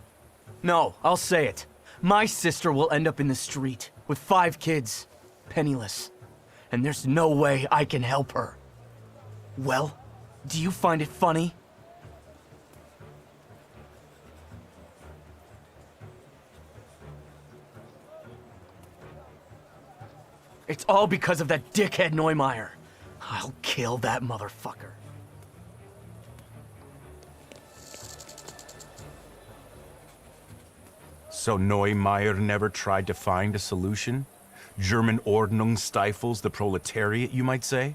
No, I'll say it. My sister will end up in the street with 5 kids, penniless. And there's no way I can help her. Well, do you find it funny? It's all because of that dickhead Neumeier. I'll kill that motherfucker. So Neumeier never tried to find a solution? German Ordnung stifles the proletariat, you might say?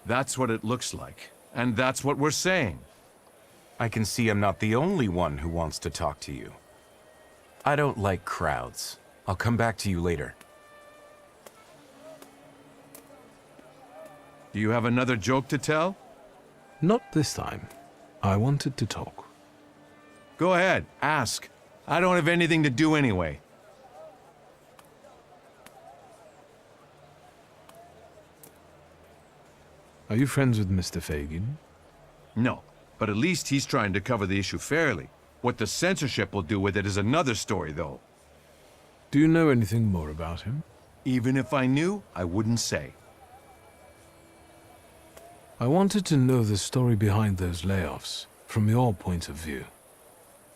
That's what it looks like. And that's what we're saying. I can see I'm not the only one who wants to talk to you. I don't like crowds. I'll come back to you later. Do you have another joke to tell? Not this time. I wanted to talk. Go ahead, ask. I don't have anything to do anyway. Are you friends with Mr. Fagin? No, but at least he's trying to cover the issue fairly. What the censorship will do with it is another story, though. Do you know anything more about him? Even if I knew, I wouldn't say. I wanted to know the story behind those layoffs, from your point of view.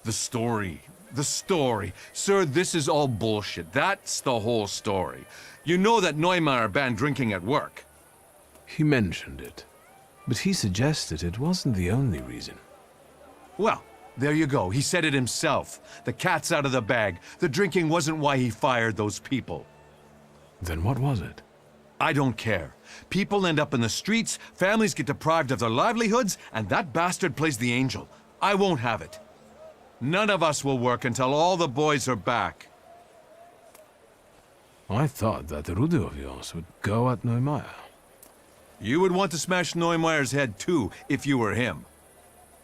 The story. The story. Sir, this is all bullshit. That's the whole story. You know that Neumeier banned drinking at work. He mentioned it, but he suggested it wasn't the only reason. Well, there you go. He said it himself. The cat's out of the bag. The drinking wasn't why he fired those people. Then what was it? I don't care. People end up in the streets, families get deprived of their livelihoods, and that bastard plays the angel. I won't have it. None of us will work until all the boys are back. I thought that Rude of yours would go at Neumeier. You would want to smash Neumeier's head too, if you were him.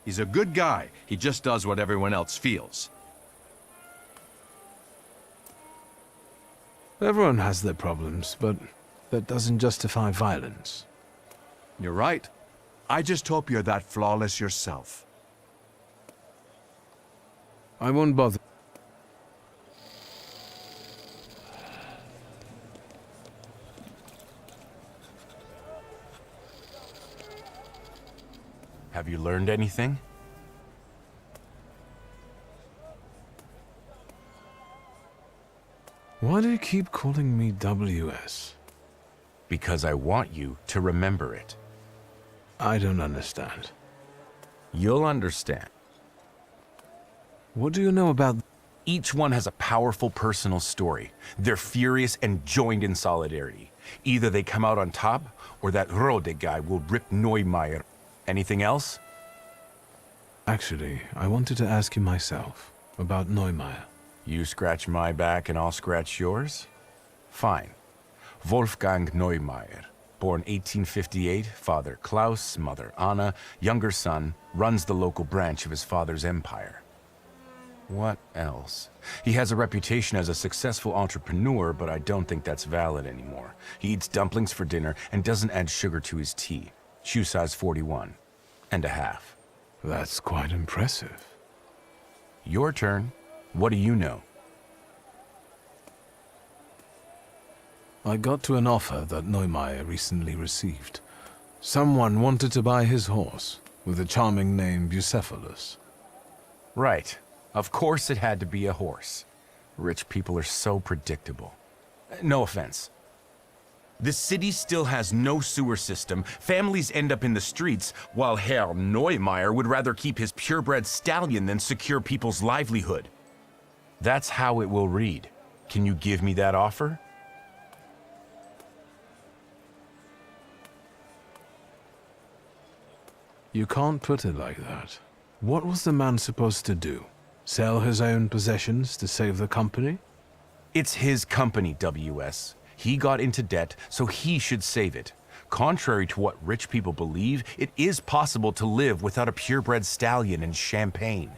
He's a good guy. He just does what everyone else feels. Everyone has their problems, but that doesn't justify violence. You're right. I just hope you're that flawless yourself. I won't bother. Have you learned anything? Why do you keep calling me WS? Because I want you to remember it. I don't understand. You'll understand. What do you know about... Each one has a powerful personal story. They're furious and joined in solidarity. Either they come out on top, or that Rode guy will rip Neumeier. Anything else? Actually, I wanted to ask you myself about Neumeier. You scratch my back and I'll scratch yours? Fine. Wolfgang Neumeier, born 1858, father Klaus, mother Anna, younger son, runs the local branch of his father's empire. What else? He has a reputation as a successful entrepreneur, but I don't think that's valid anymore. He eats dumplings for dinner and doesn't add sugar to his tea. Shoe size 41 and a half. That's quite impressive. Your turn. What do you know? I got to an offer that Neumeier recently received. Someone wanted to buy his horse, with a charming name Bucephalus. Right. Of course it had to be a horse. Rich people are so predictable. No offense. The city still has no sewer system, families end up in the streets, while Herr Neumeier would rather keep his purebred stallion than secure people's livelihood. That's how it will read. Can you give me that offer? You can't put it like that. What was the man supposed to do? Sell his own possessions to save the company? It's his company, WS. He got into debt, so he should save it. Contrary to what rich people believe, it is possible to live without a purebred stallion and champagne.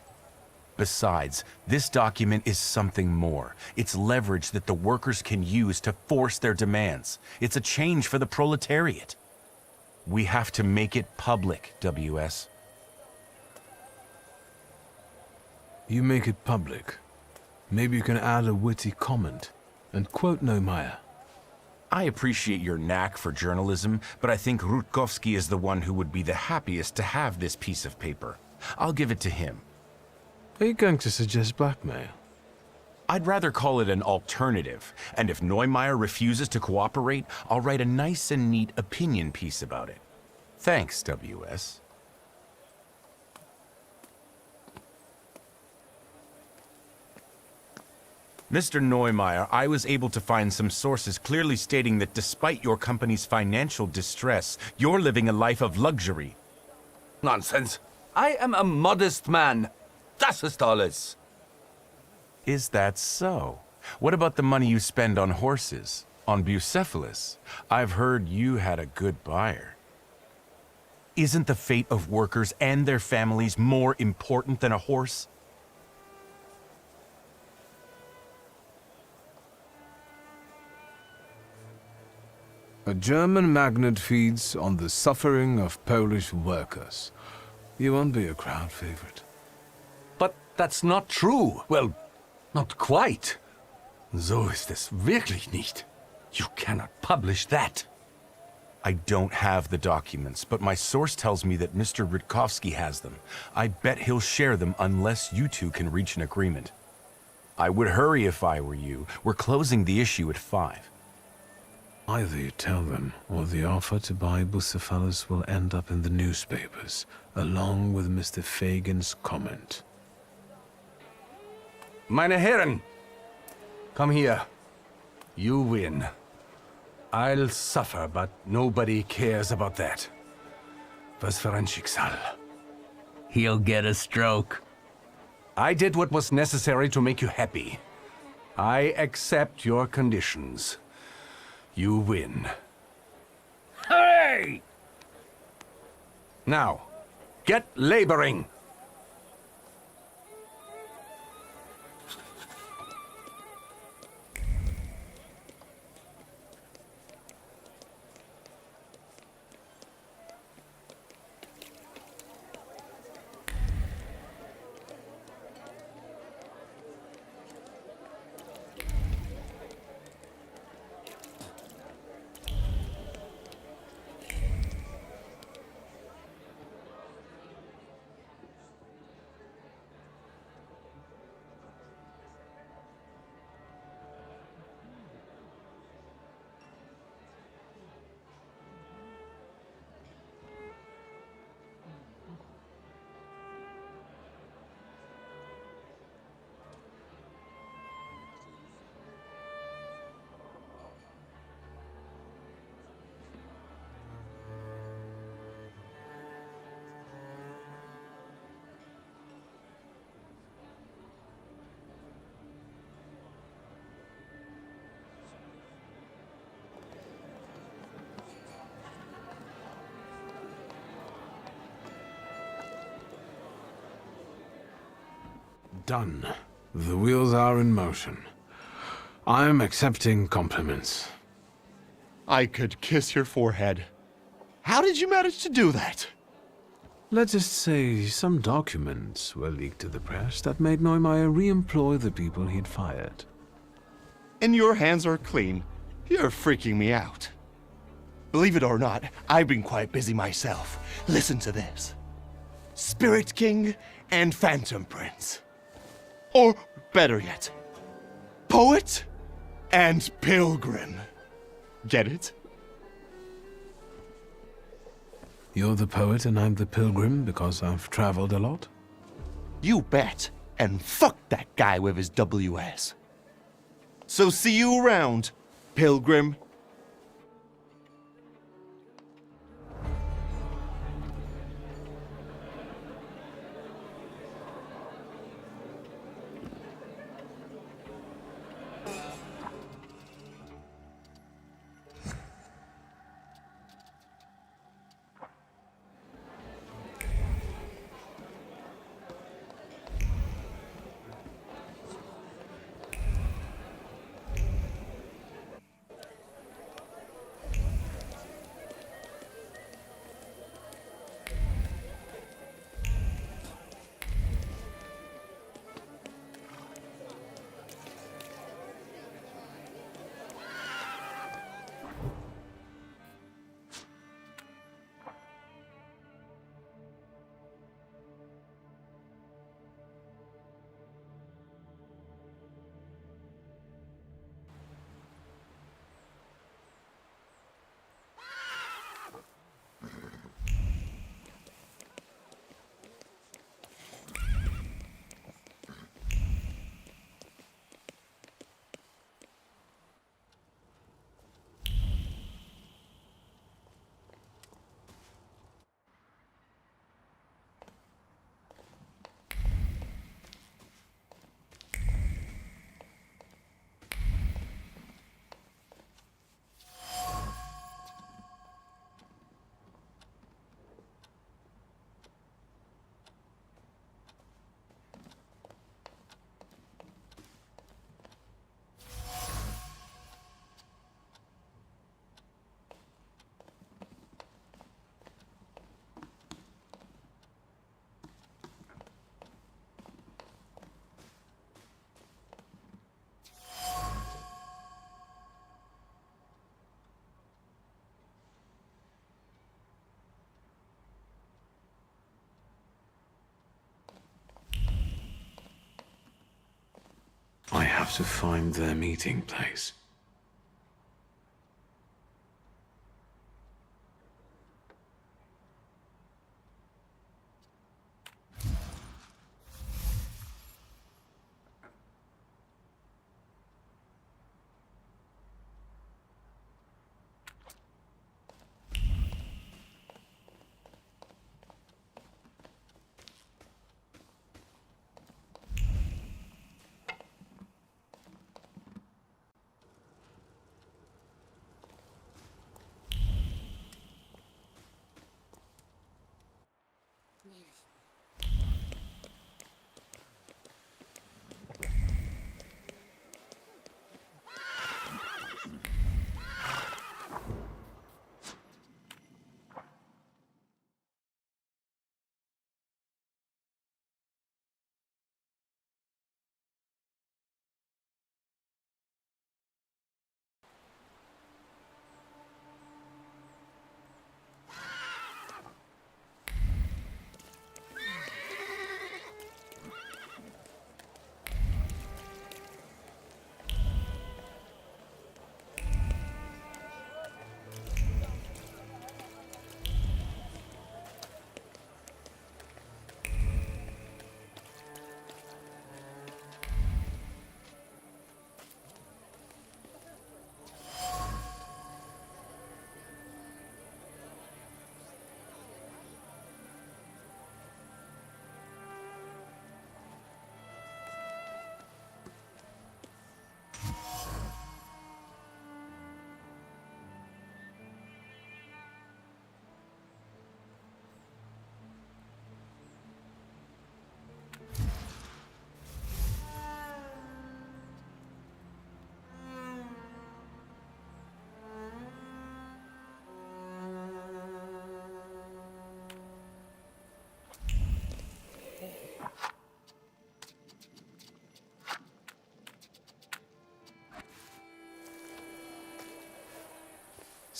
Besides, this document is something more. It's leverage that the workers can use to force their demands. It's a change for the proletariat. We have to make it public, WS. You make it public. Maybe you can add a witty comment and quote Neumeier. I appreciate your knack for journalism, but I think Rutkowski is the one who would be the happiest to have this piece of paper. I'll give it to him. Are you going to suggest blackmail? I'd rather call it an alternative, and if Neumeier refuses to cooperate, I'll write a nice and neat opinion piece about it. Thanks, WS. Mr. Neumeier, I was able to find some sources clearly stating that despite your company's financial distress, you're living a life of luxury. Nonsense. I am a modest man. Das ist alles. Is that so? What about the money you spend on horses? On Bucephalus? I've heard you had a good buyer. Isn't the fate of workers and their families more important than a horse? A German magnate feeds on the suffering of Polish workers. You won't be a crowd favorite. But that's not true. Well, not quite. So ist es wirklich nicht. You cannot publish that. I don't have the documents, but my source tells me that Mr. Rutkowski has them. I bet he'll share them unless you two can reach an agreement. I would hurry if I were you. We're closing the issue at 5. Either you tell them, or the offer to buy Bucephalus will end up in the newspapers, along with Mr. Fagin's comment. Meine Herren, come here. You win. I'll suffer, but nobody cares about that. Was für ein Schicksal. He'll get a stroke. I did what was necessary to make you happy. I accept your conditions. You win. Hooray! Now, get laboring! Done. The wheels are in motion. I'm accepting compliments. I could kiss your forehead. How did you manage to do that? Let's just say some documents were leaked to the press that made Neumeier re-employ the people he'd fired. And your hands are clean. You're freaking me out. Believe it or not, I've been quite busy myself. Listen to this. Spirit King and Phantom Prince. Or better yet, Poet and Pilgrim. Get it? You're the poet and I'm the pilgrim because I've traveled a lot? You bet. And fuck that guy with his WS. So see you around, Pilgrim. I have to find their meeting place.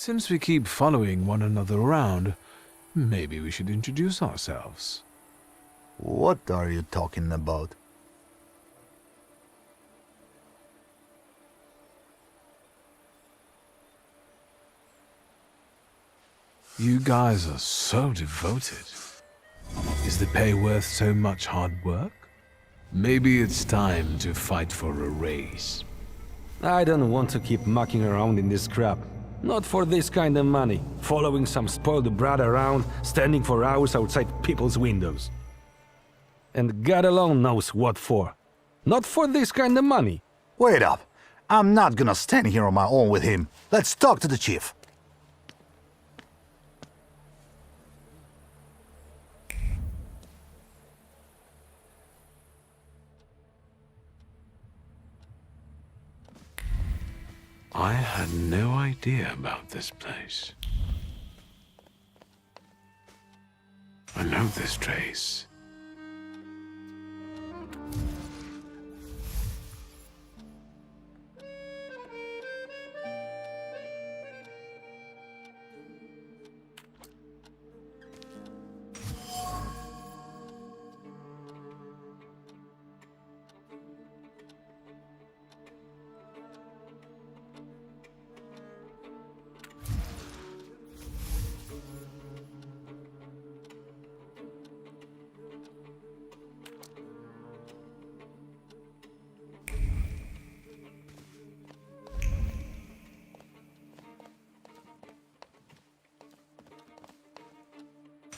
Since we keep following one another around, maybe we should introduce ourselves. What are you talking about? You guys are so devoted. Is the pay worth so much hard work? Maybe it's time to fight for a raise. I don't want to keep mucking around in this crap. Not for this kind of money. Following some spoiled brat around, standing for hours outside people's windows. And God alone knows what for. Not for this kind of money. Wait up. I'm not gonna stand here on my own with him. Let's talk to the chief. I had no idea about this place. I know this trace.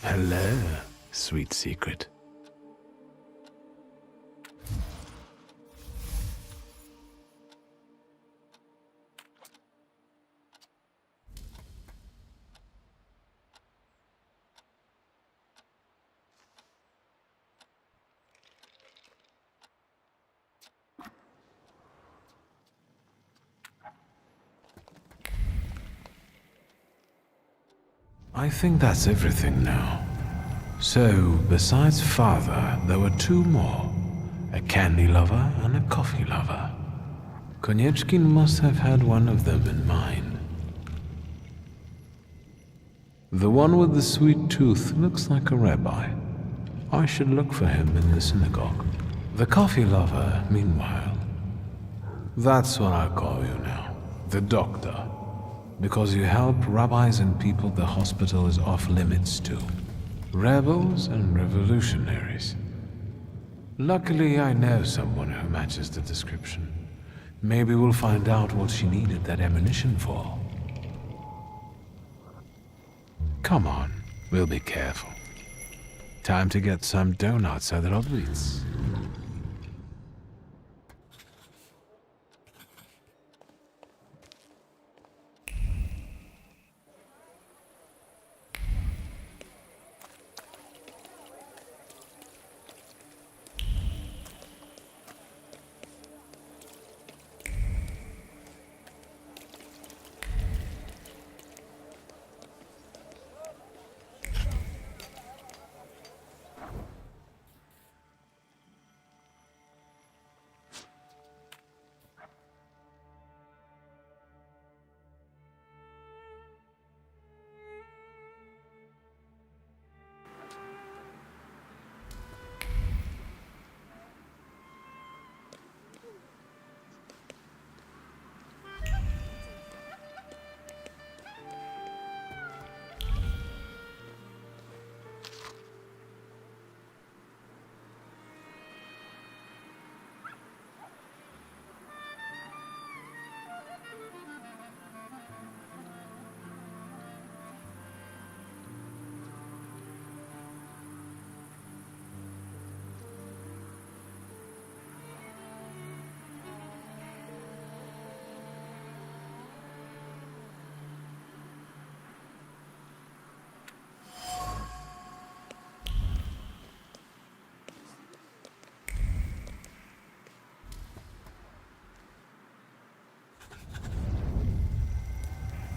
Hello, sweet secret. I think that's everything now. So, besides father, there were two more. A candy lover and a coffee lover. Konieczkin must have had one of them in mind. The one with the sweet tooth looks like a rabbi. I should look for him in the synagogue. The coffee lover, meanwhile, that's what I call you now. The doctor. Because you help rabbis and people the hospital is off limits to. Rebels and revolutionaries. Luckily, I know someone who matches the description. Maybe we'll find out what she needed that ammunition for. Come on, we'll be careful. Time to get some donuts at Rodwitz.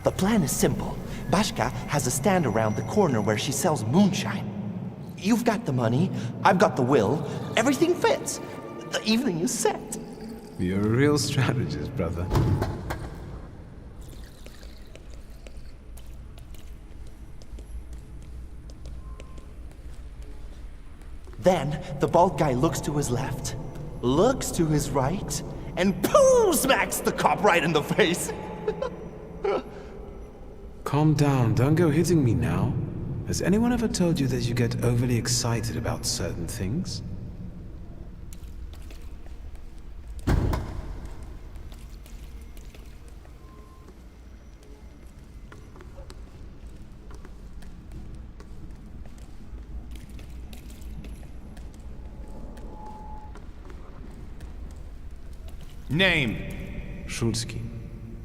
The plan is simple. Bashka has a stand around the corner where she sells moonshine. You've got the money, I've got the will, everything fits. The evening is set. You're a real strategist, brother. Then the bald guy looks to his left, looks to his right, and pooh! Smacks the cop right in the face. Calm down, don't go hitting me now. Has anyone ever told you that you get overly excited about certain things? Name? Shulsky.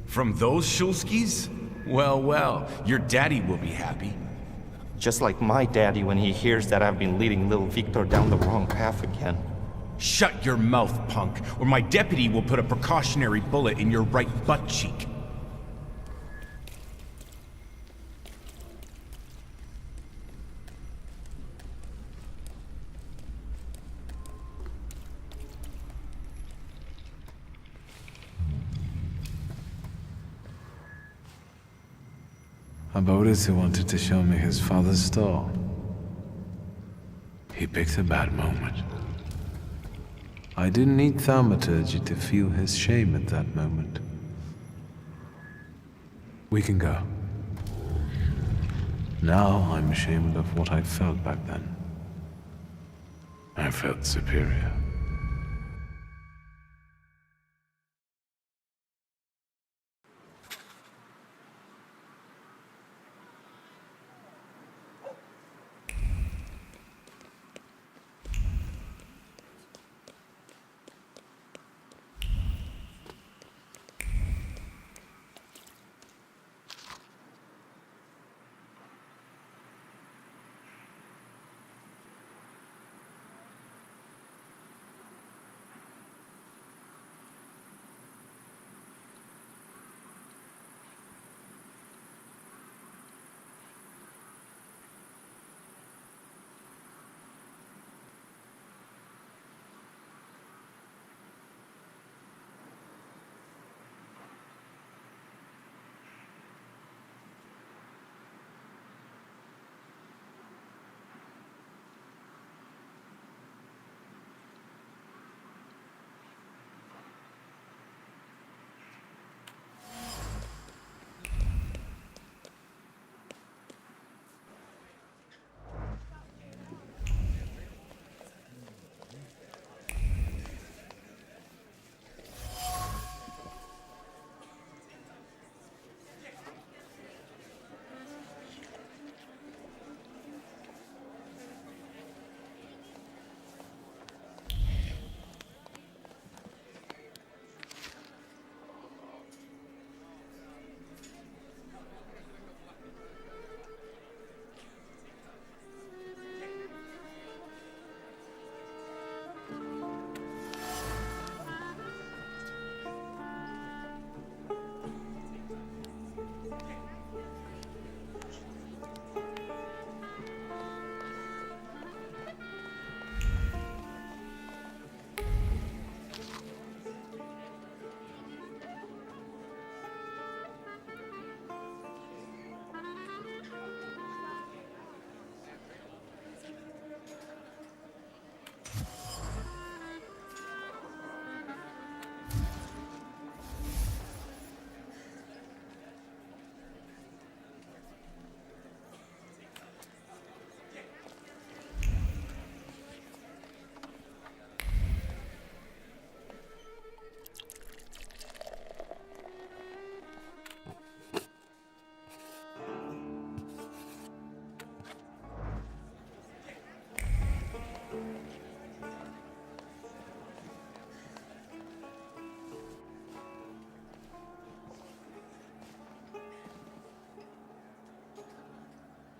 From those Shulskis? Well, well, your daddy will be happy. Just like my daddy when he hears that I've been leading little Victor down the wrong path again. Shut your mouth, punk, or my deputy will put a precautionary bullet in your right butt cheek. Aboditsu wanted to show me his father's store. He picked a bad moment. I didn't need Thaumaturge to feel his shame at that moment. We can go. Now I'm ashamed of what I felt back then. I felt superior.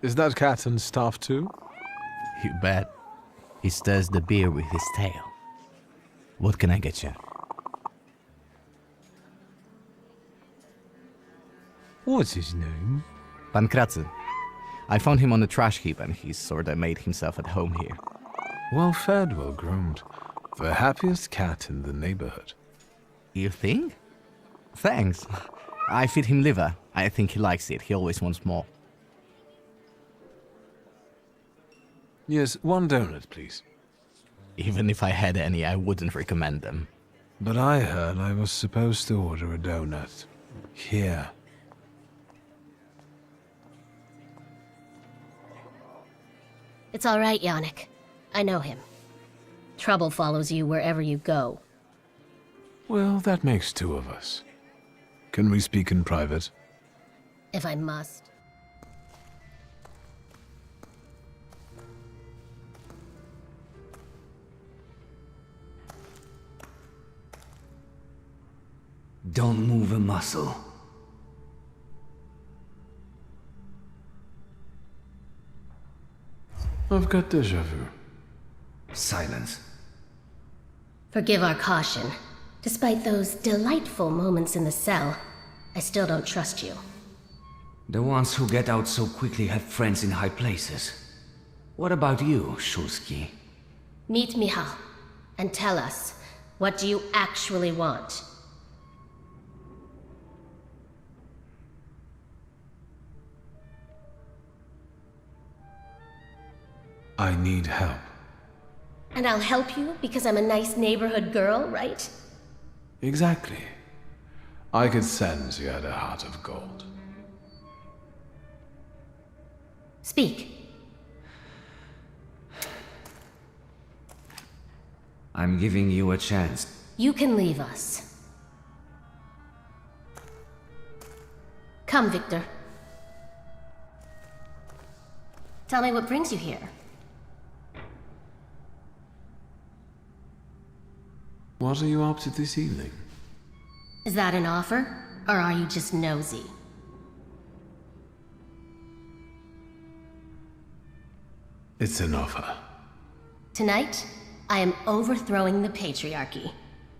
Is that Catton's staff too? You bet. He stirs the beer with his tail. What can I get you? What's his name? Pankratzy. I found him on the trash heap and he's sorta made himself at home here. Well fed, well groomed. The happiest cat in the neighborhood. You think? Thanks. I feed him liver. I think he likes it. He always wants more. Yes, one donut, please. Even if I had any, I wouldn't recommend them. But I heard I was supposed to order a donut. Here. It's all right, Yannick. I know him. Trouble follows you wherever you go. Well, that makes two of us. Can we speak in private? If I must. Don't move a muscle. I've got déjà vu. Silence. Forgive our caution. Despite those delightful moments in the cell, I still don't trust you. The ones who get out so quickly have friends in high places. What about you, Shulsky? Meet Michal, and tell us, what do you actually want? I need help. And I'll help you because I'm a nice neighborhood girl, right? Exactly. I could sense you had a heart of gold. Speak. I'm giving you a chance. You can leave us. Come, Victor. Tell me what brings you here. What are you up to this evening? Is that an offer, or are you just nosy? It's an offer. Tonight, I am overthrowing the patriarchy.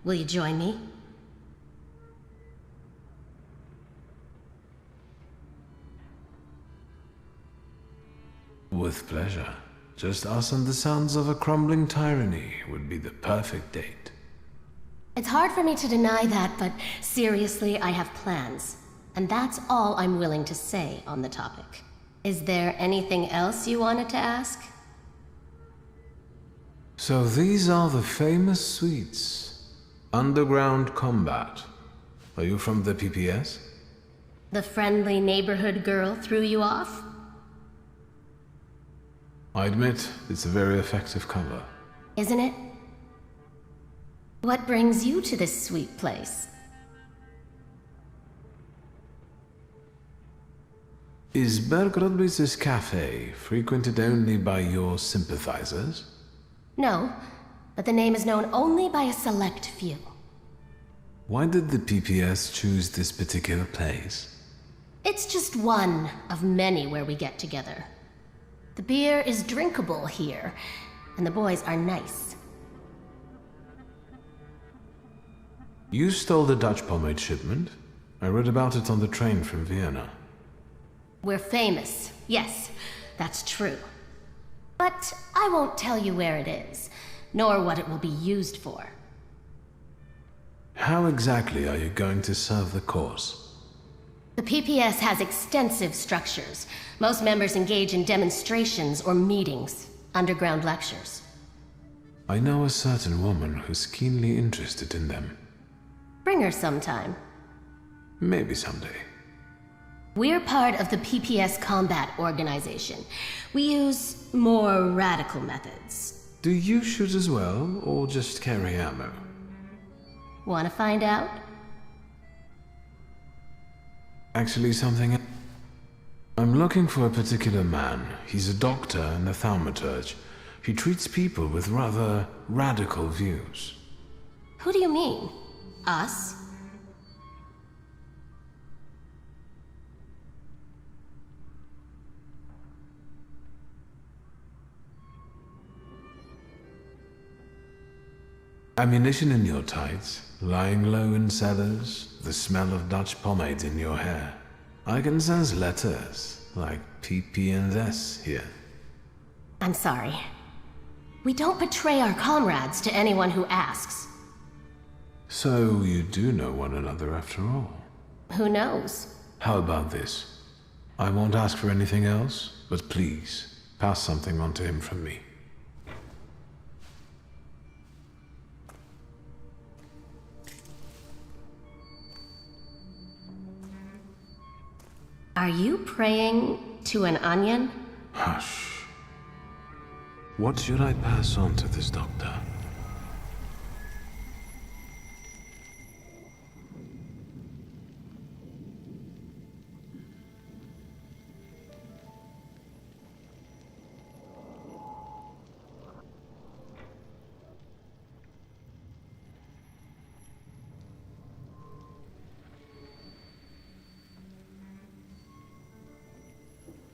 Will you join me? With pleasure. Just us and the sons of a crumbling tyranny would be the perfect date. It's hard for me to deny that, but seriously, I have plans. And that's all I'm willing to say on the topic. Is there anything else you wanted to ask? So these are the famous suites. Underground combat. Are you from the PPS? The friendly neighborhood girl threw you off? I admit, it's a very effective cover. Isn't it? What brings you to this sweet place? Is Bergrodbitz's cafe frequented only by your sympathizers? No, but the name is known only by a select few. Why did the PPS choose this particular place? It's just one of many where we get together. The beer is drinkable here, and the boys are nice. You stole the Dutch pomade shipment? I read about it on the train from Vienna. We're famous. Yes, that's true. But I won't tell you where it is, nor what it will be used for. How exactly are you going to serve the cause? The PPS has extensive structures. Most members engage in demonstrations or meetings, underground lectures. I know a certain woman who's keenly interested in them. Bring her sometime. Maybe someday. We're part of the PPS Combat Organization. We use more radical methods. Do you shoot as well, or just carry ammo? Want to find out? Actually, something... I'm looking for a particular man. He's a doctor and a Thaumaturge. He treats people with rather radical views. Who do you mean? Us? Ammunition in your tights, lying low in cellars, the smell of Dutch pomade in your hair. I can sense letters, like PP and S here. I'm sorry. We don't betray our comrades to anyone who asks. So you do know one another after all. Who knows? How about this? I won't ask for anything else, but please, pass something on to him from me. Are you praying to an onion? Hush. What should I pass on to this doctor?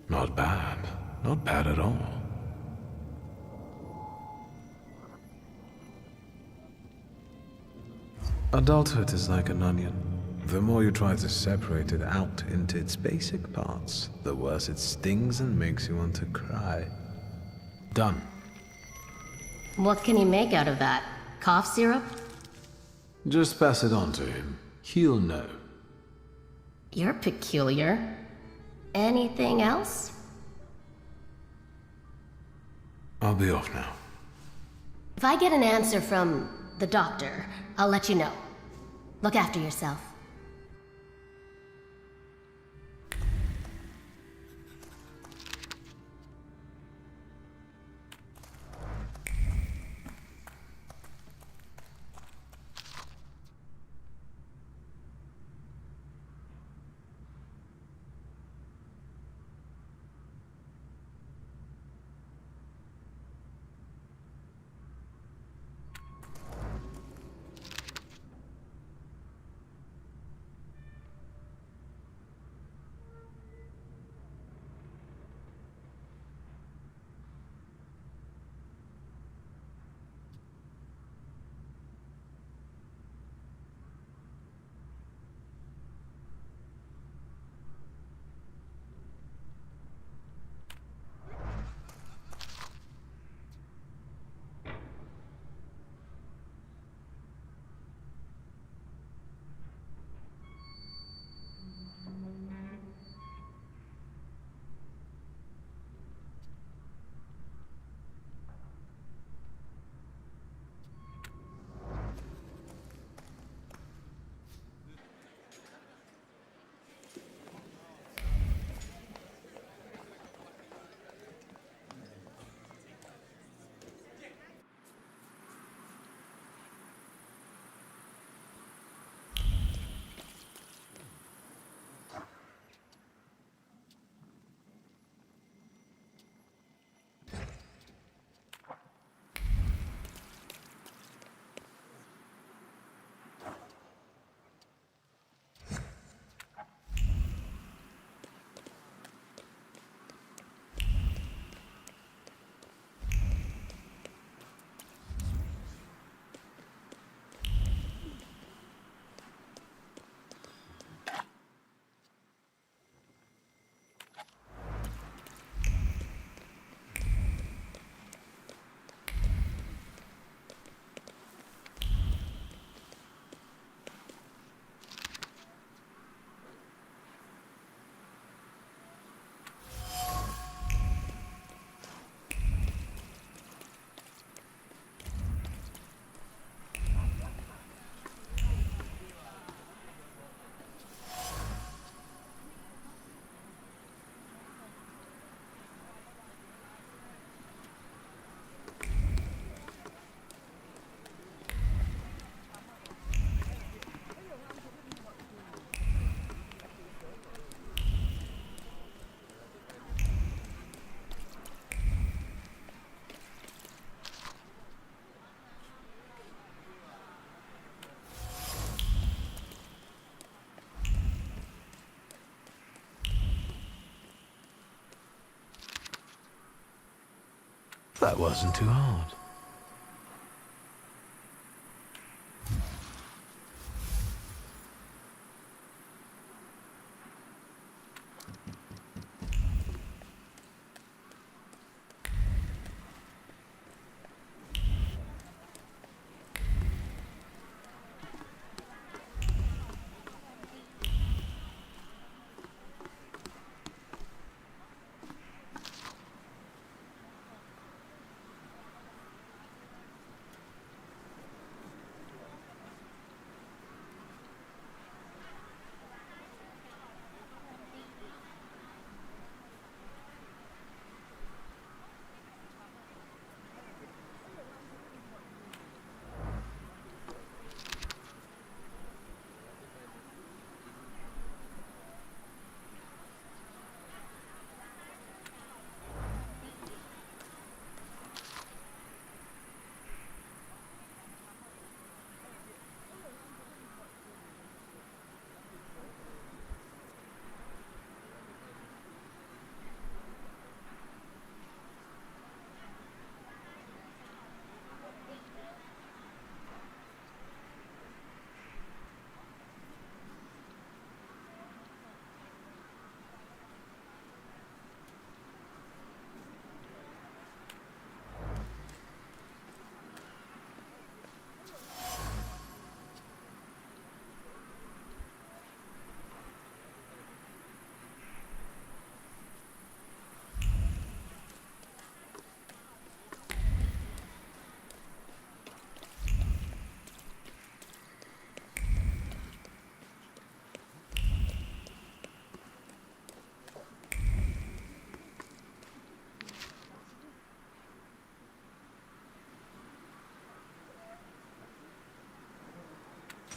Not bad. Not bad at all. Adulthood is like an onion. The more you try to separate it out into its basic parts, the worse it stings and makes you want to cry. Done. What can you make out of that? Cough syrup? Just pass it on to him. He'll know. You're peculiar. Anything else? I'll be off now. If I get an answer from the doctor, I'll let you know. Look after yourself. That wasn't too hard.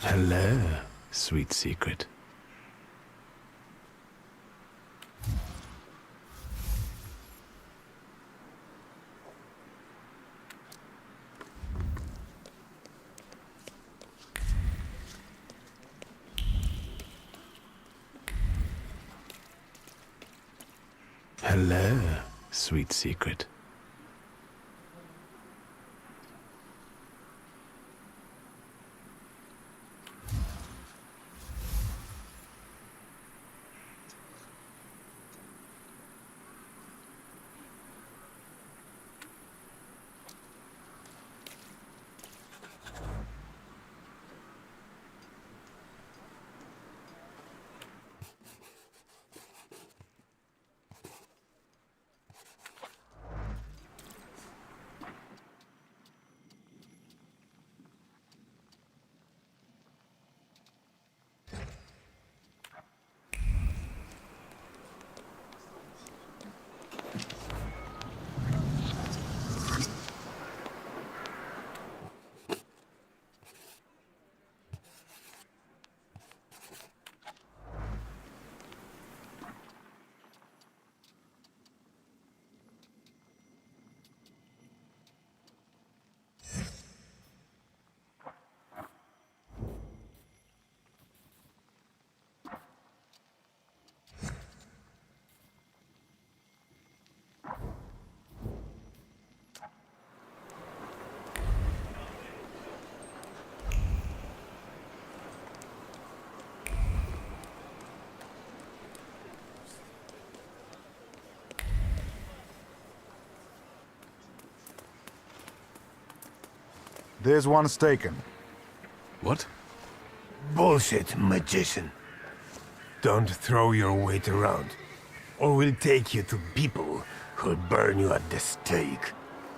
Hello, sweet secret. Hello, sweet secret. There's one taken. What? Bullshit, magician. Don't throw your weight around, or we'll take you to people who'll burn you at the stake.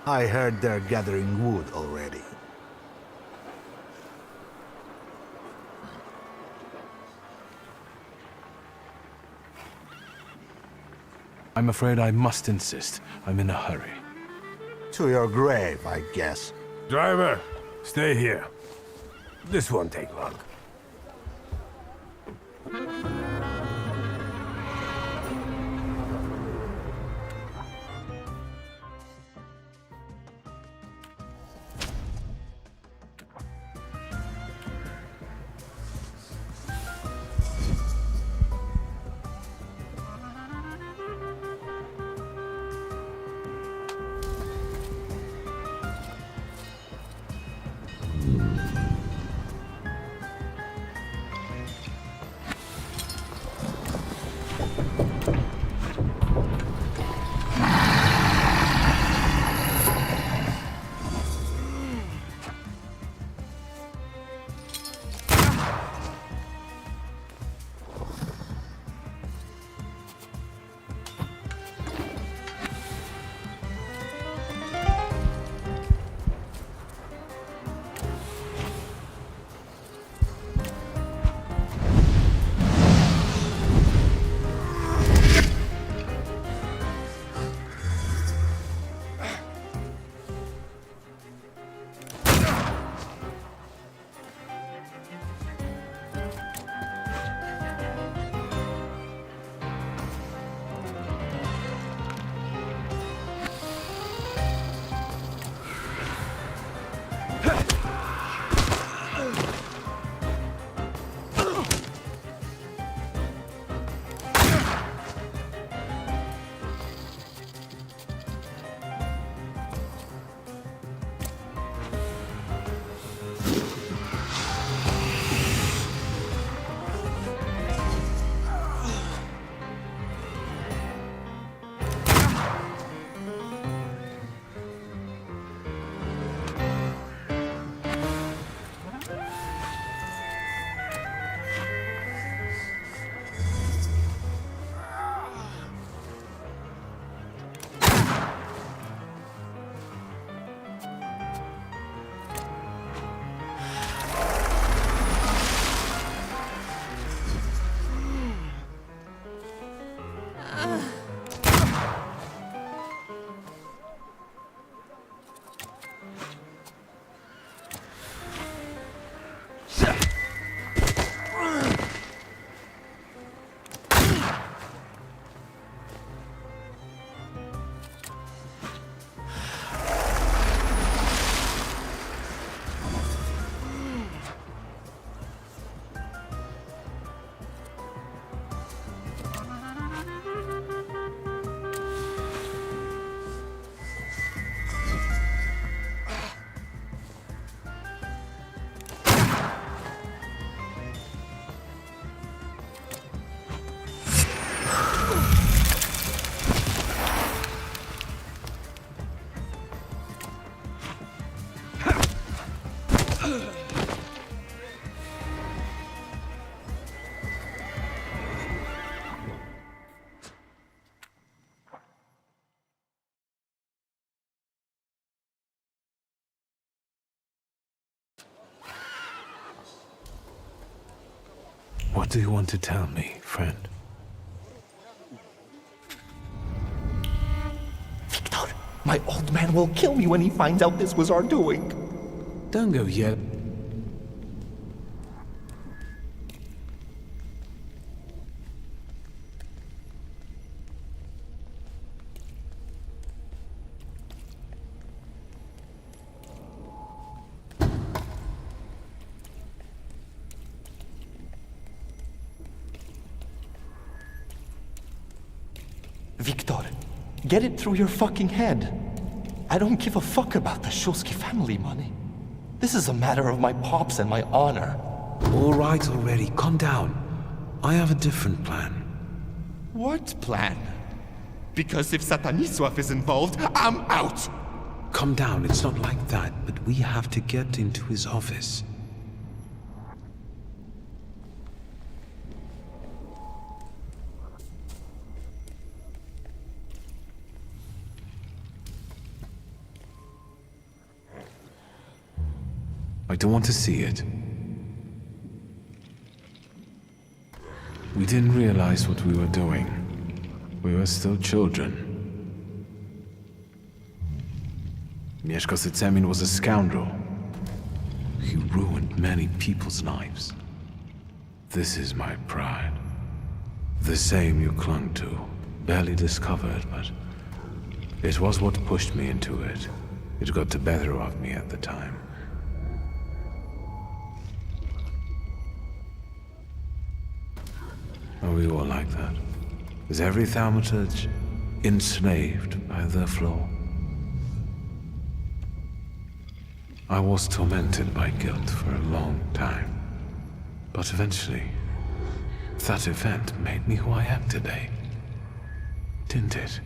I heard they're gathering wood already. I'm afraid I must insist. I'm in a hurry. To your grave, I guess. Driver, stay here. This won't take long. What do you want to tell me, friend? Victor, my old man will kill me when he finds out this was our doing. Don't go yet. Victor, get it through your fucking head. I don't give a fuck about the Shulsky family money. This is a matter of my pops and my honor. All right already, calm down. I have a different plan. What plan? Because if Sataniswaf is involved, I'm out! Calm down, it's not like that, but we have to get into his office. I don't want to see it. We didn't realize what we were doing. We were still children. Mieszko Sycemin was a scoundrel. He ruined many people's lives. This is my pride. The same you clung to, barely discovered, but it was what pushed me into it. It got the better of me at the time. Are we all like that? Is every Thaumaturge enslaved by their flaw? I was tormented by guilt for a long time. But eventually, that event made me who I am today. Didn't it?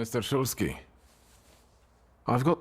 Mr. Shulsky, I've got...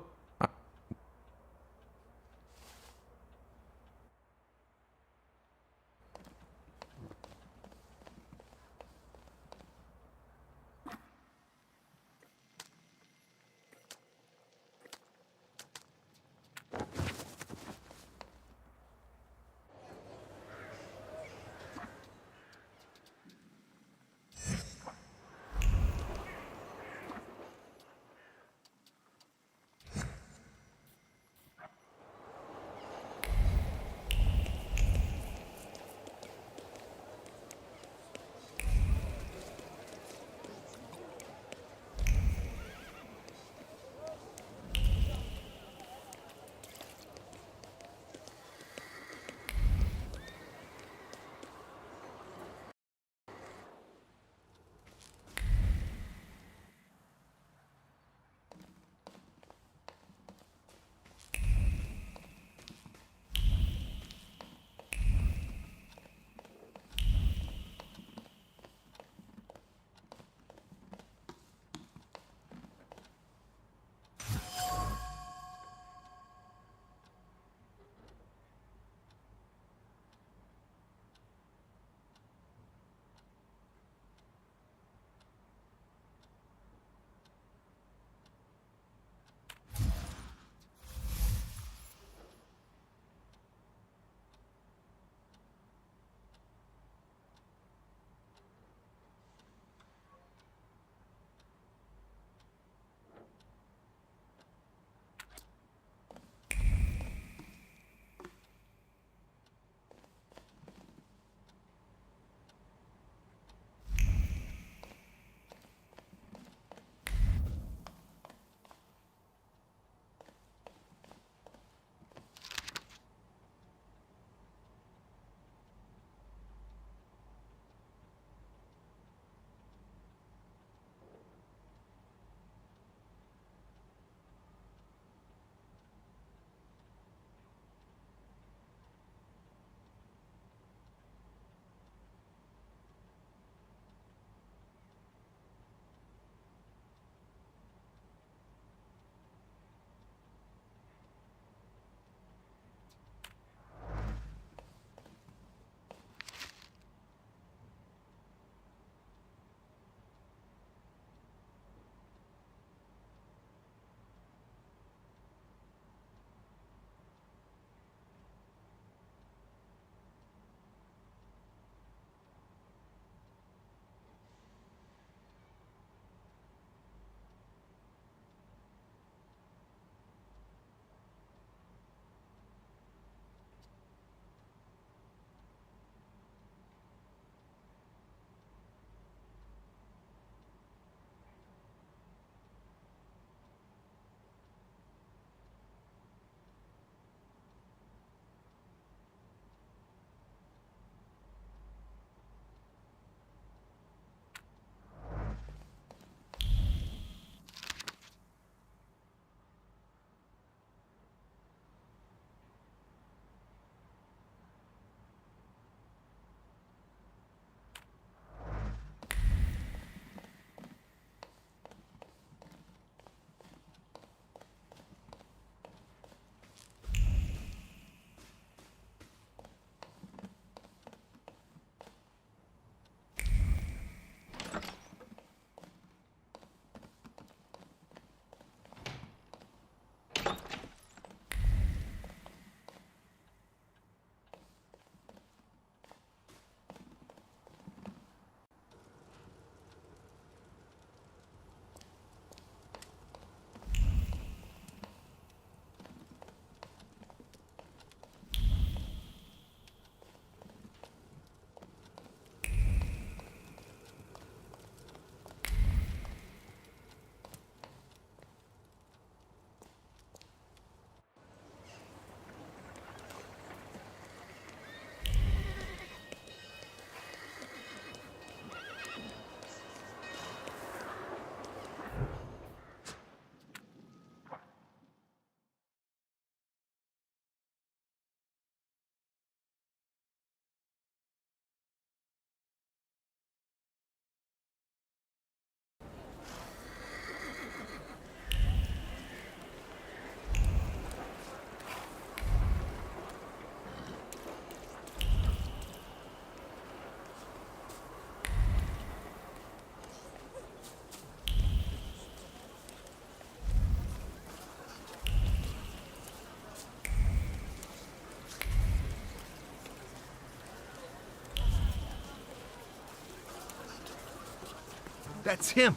That's him.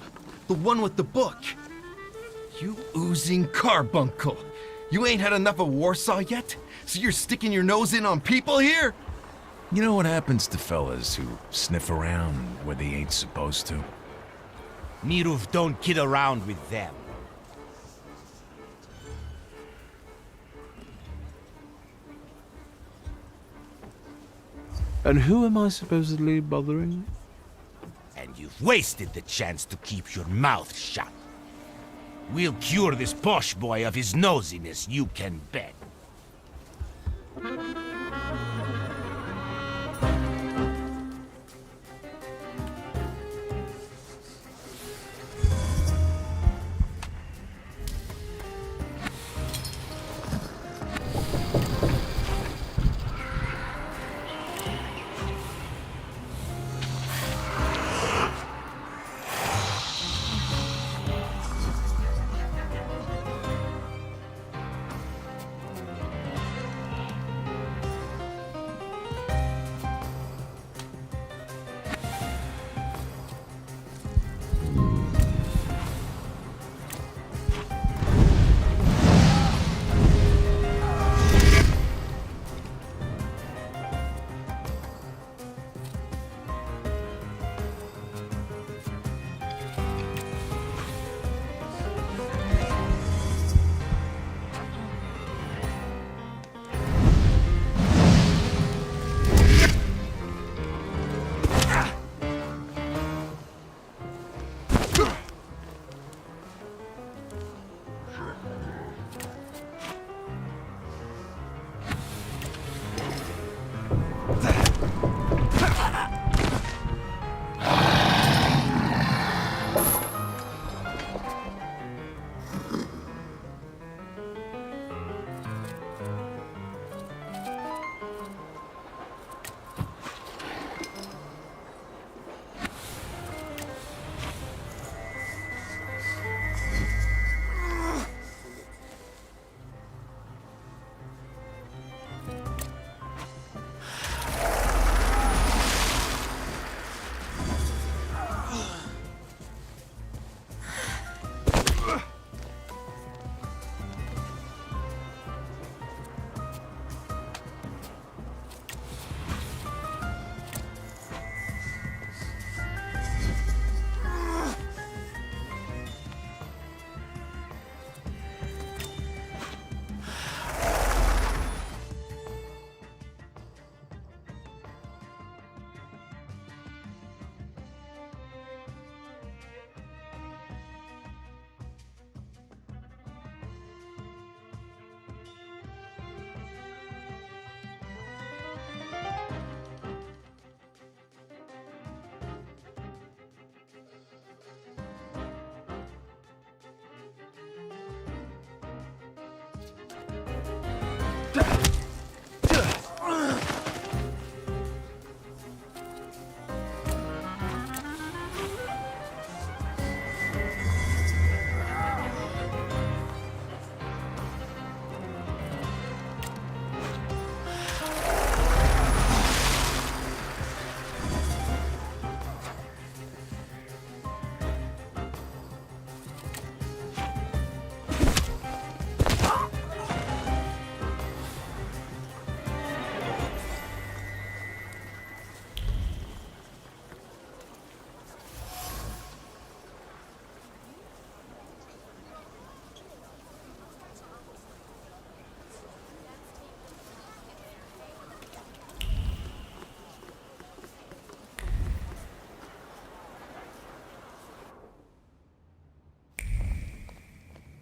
The one with the book. You oozing carbuncle. You ain't had enough of Warsaw yet? So you're sticking your nose in on people here? You know what happens to fellas who sniff around where they ain't supposed to? Mirov don't kid around with them. And who am I supposedly bothering? And you've wasted the chance to keep your mouth shut. We'll cure this posh boy of his nosiness, you can bet.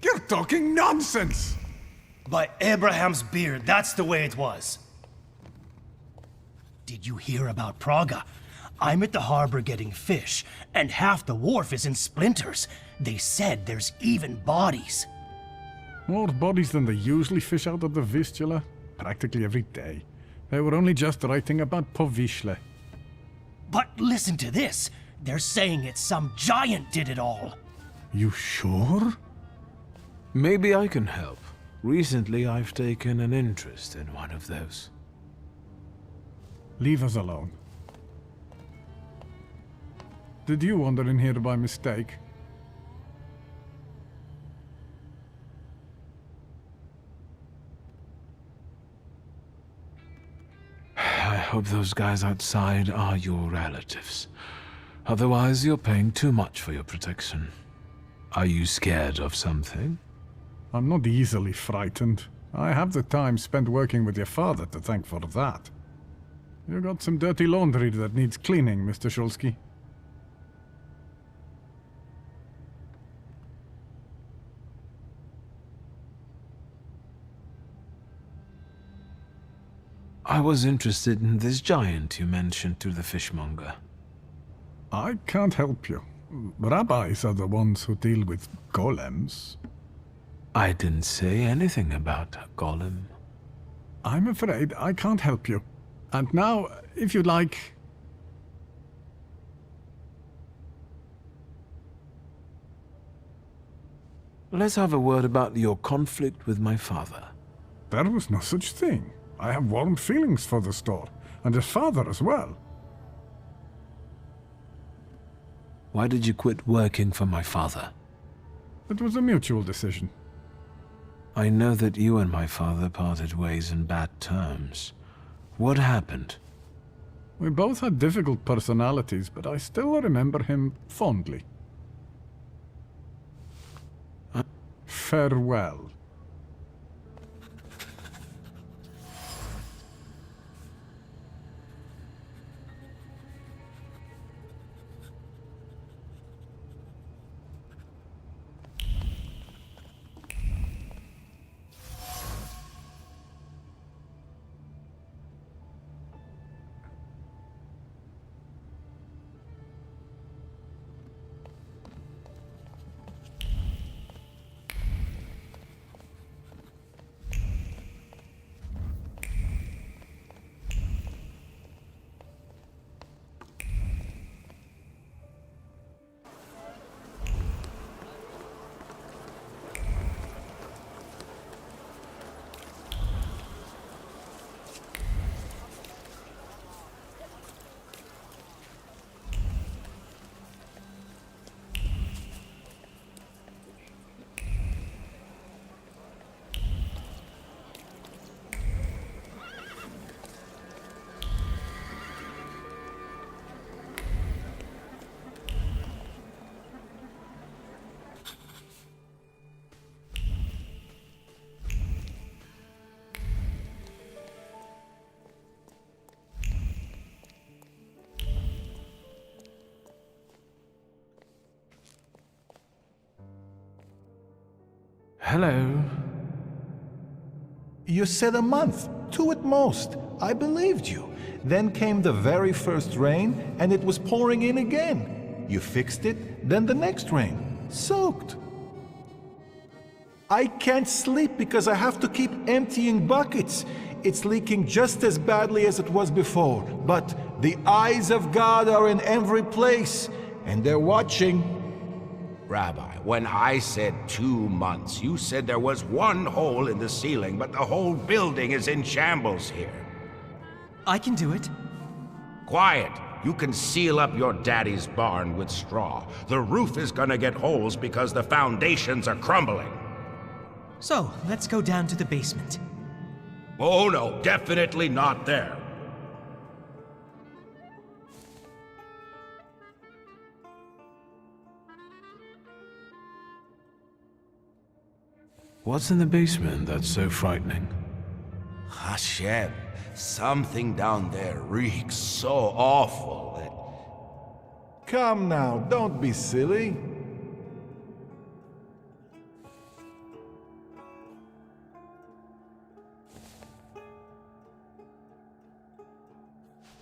You're talking nonsense! By Abraham's beard, that's the way it was. Did you hear about Praga? I'm at the harbor getting fish, and half the wharf is in splinters. They said there's even bodies. More bodies than they usually fish out of the Vistula, practically every day. They were only just writing about Povishle. But listen to this. They're saying it's some giant did it all. You sure? Maybe I can help. Recently, I've taken an interest in one of those. Leave us alone. Did you wander in here by mistake? I hope those guys outside are your relatives. Otherwise, you're paying too much for your protection. Are you scared of something? I'm not easily frightened. I have the time spent working with your father to thank for that. You got some dirty laundry that needs cleaning, Mr. Shulsky. I was interested in this giant you mentioned to the fishmonger. I can't help you. Rabbis are the ones who deal with golems. I didn't say anything about a golem. I'm afraid I can't help you. And now, if you'd like... Let's have a word about your conflict with my father. There was no such thing. I have warm feelings for the store, and his father as well. Why did you quit working for my father? It was a mutual decision. I know that you and my father parted ways in bad terms. What happened? We both had difficult personalities, but I still remember him fondly. Farewell. Hello. You said a month, 2 at most. I believed you. Then came the very first rain, and it was pouring in again. You fixed it, then the next rain. Soaked. I can't sleep because I have to keep emptying buckets. It's leaking just as badly as it was before. But the eyes of God are in every place, and they're watching. Rabbi, when I said 2 months, you said there was one hole in the ceiling, but the whole building is in shambles here. I can do it. Quiet! You can seal up your daddy's barn with straw. The roof is gonna get holes because the foundations are crumbling. So, let's go down to the basement. Oh no, definitely not there. What's in the basement that's so frightening? Hashem, something down there reeks so awful that... Come now, don't be silly.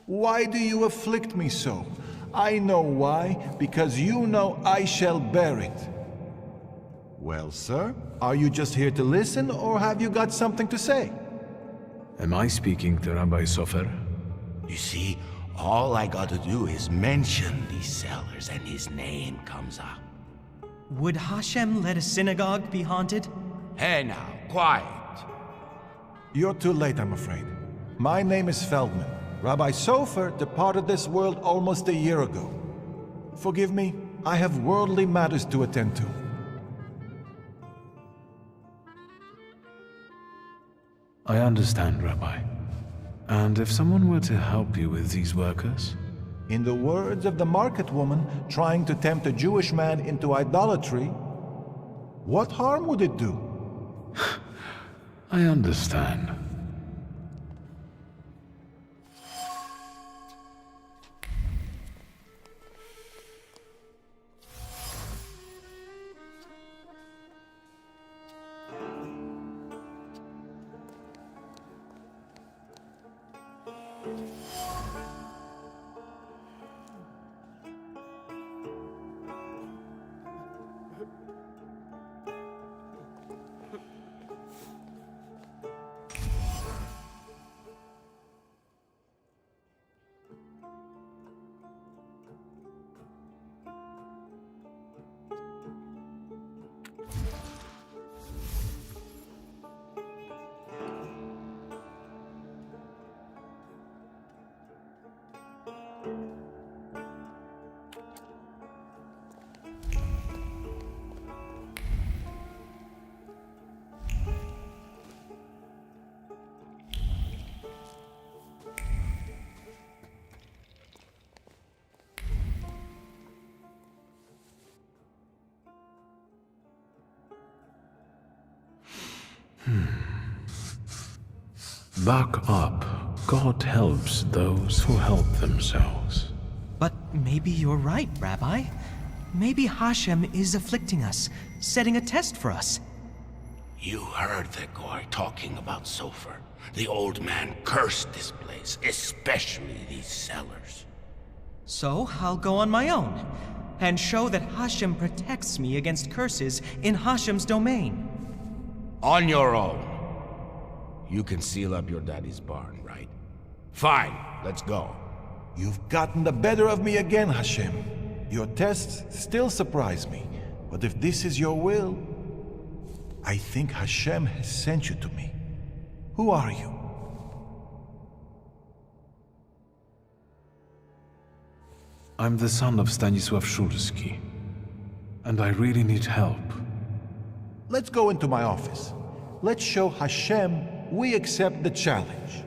Why do you afflict me so? I know why, because you know I shall bear it. Well, sir, are you just here to listen, or have you got something to say? Am I speaking to Rabbi Sofer? You see, all I gotta do is mention these cellars and his name comes up. Would Hashem let a synagogue be haunted? Hey now, quiet. You're too late, I'm afraid. My name is Feldman. Rabbi Sofer departed this world almost a year ago. Forgive me, I have worldly matters to attend to. I understand, Rabbi. And if someone were to help you with these workers? In the words of the market woman trying to tempt a Jewish man into idolatry, what harm would it do? I understand. Buck up. God helps those who help themselves. But maybe you're right, Rabbi. Maybe Hashem is afflicting us, setting a test for us. You heard the guy talking about Sofer. The old man cursed this place, especially these cellars. So I'll go on my own, and show that Hashem protects me against curses in Hashem's domain. On your own. You can seal up your daddy's barn, right? Fine, let's go. You've gotten the better of me again, Hashem. Your tests still surprise me, but if this is your will, I think Hashem has sent you to me. Who are you? I'm the son of Stanisław Szulski, and I really need help. Let's go into my office. Let's show Hashem we accept the challenge.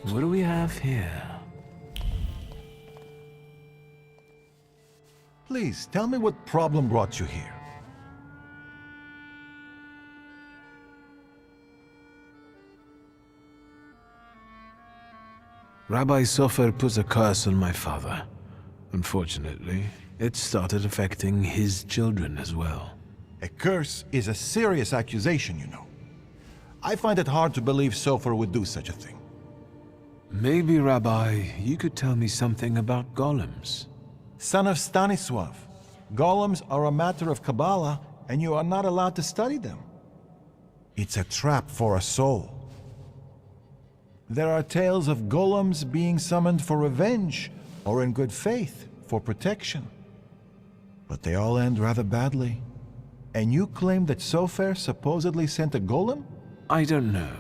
What do we have here? Please, tell me what problem brought you here. Rabbi Sofer put a curse on my father. Unfortunately, it started affecting his children as well. A curse is a serious accusation, you know. I find it hard to believe Sofer would do such a thing. Maybe, Rabbi, you could tell me something about golems. Son of Stanisław, golems are a matter of Kabbalah, and you are not allowed to study them. It's a trap for a soul. There are tales of golems being summoned for revenge, or in good faith, for protection. But they all end rather badly. And you claim that Sofer supposedly sent a golem? I don't know.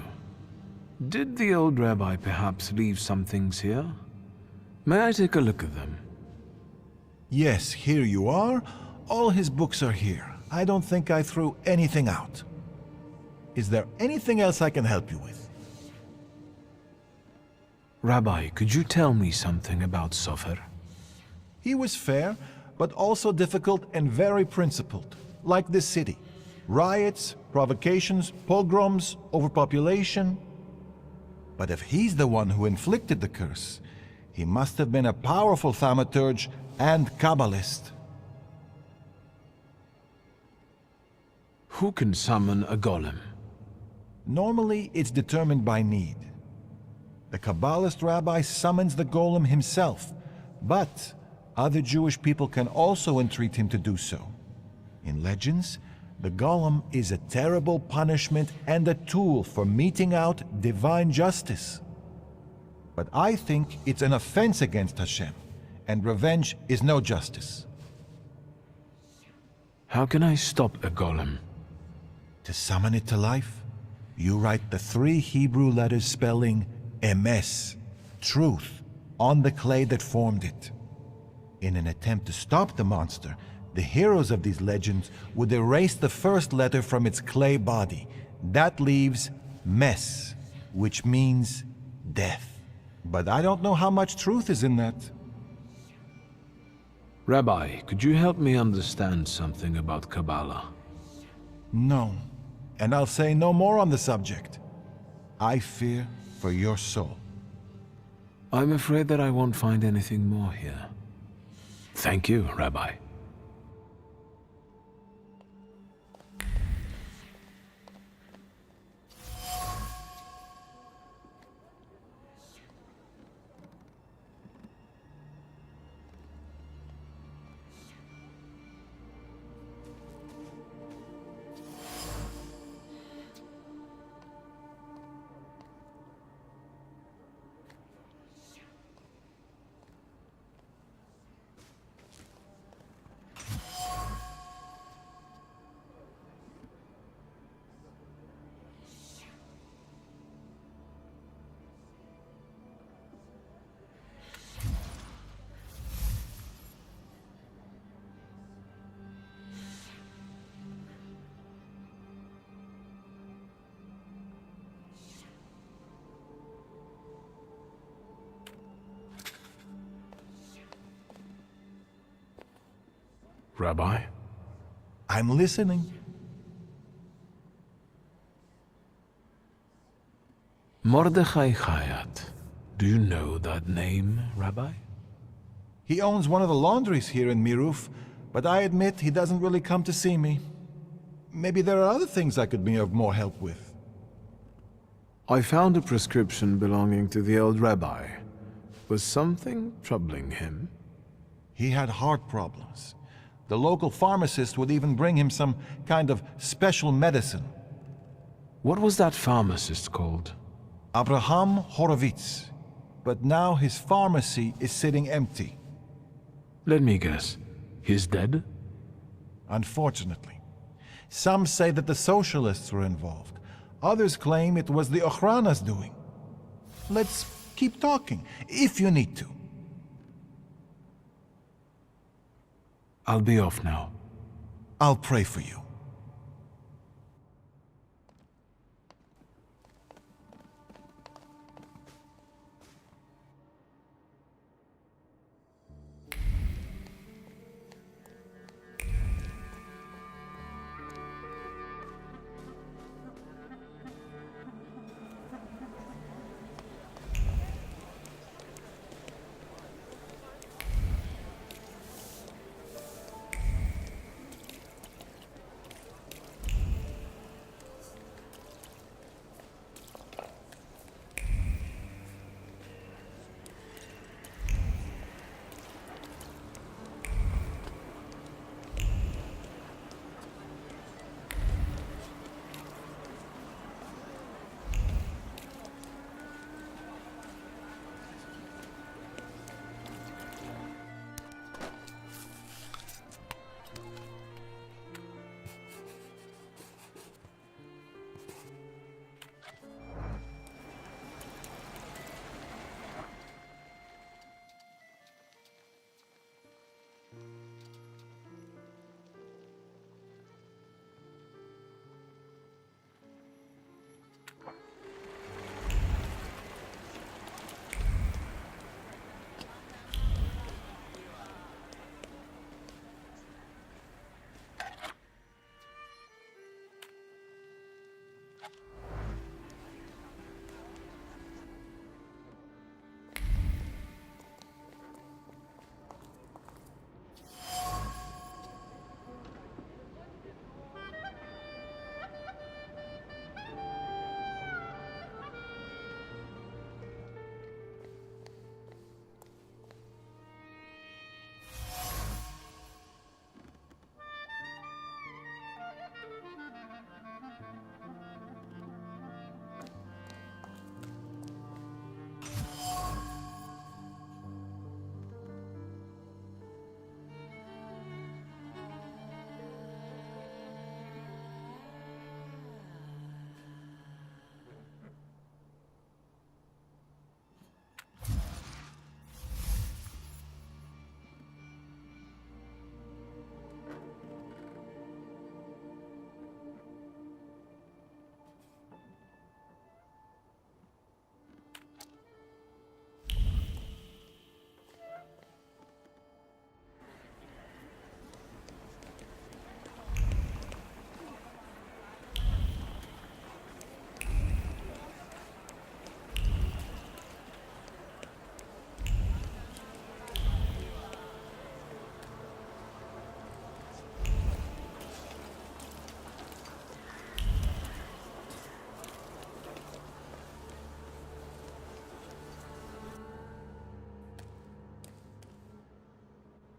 Did the old rabbi perhaps leave some things here? May I take a look at them? Yes, here you are. All his books are here. I don't think I threw anything out. Is there anything else I can help you with? Rabbi, could you tell me something about Sofer? He was fair, but also difficult and very principled, like this city. Riots, provocations, pogroms, overpopulation. But if he's the one who inflicted the curse, he must have been a powerful Thaumaturge and Kabbalist. Who can summon a golem? Normally, it's determined by need. The Kabbalist rabbi summons the golem himself, but other Jewish people can also entreat him to do so. In legends, the golem is a terrible punishment and a tool for meting out divine justice. But I think it's an offense against Hashem, and revenge is no justice. How can I stop a golem? To summon it to life, you write the 3 Hebrew letters spelling emes, truth, on the clay that formed it. In an attempt to stop the monster, the heroes of these legends would erase the first letter from its clay body. That leaves mes, which means death. But I don't know how much truth is in that. Rabbi, could you help me understand something about Kabbalah? No, and I'll say no more on the subject. I fear for your soul. I'm afraid that I won't find anything more here. Thank you, Rabbi. Rabbi? I'm listening. Mordechai Chayat. Do you know that name, Rabbi? He owns one of the laundries here in Miruf, but I admit he doesn't really come to see me. Maybe there are other things I could be of more help with. I found a prescription belonging to the old rabbi. Was something troubling him? He had heart problems. The local pharmacist would even bring him some kind of special medicine. What was that pharmacist called? Abraham Horowitz. But now his pharmacy is sitting empty. Let me guess. He's dead? Unfortunately. Some say that the socialists were involved. Others claim it was the Ochrana's doing. Let's keep talking, if you need to. I'll be off now. I'll pray for you.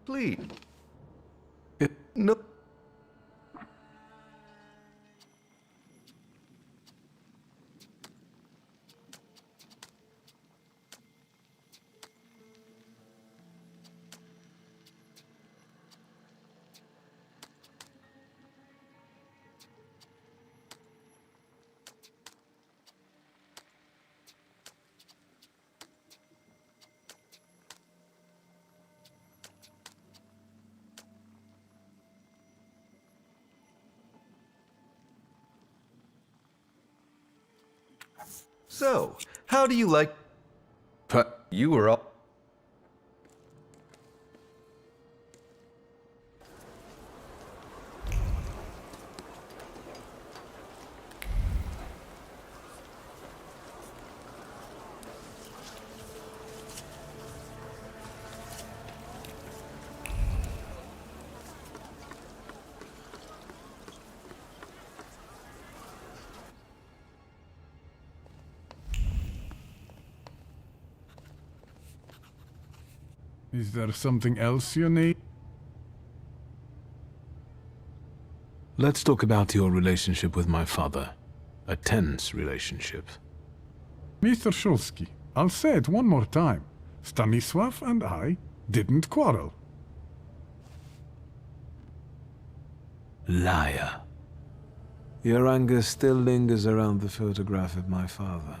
Please. No. So, how do you like... But you were all... Is there something else you need? Let's talk about your relationship with my father. A tense relationship. Mr. Shulsky, I'll say it one more time. Stanisław and I didn't quarrel. Liar. Your anger still lingers around the photograph of my father.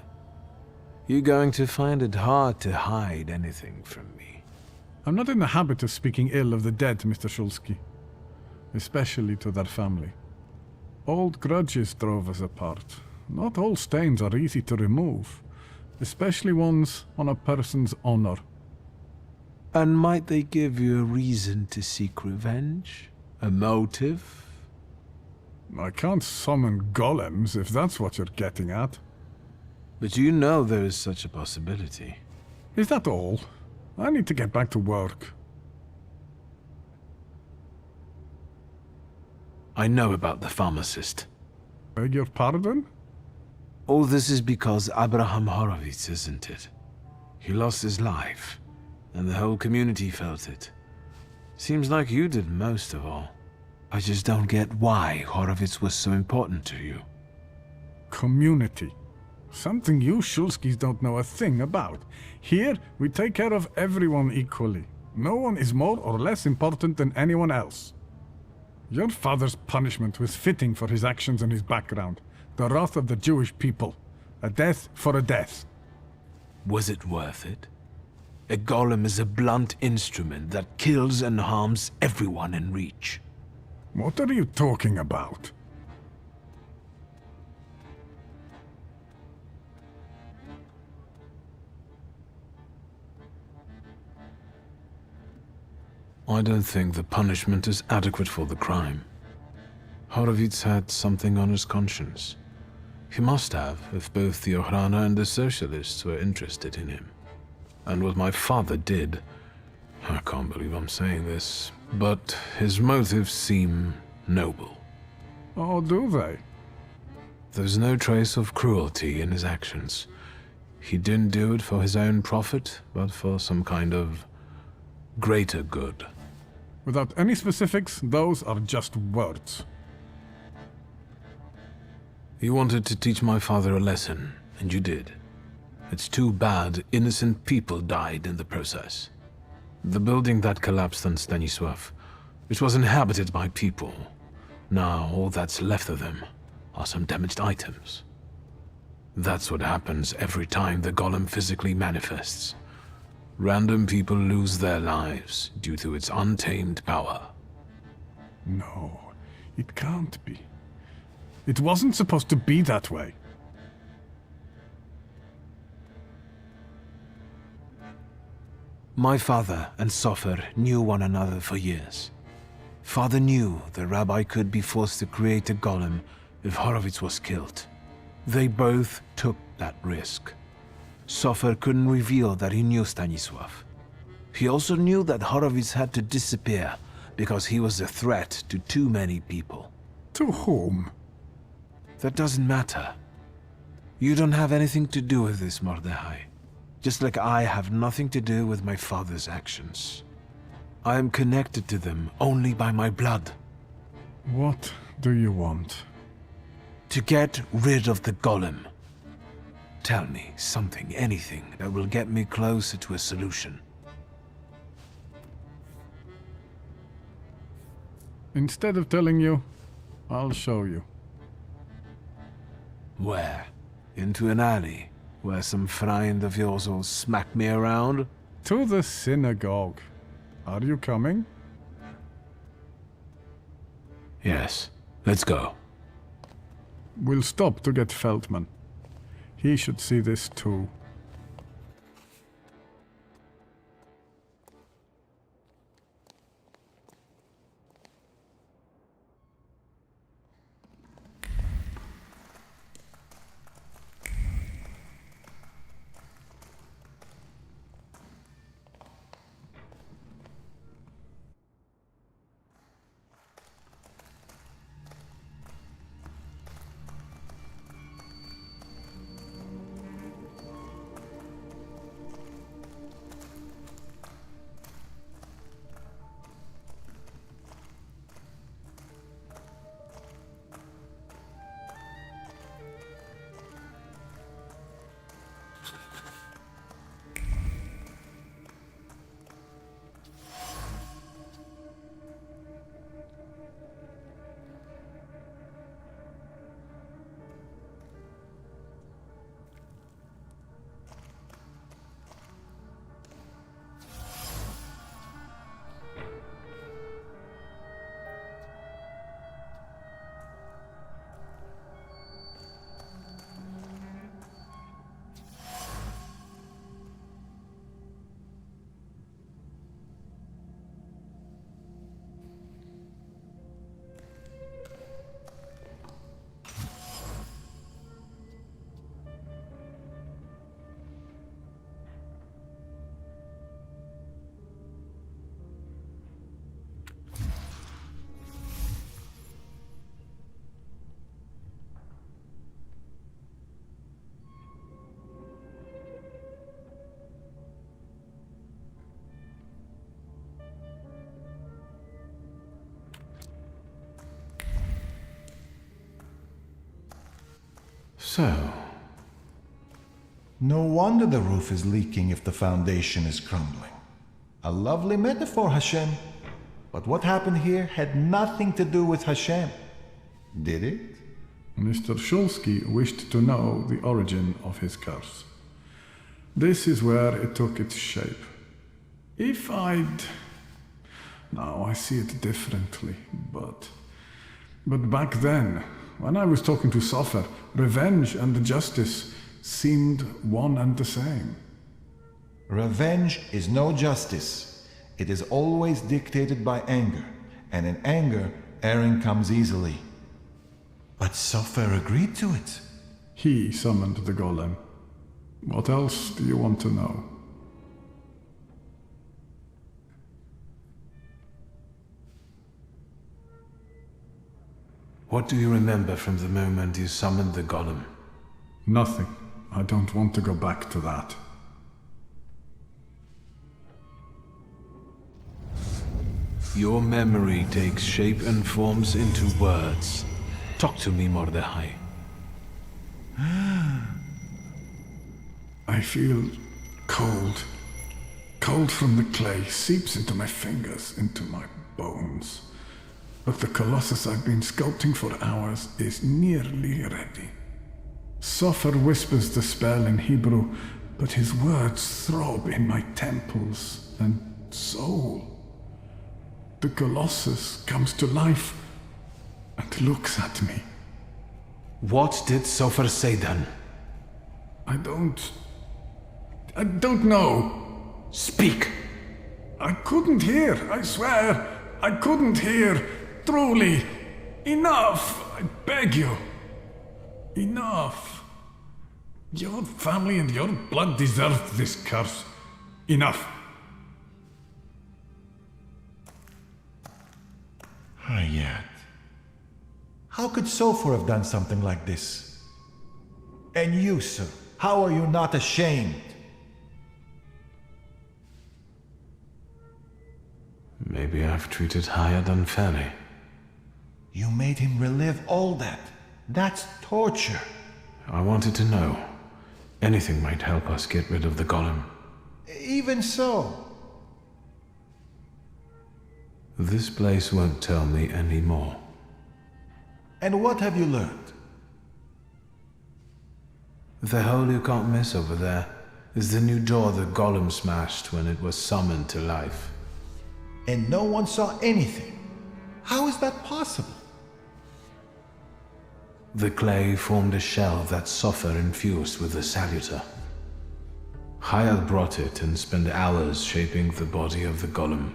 You're going to find it hard to hide anything from me. I'm not in the habit of speaking ill of the dead, Mr. Shulsky. Especially to their family. Old grudges drove us apart. Not all stains are easy to remove, especially ones on a person's honor. And might they give you a reason to seek revenge? A motive? I can't summon golems, if that's what you're getting at. But you know there is such a possibility. Is that all? I need to get back to work. I know about the pharmacist. Beg your pardon? All this is because Abraham Horowitz, isn't it? He lost his life, and the whole community felt it. Seems like you did most of all. I just don't get why Horowitz was so important to you. Community. Something you Shulskis don't know a thing about. Here, we take care of everyone equally. No one is more or less important than anyone else. Your father's punishment was fitting for his actions and his background. The wrath of the Jewish people. A death for a death. Was it worth it? A golem is a blunt instrument that kills and harms everyone in reach. What are you talking about? I don't think the punishment is adequate for the crime. Horowitz had something on his conscience. He must have, if both the Ohrana and the Socialists were interested in him. And what my father did, I can't believe I'm saying this, but his motives seem noble. Oh, do they? There's no trace of cruelty in his actions. He didn't do it for his own profit, but for some kind of greater good. Without any specifics, those are just words. You wanted to teach my father a lesson, and you did. It's too bad innocent people died in the process. The building that collapsed on Stanisław, which was inhabited by people, now all that's left of them are some damaged items. That's what happens every time the golem physically manifests. Random people lose their lives due to its untamed power. No, it can't be. It wasn't supposed to be that way. My father and Sofer knew one another for years. Father knew the rabbi could be forced to create a golem if Horowitz was killed. They both took that risk. Sofer couldn't reveal that he knew Stanisław. He also knew that Horowitz had to disappear because he was a threat to too many people. To whom? That doesn't matter. You don't have anything to do with this, Mordechai. Just like I have nothing to do with my father's actions. I am connected to them only by my blood. What do you want? To get rid of the golem. Tell me something, anything, that will get me closer to a solution. Instead of telling you, I'll show you. Where? Into an alley, where some friend of yours will smack me around? To the synagogue. Are you coming? Yes. Let's go. We'll stop to get Feldman. He should see this too. So... No wonder the roof is leaking if the foundation is crumbling. A lovely metaphor, Hashem. But what happened here had nothing to do with Hashem. Did it? Mr. Shulsky wished to know the origin of his curse. This is where it took its shape. If I'd... Now I see it differently, but back then, when I was talking to Sofer, revenge and justice seemed one and the same. Revenge is no justice. It is always dictated by anger, and in anger, erring comes easily. But Sofer agreed to it. He summoned the golem. What else do you want to know? What do you remember from the moment you summoned the golem? Nothing. I don't want to go back to that. Your memory takes shape and forms into words. Talk to me, Mordechai. I feel cold. Cold from the clay seeps into my fingers, into my bones. But the colossus I've been sculpting for hours is nearly ready. Sofer whispers the spell in Hebrew, but his words throb in my temples and soul. The colossus comes to life and looks at me. What did Sofer say then? I don't know. Speak! I couldn't hear, I swear. I couldn't hear. Truly. Enough, I beg you. Enough. Your family and your blood deserved this curse. Enough. Hayat. How could Sofer have done something like this? And you, sir, how are you not ashamed? Maybe I've treated Hayat unfairly. You made him relive all that. That's torture. I wanted to know. Anything might help us get rid of the golem. Even so. This place won't tell me any more. And what have you learned? The hole you can't miss over there is the new door the golem smashed when it was summoned to life. And no one saw anything. How is that possible? The clay formed a shell that Soffer infused with the saluter. Hayat brought it and spent hours shaping the body of the golem.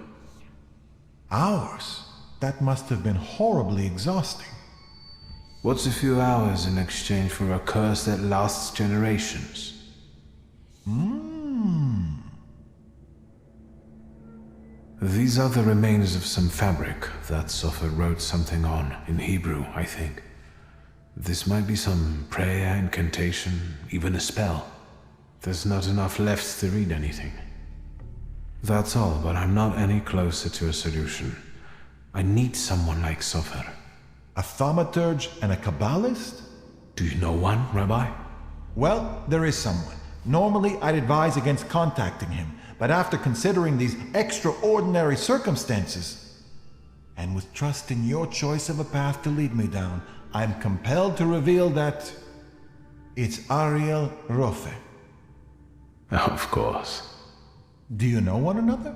Hours? That must have been horribly exhausting. What's a few hours in exchange for a curse that lasts generations? These are the remains of some fabric that Soffer wrote something on, in Hebrew, I think. This might be some prayer, incantation, even a spell. There's not enough left to read anything. That's all, but I'm not any closer to a solution. I need someone like Soffer. A thaumaturge and a Kabbalist? Do you know one, Rabbi? Well, there is someone. Normally, I'd advise against contacting him, but after considering these extraordinary circumstances, and with trust in your choice of a path to lead me down, I'm compelled to reveal that it's Ariel Rofe. Of course. Do you know one another?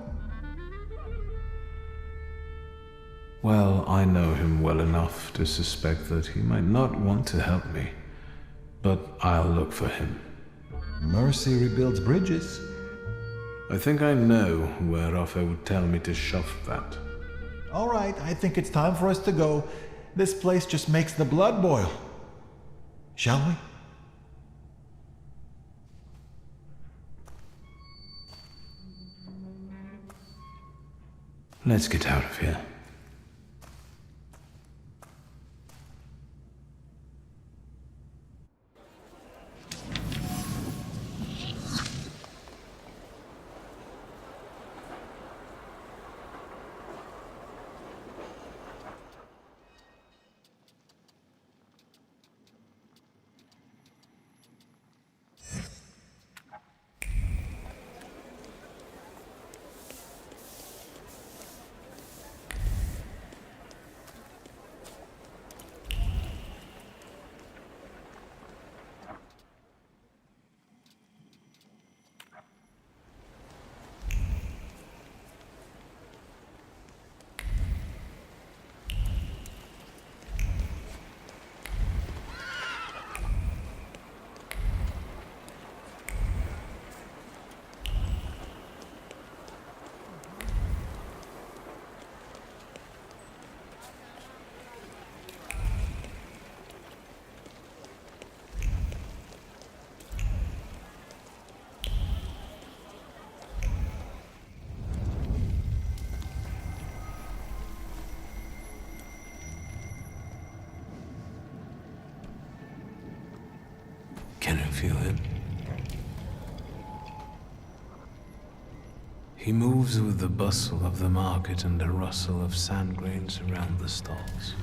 Well, I know him well enough to suspect that he might not want to help me, but I'll look for him. Mercy rebuilds bridges. I think I know where Rofe would tell me to shove that. All right, I think it's time for us to go. This place just makes the blood boil. Shall we? Let's get out of here. Can you feel him? He moves with the bustle of the market and the rustle of sand grains around the stalls.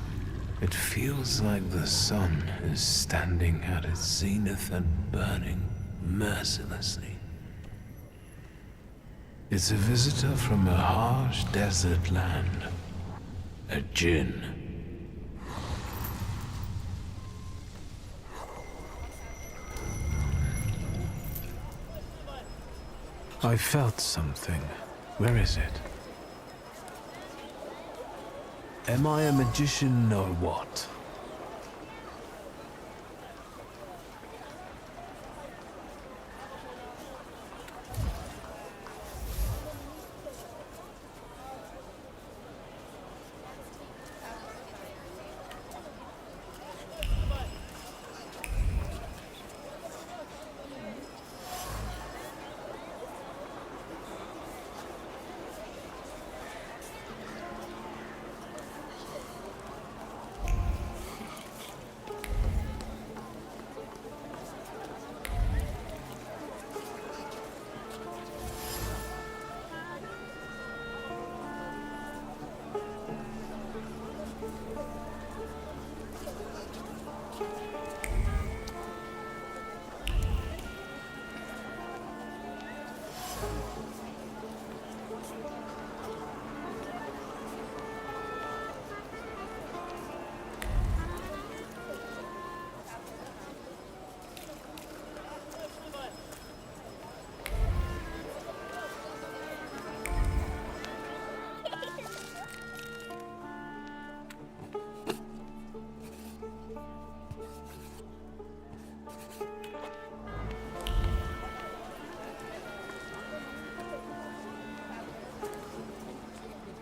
It feels like the sun is standing at its zenith and burning mercilessly. It's a visitor from a harsh desert land. A djinn. I felt something. Where is it? Am I a magician or what?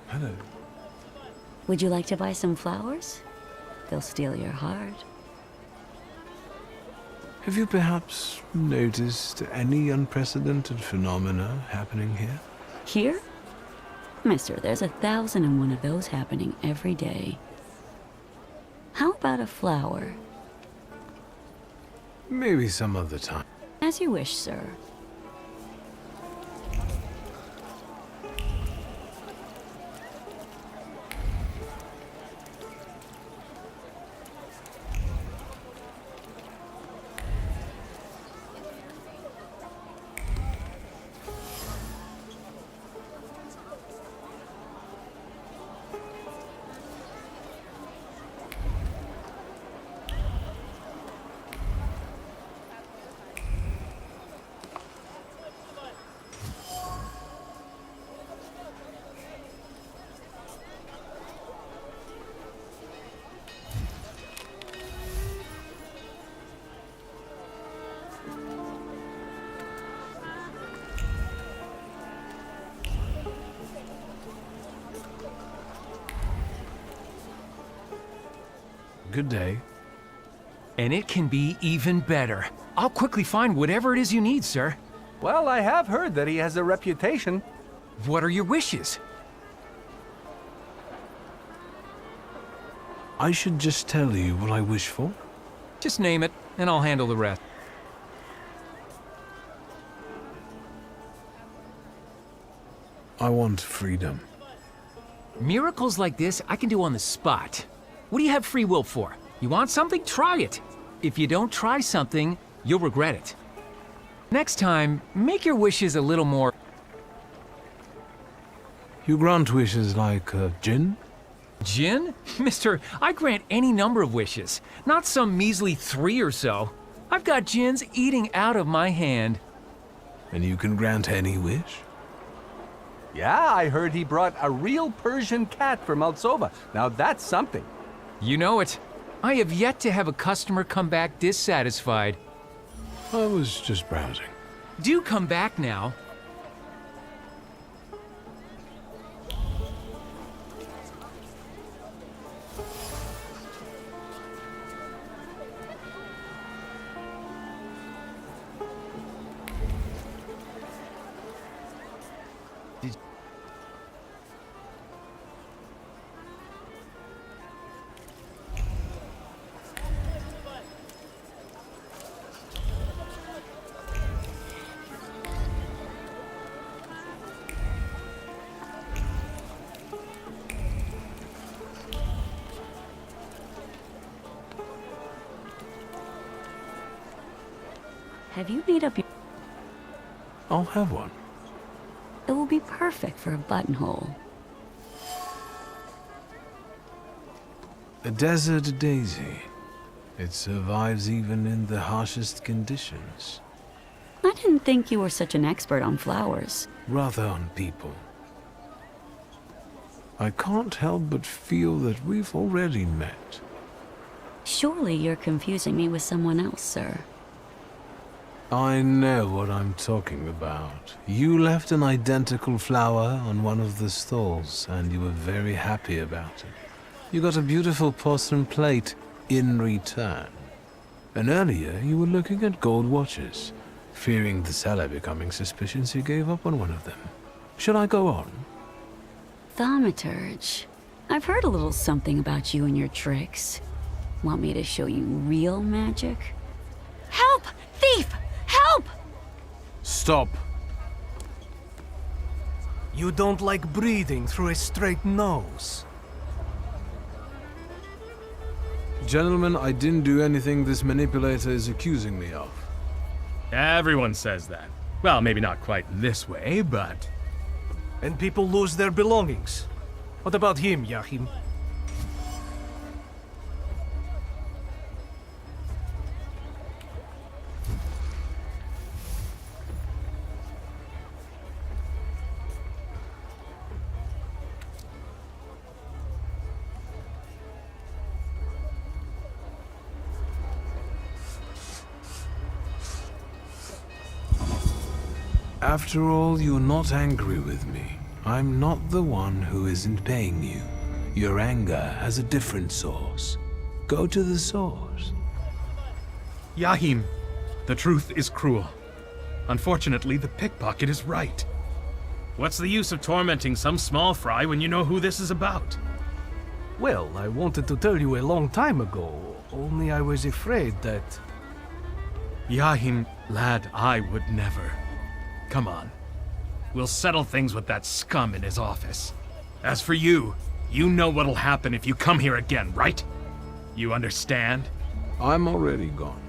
Hello. Would you like to buy some flowers? They'll steal your heart. Have you perhaps noticed any unprecedented phenomena happening here? Here? Mister, there's 1,001 of those happening every day. How about a flower? Maybe some other time. As you wish, sir. Good day. And it can be even better. I'll quickly find whatever it is you need, sir. Well, I have heard that he has a reputation. What are your wishes? I should just tell you what I wish for? Just name it, and I'll handle the rest. I want freedom. Miracles like this, I can do on the spot. What do you have free will for? You want something? Try it. If you don't try something, you'll regret it. Next time, make your wishes a little more... You grant wishes like gin? Gin? Mister, I grant any number of wishes, not some measly 3 or so. I've got gins eating out of my hand. And you can grant any wish? Yeah, I heard he brought a real Persian cat from Altsova. Now that's something. You know it. I have yet to have a customer come back dissatisfied. I was just browsing. Do come back now. Have you made up your... I'll have one. It will be perfect for a buttonhole. A desert daisy. It survives even in the harshest conditions. I didn't think you were such an expert on flowers. Rather on people. I can't help but feel that we've already met. Surely you're confusing me with someone else, sir. I know what I'm talking about. You left an identical flower on one of the stalls, and you were very happy about it. You got a beautiful porcelain plate in return. And earlier, you were looking at gold watches. Fearing the seller becoming suspicious, you gave up on one of them. Should I go on? Thaumaturge. I've heard a little something about you and your tricks. Want me to show you real magic? Help! Thief! Help! Stop. You don't like breathing through a straight nose. Gentlemen, I didn't do anything this manipulator is accusing me of. Everyone says that. Well, maybe not quite this way, but... And people lose their belongings. What about him, Yahim? After all, you're not angry with me. I'm not the one who isn't paying you. Your anger has a different source. Go to the source. Yahim, the truth is cruel. Unfortunately, the pickpocket is right. What's the use of tormenting some small fry when you know who this is about? Well, I wanted to tell you a long time ago, only I was afraid that... Yahim, lad, I would never. Come on. We'll settle things with that scum in his office. As for you, you know what'll happen if you come here again, right? You understand? I'm already gone.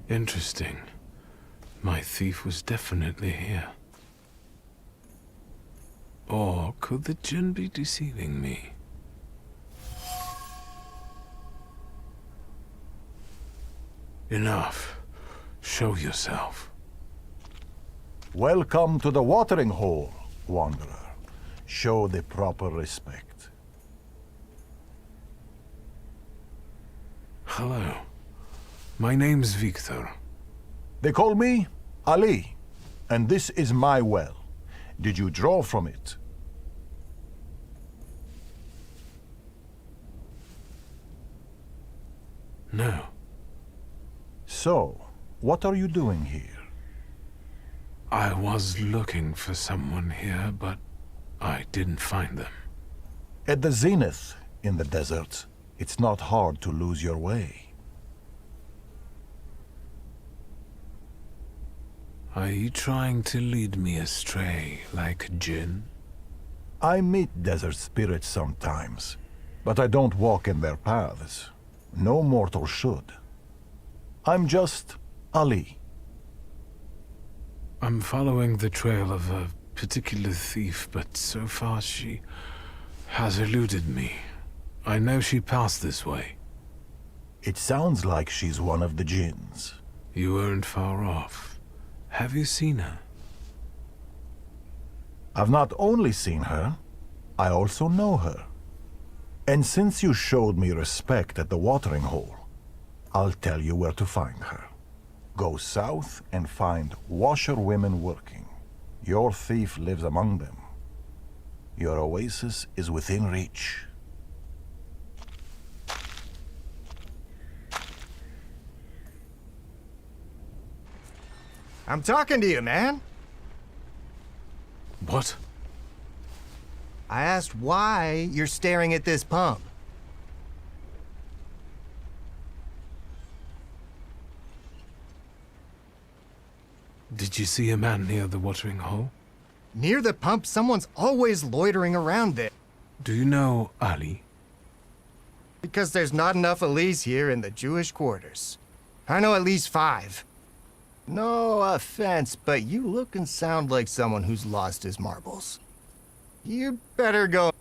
Interesting. My thief was definitely here. Or could the djinn be deceiving me? Enough. Show yourself. Welcome to the watering hole, Wanderer. Show the proper respect. Hello. My name's Victor. They call me Ali, and this is my well. Did you draw from it? No. So, what are you doing here? I was looking for someone here, but I didn't find them. At the zenith in the desert, it's not hard to lose your way. Are you trying to lead me astray like a djinn? I meet desert spirits sometimes, but I don't walk in their paths. No mortal should. I'm just Ali. I'm following the trail of a particular thief, but so far she has eluded me. I know she passed this way. It sounds like she's one of the jinns. You weren't far off. Have you seen her? I've not only seen her, I also know her. And since you showed me respect at the watering hole, I'll tell you where to find her. Go south and find washerwomen working. Your thief lives among them. Your oasis is within reach. I'm talking to you, man. What? I asked why you're staring at this pump. Did you see a man near the watering hole? Near the pump, someone's always loitering around there. Do you know Ali? Because there's not enough Alis here in the Jewish quarters. I know at least 5. No offense, but you look and sound like someone who's lost his marbles. You'd better go.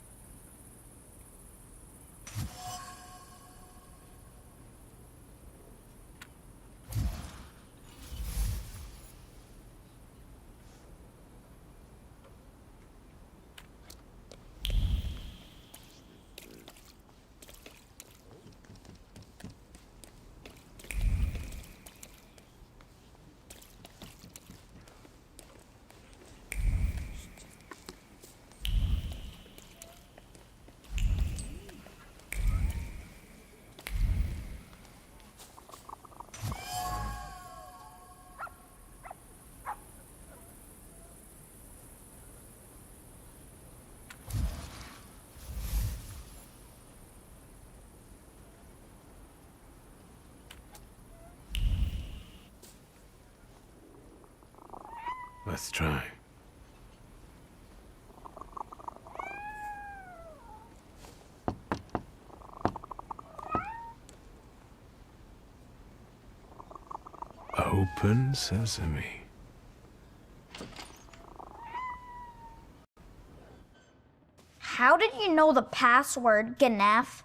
Let's try. Open sesame. How did you know the password, Ganef?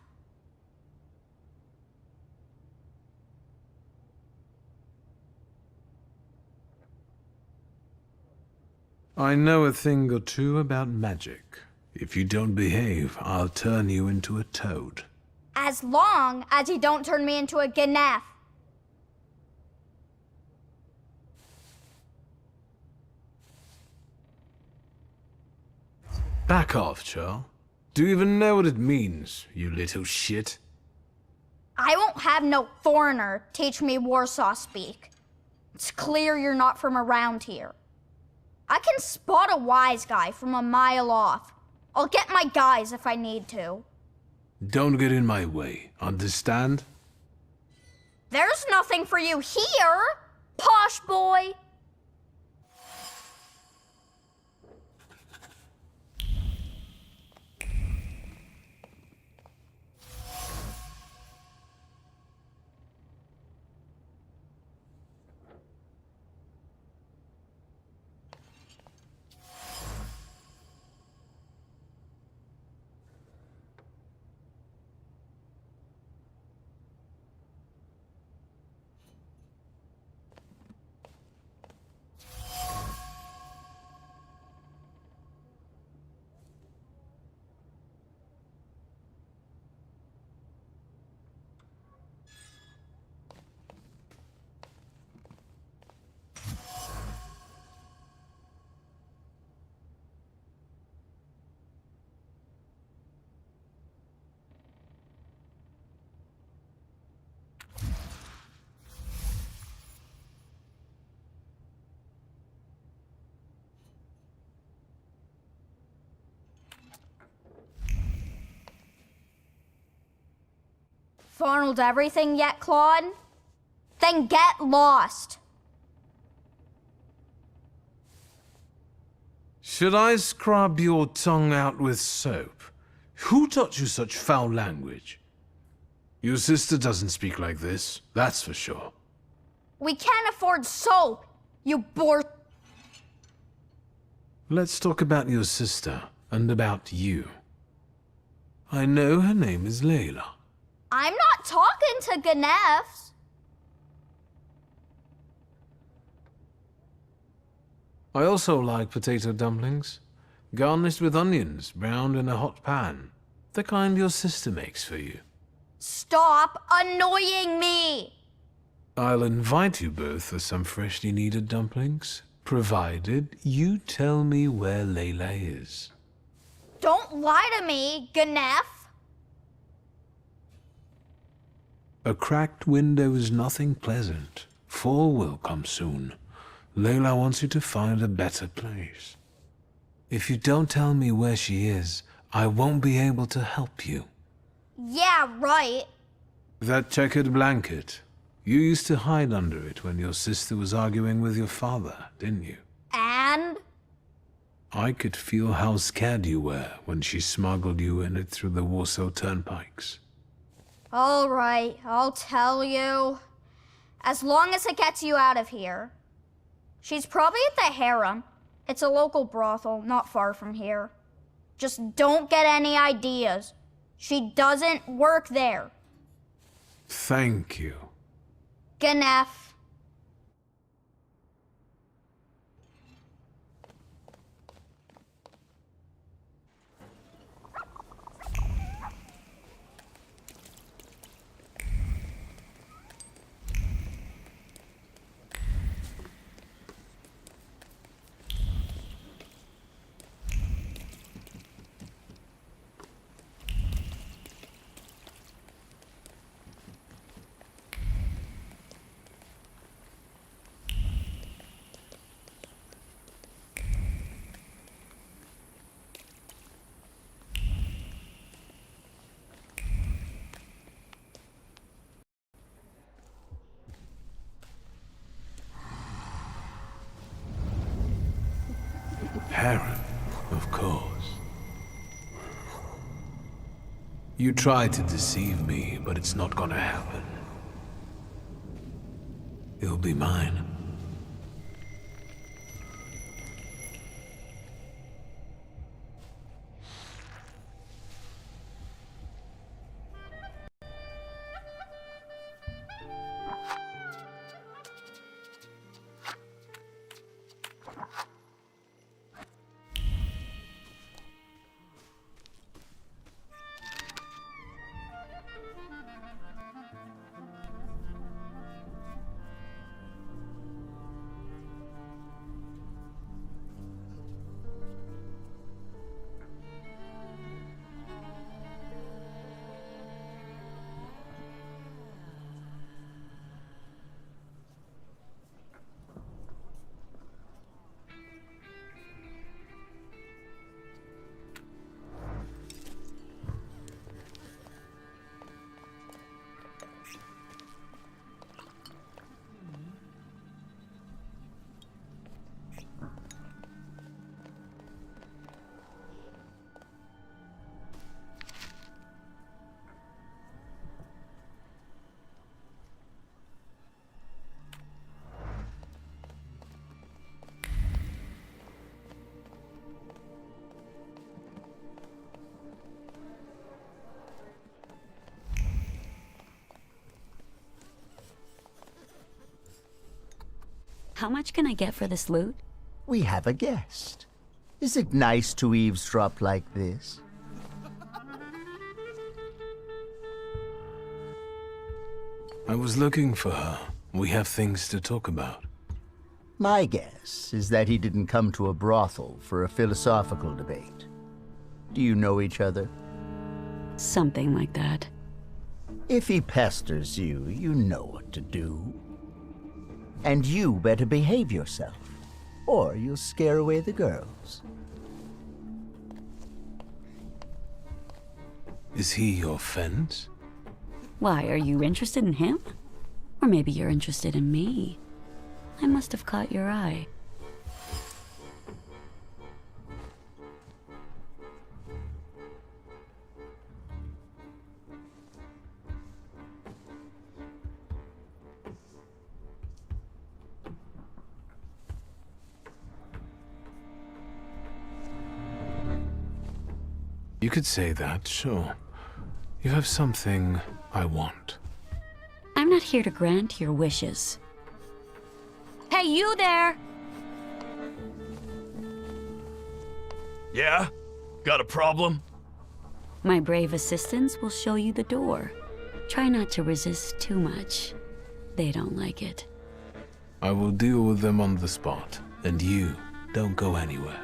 I know a thing or two about magic. If you don't behave, I'll turn you into a toad. As long as you don't turn me into a Ganef. Back off, Charles. Do you even know what it means, you little shit? I won't have no foreigner teach me Warsaw speak. It's clear you're not from around here. I can spot a wise guy from a mile off. I'll get my guys if I need to. Don't get in my way, understand? There's nothing for you here, posh boy. Funneled everything yet, Claude? Then get lost. Should I scrub your tongue out with soap? Who taught you such foul language? Your sister doesn't speak like this, that's for sure. We can't afford soap, you bore... Let's talk about your sister, and about you. I know her name is Layla. I'm not talking to Ganefs. I also like potato dumplings, garnished with onions, browned in a hot pan. The kind your sister makes for you. Stop annoying me! I'll invite you both for some freshly kneaded dumplings, provided you tell me where Layla is. Don't lie to me, Ganef. A cracked window is nothing pleasant. Fall will come soon. Layla wants you to find a better place. If you don't tell me where she is, I won't be able to help you. Yeah, right. That checkered blanket. You used to hide under it when your sister was arguing with your father, didn't you? And? I could feel how scared you were when she smuggled you in it through the Warsaw turnpikes. All right, I'll tell you. As long as it gets you out of here. She's probably at the harem. It's a local brothel, not far from here. Just don't get any ideas. She doesn't work there. Thank you. Ganef. Harem, of course. You tried to deceive me, but it's not gonna happen. You'll be mine. How much can I get for this loot? We have a guest. Is it nice to eavesdrop like this? I was looking for her. We have things to talk about. My guess is that he didn't come to a brothel for a philosophical debate. Do you know each other? Something like that. If he pesters you, you know what to do. And you better behave yourself, or you'll scare away the girls. Is he your fence? Why, are you interested in him? Or maybe you're interested in me. I must have caught your eye. You could say that, sure. You have something I want. I'm not here to grant your wishes. Hey, you there! Yeah? Got a problem? My brave assistants will show you the door. Try not to resist too much. They don't like it. I will deal with them on the spot, and you don't go anywhere.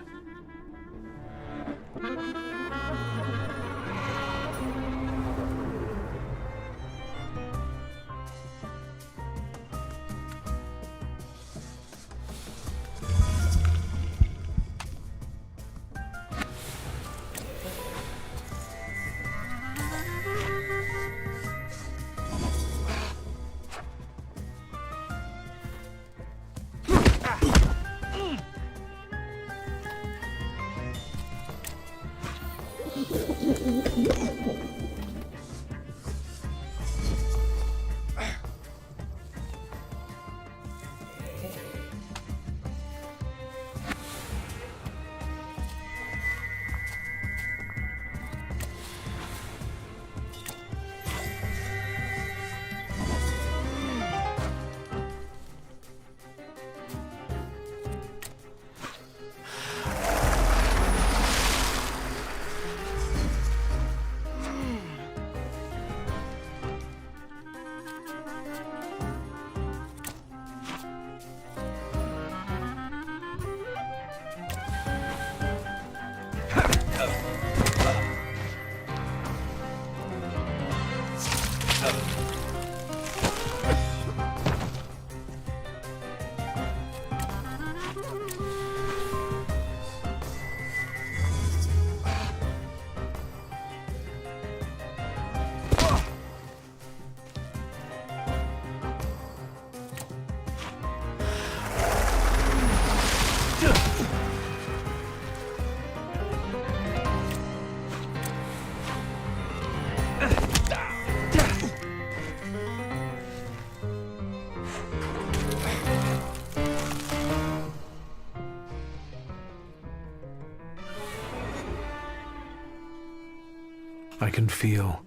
I can feel...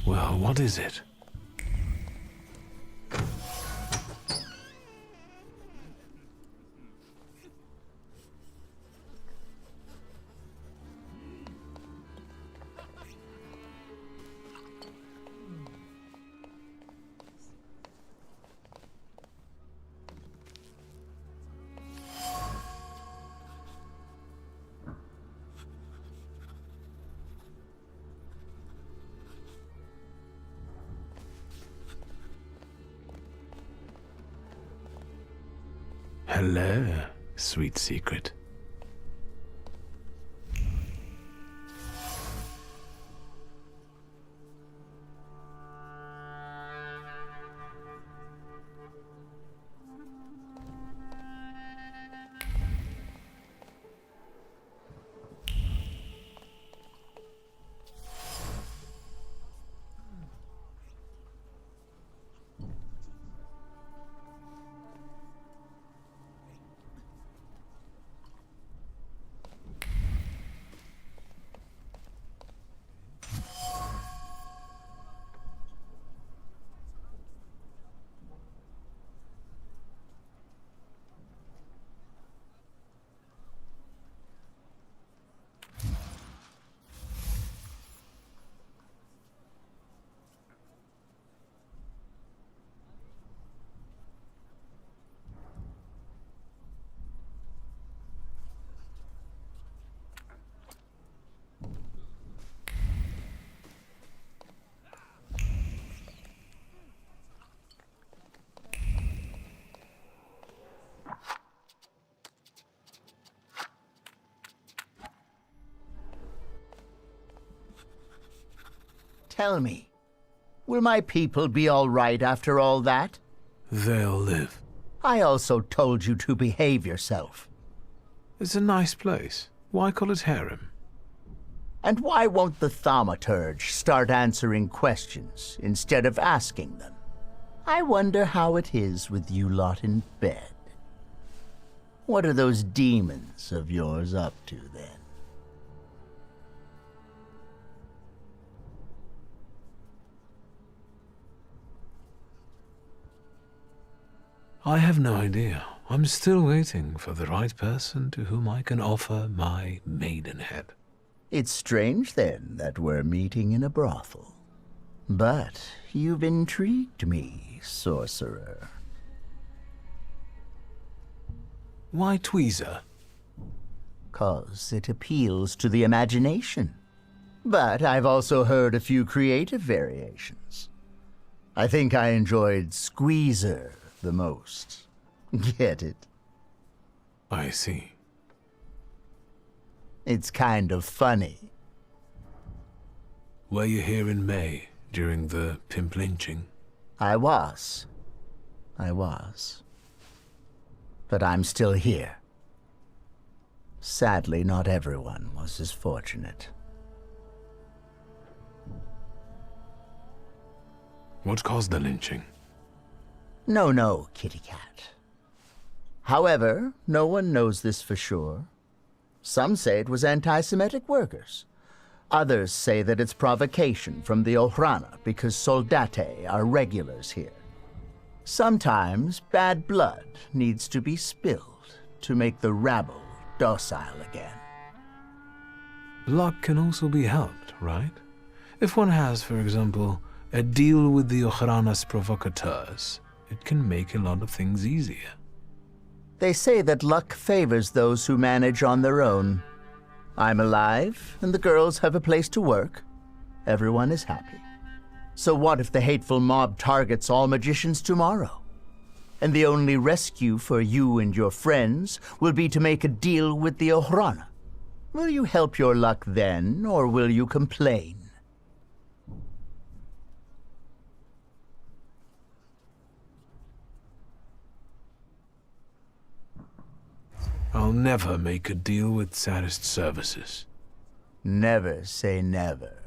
well, what is it? Hello, sweet secret. Tell me, will my people be all right after all that? They'll live. I also told you to behave yourself. It's a nice place. Why call it harem? And why won't the Thaumaturge start answering questions instead of asking them? I wonder how it is with you lot in bed. What are those demons of yours up to then? I have no idea. I'm still waiting for the right person to whom I can offer my maidenhead. It's strange, then, that we're meeting in a brothel. But you've intrigued me, sorcerer. Why tweezer? 'Cause it appeals to the imagination. But I've also heard a few creative variations. I think I enjoyed Squeezer the most. Get it? I see. It's kind of funny. Were you here in May, during the pimp lynching? I was. But I'm still here. Sadly, not everyone was as fortunate. What caused the lynching? No, kitty cat. However, no one knows this for sure. Some say it was anti-Semitic workers. Others say that it's provocation from the Ohrana because soldate are regulars here. Sometimes bad blood needs to be spilled to make the rabble docile again. Luck can also be helped, right? If one has, for example, a deal with the Ohrana's provocateurs, it can make a lot of things easier. They say that luck favors those who manage on their own. I'm alive, and the girls have a place to work. Everyone is happy. So what if the hateful mob targets all magicians tomorrow? And the only rescue for you and your friends will be to make a deal with the Ohrana. Will you help your luck then, or will you complain? I'll never make a deal with Sadist Services. Never say never.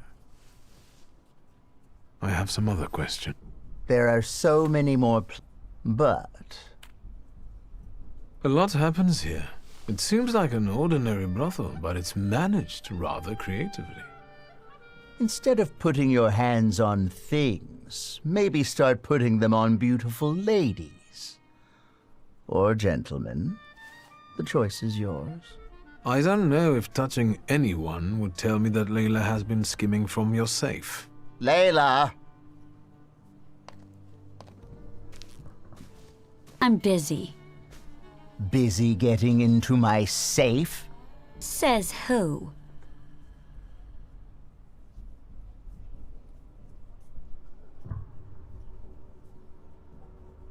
I have some other question. There are so many more but... A lot happens here. It seems like an ordinary brothel, but it's managed rather creatively. Instead of putting your hands on things, maybe start putting them on beautiful ladies. Or gentlemen. The choice is yours. I don't know if touching anyone would tell me that Layla has been skimming from your safe. Layla! I'm busy. Busy getting into my safe? Says who?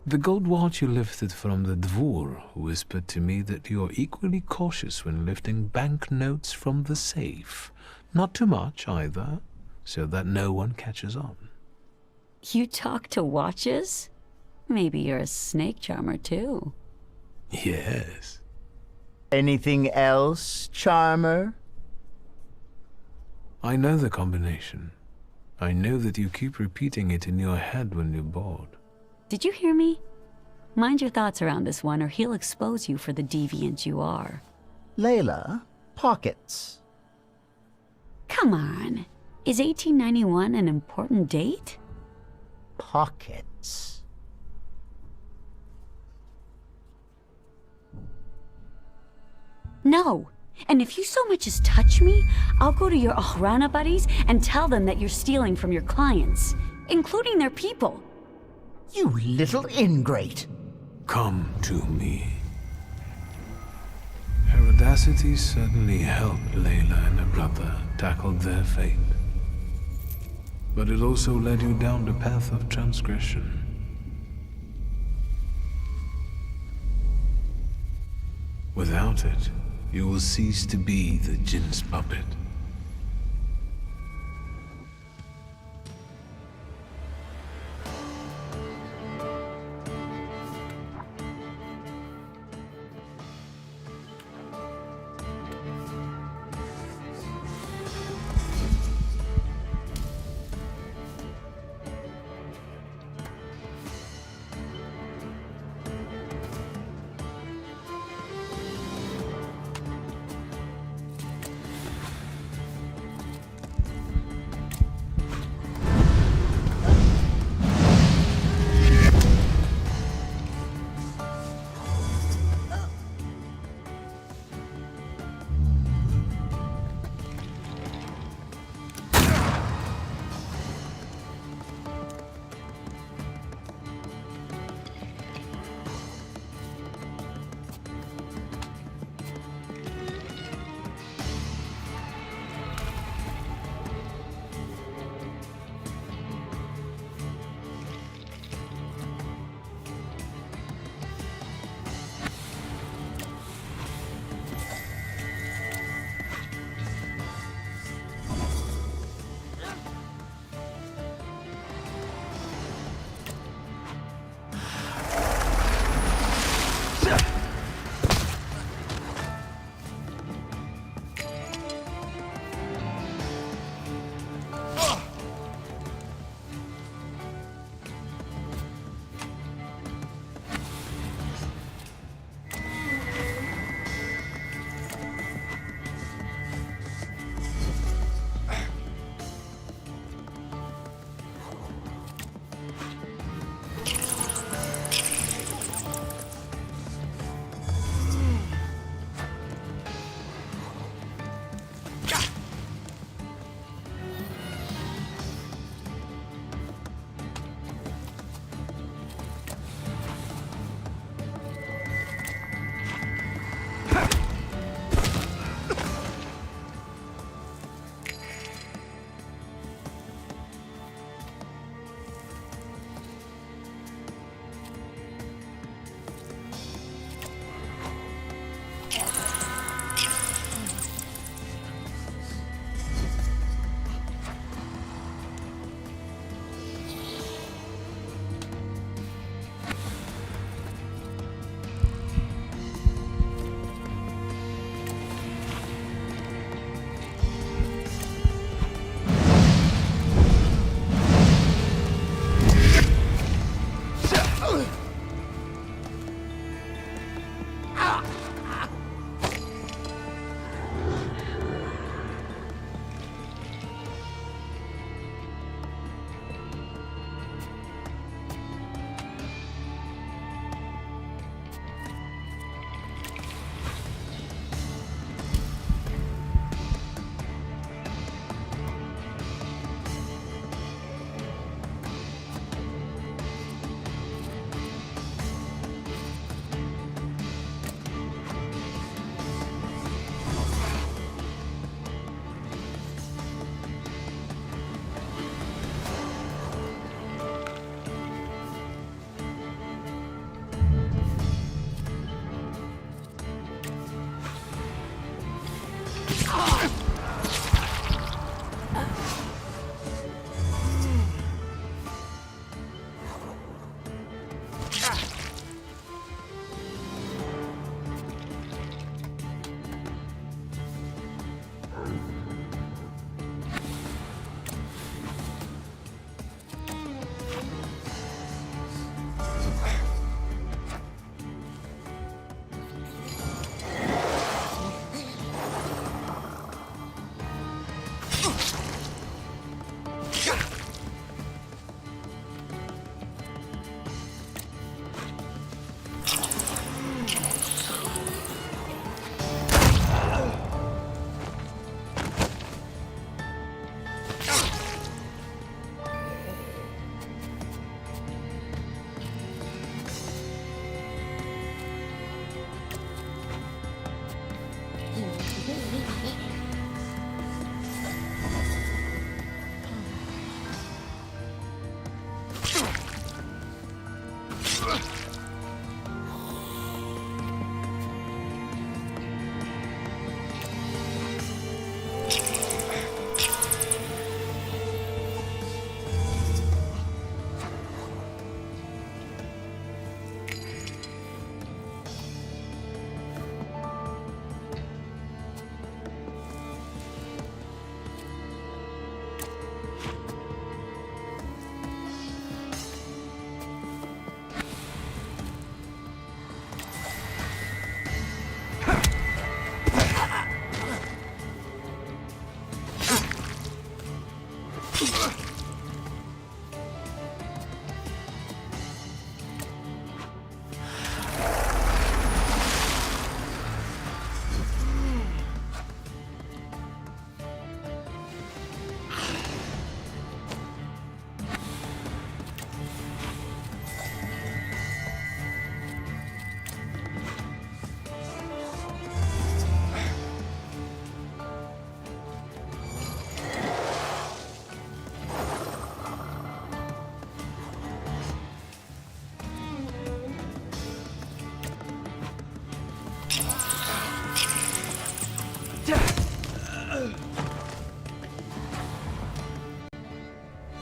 The gold watch you lifted from the Dvor whispered to me that you're equally cautious when lifting banknotes from the safe. Not too much, either, so that no one catches on. You talk to watches? Maybe you're a snake charmer, too. Yes. Anything else, charmer? I know the combination. I know that you keep repeating it in your head when you're bored. Did you hear me? Mind your thoughts around this one, or he'll expose you for the deviant you are. Layla, pockets. Come on. Is 1891 an important date? Pockets. No. And if you so much as touch me, I'll go to your Ohrana buddies and tell them that you're stealing from your clients, including their people. You little ingrate! Come to me. Her audacity certainly helped Layla and her brother tackle their fate. But it also led you down the path of transgression. Without it, you will cease to be the Jinn's puppet.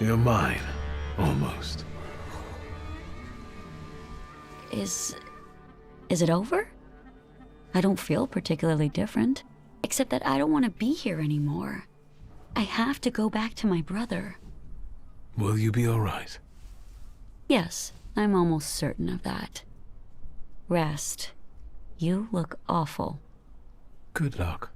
You're mine. Almost. Is it over? I don't feel particularly different, except that I don't want to be here anymore. I have to go back to my brother. Will you be all right? Yes, I'm almost certain of that. Rest. You look awful. Good luck.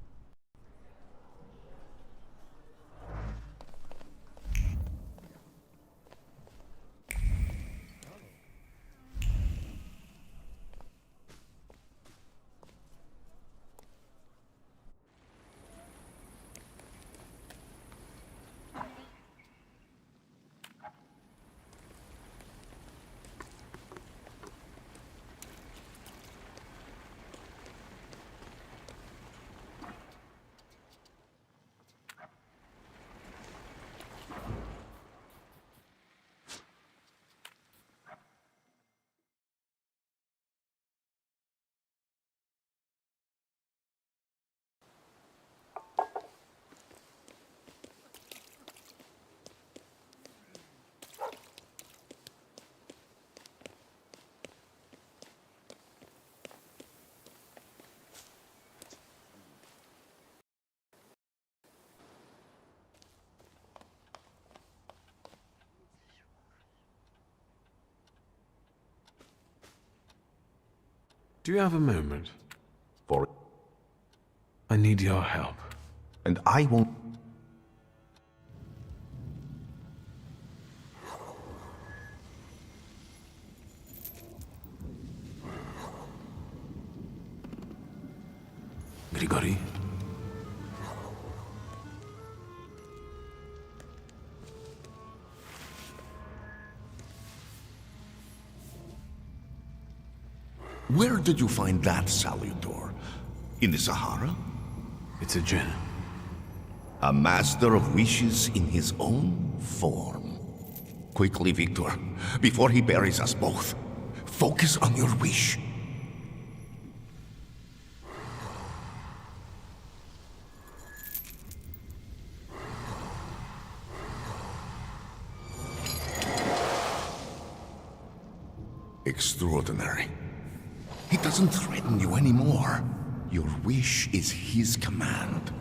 Do you have a moment? I need your help. And I won't... Grigori? Where did you find that salutor? In the Sahara? It's a djinn. A master of wishes in his own form. Quickly, Victor, before he buries us both. Focus on your wish. Extraordinary. He doesn't threaten you anymore. Your wish is his command.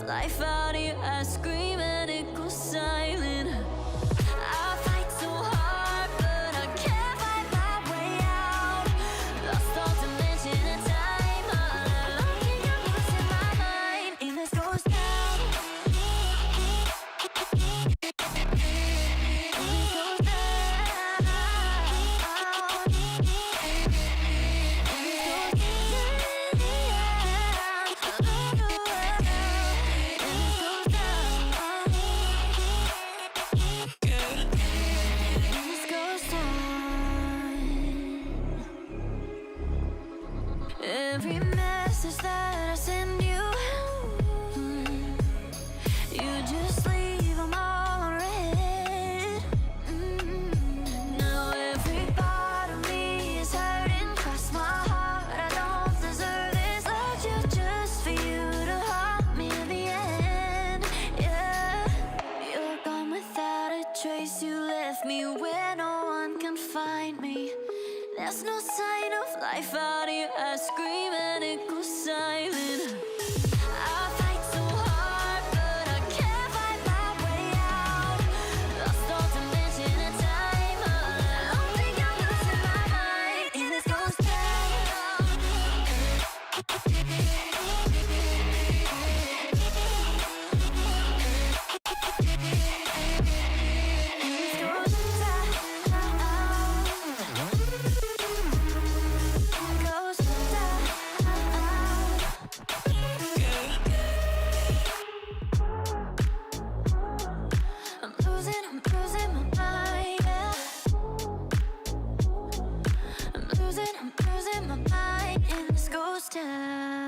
Life out here, I scream and it goes silent. I fight so hard, but I can't fight my way out. Lost all dimension and time, all alone, can you lose in my mind? And this goes down. And this goes down. life out here. I scream and it goes silent. I fight so hard, but I can't fight my way out. Lost all dimension and time. I don't think I'm losing my mind in this ghost town. I'm losing my mind in this ghost town.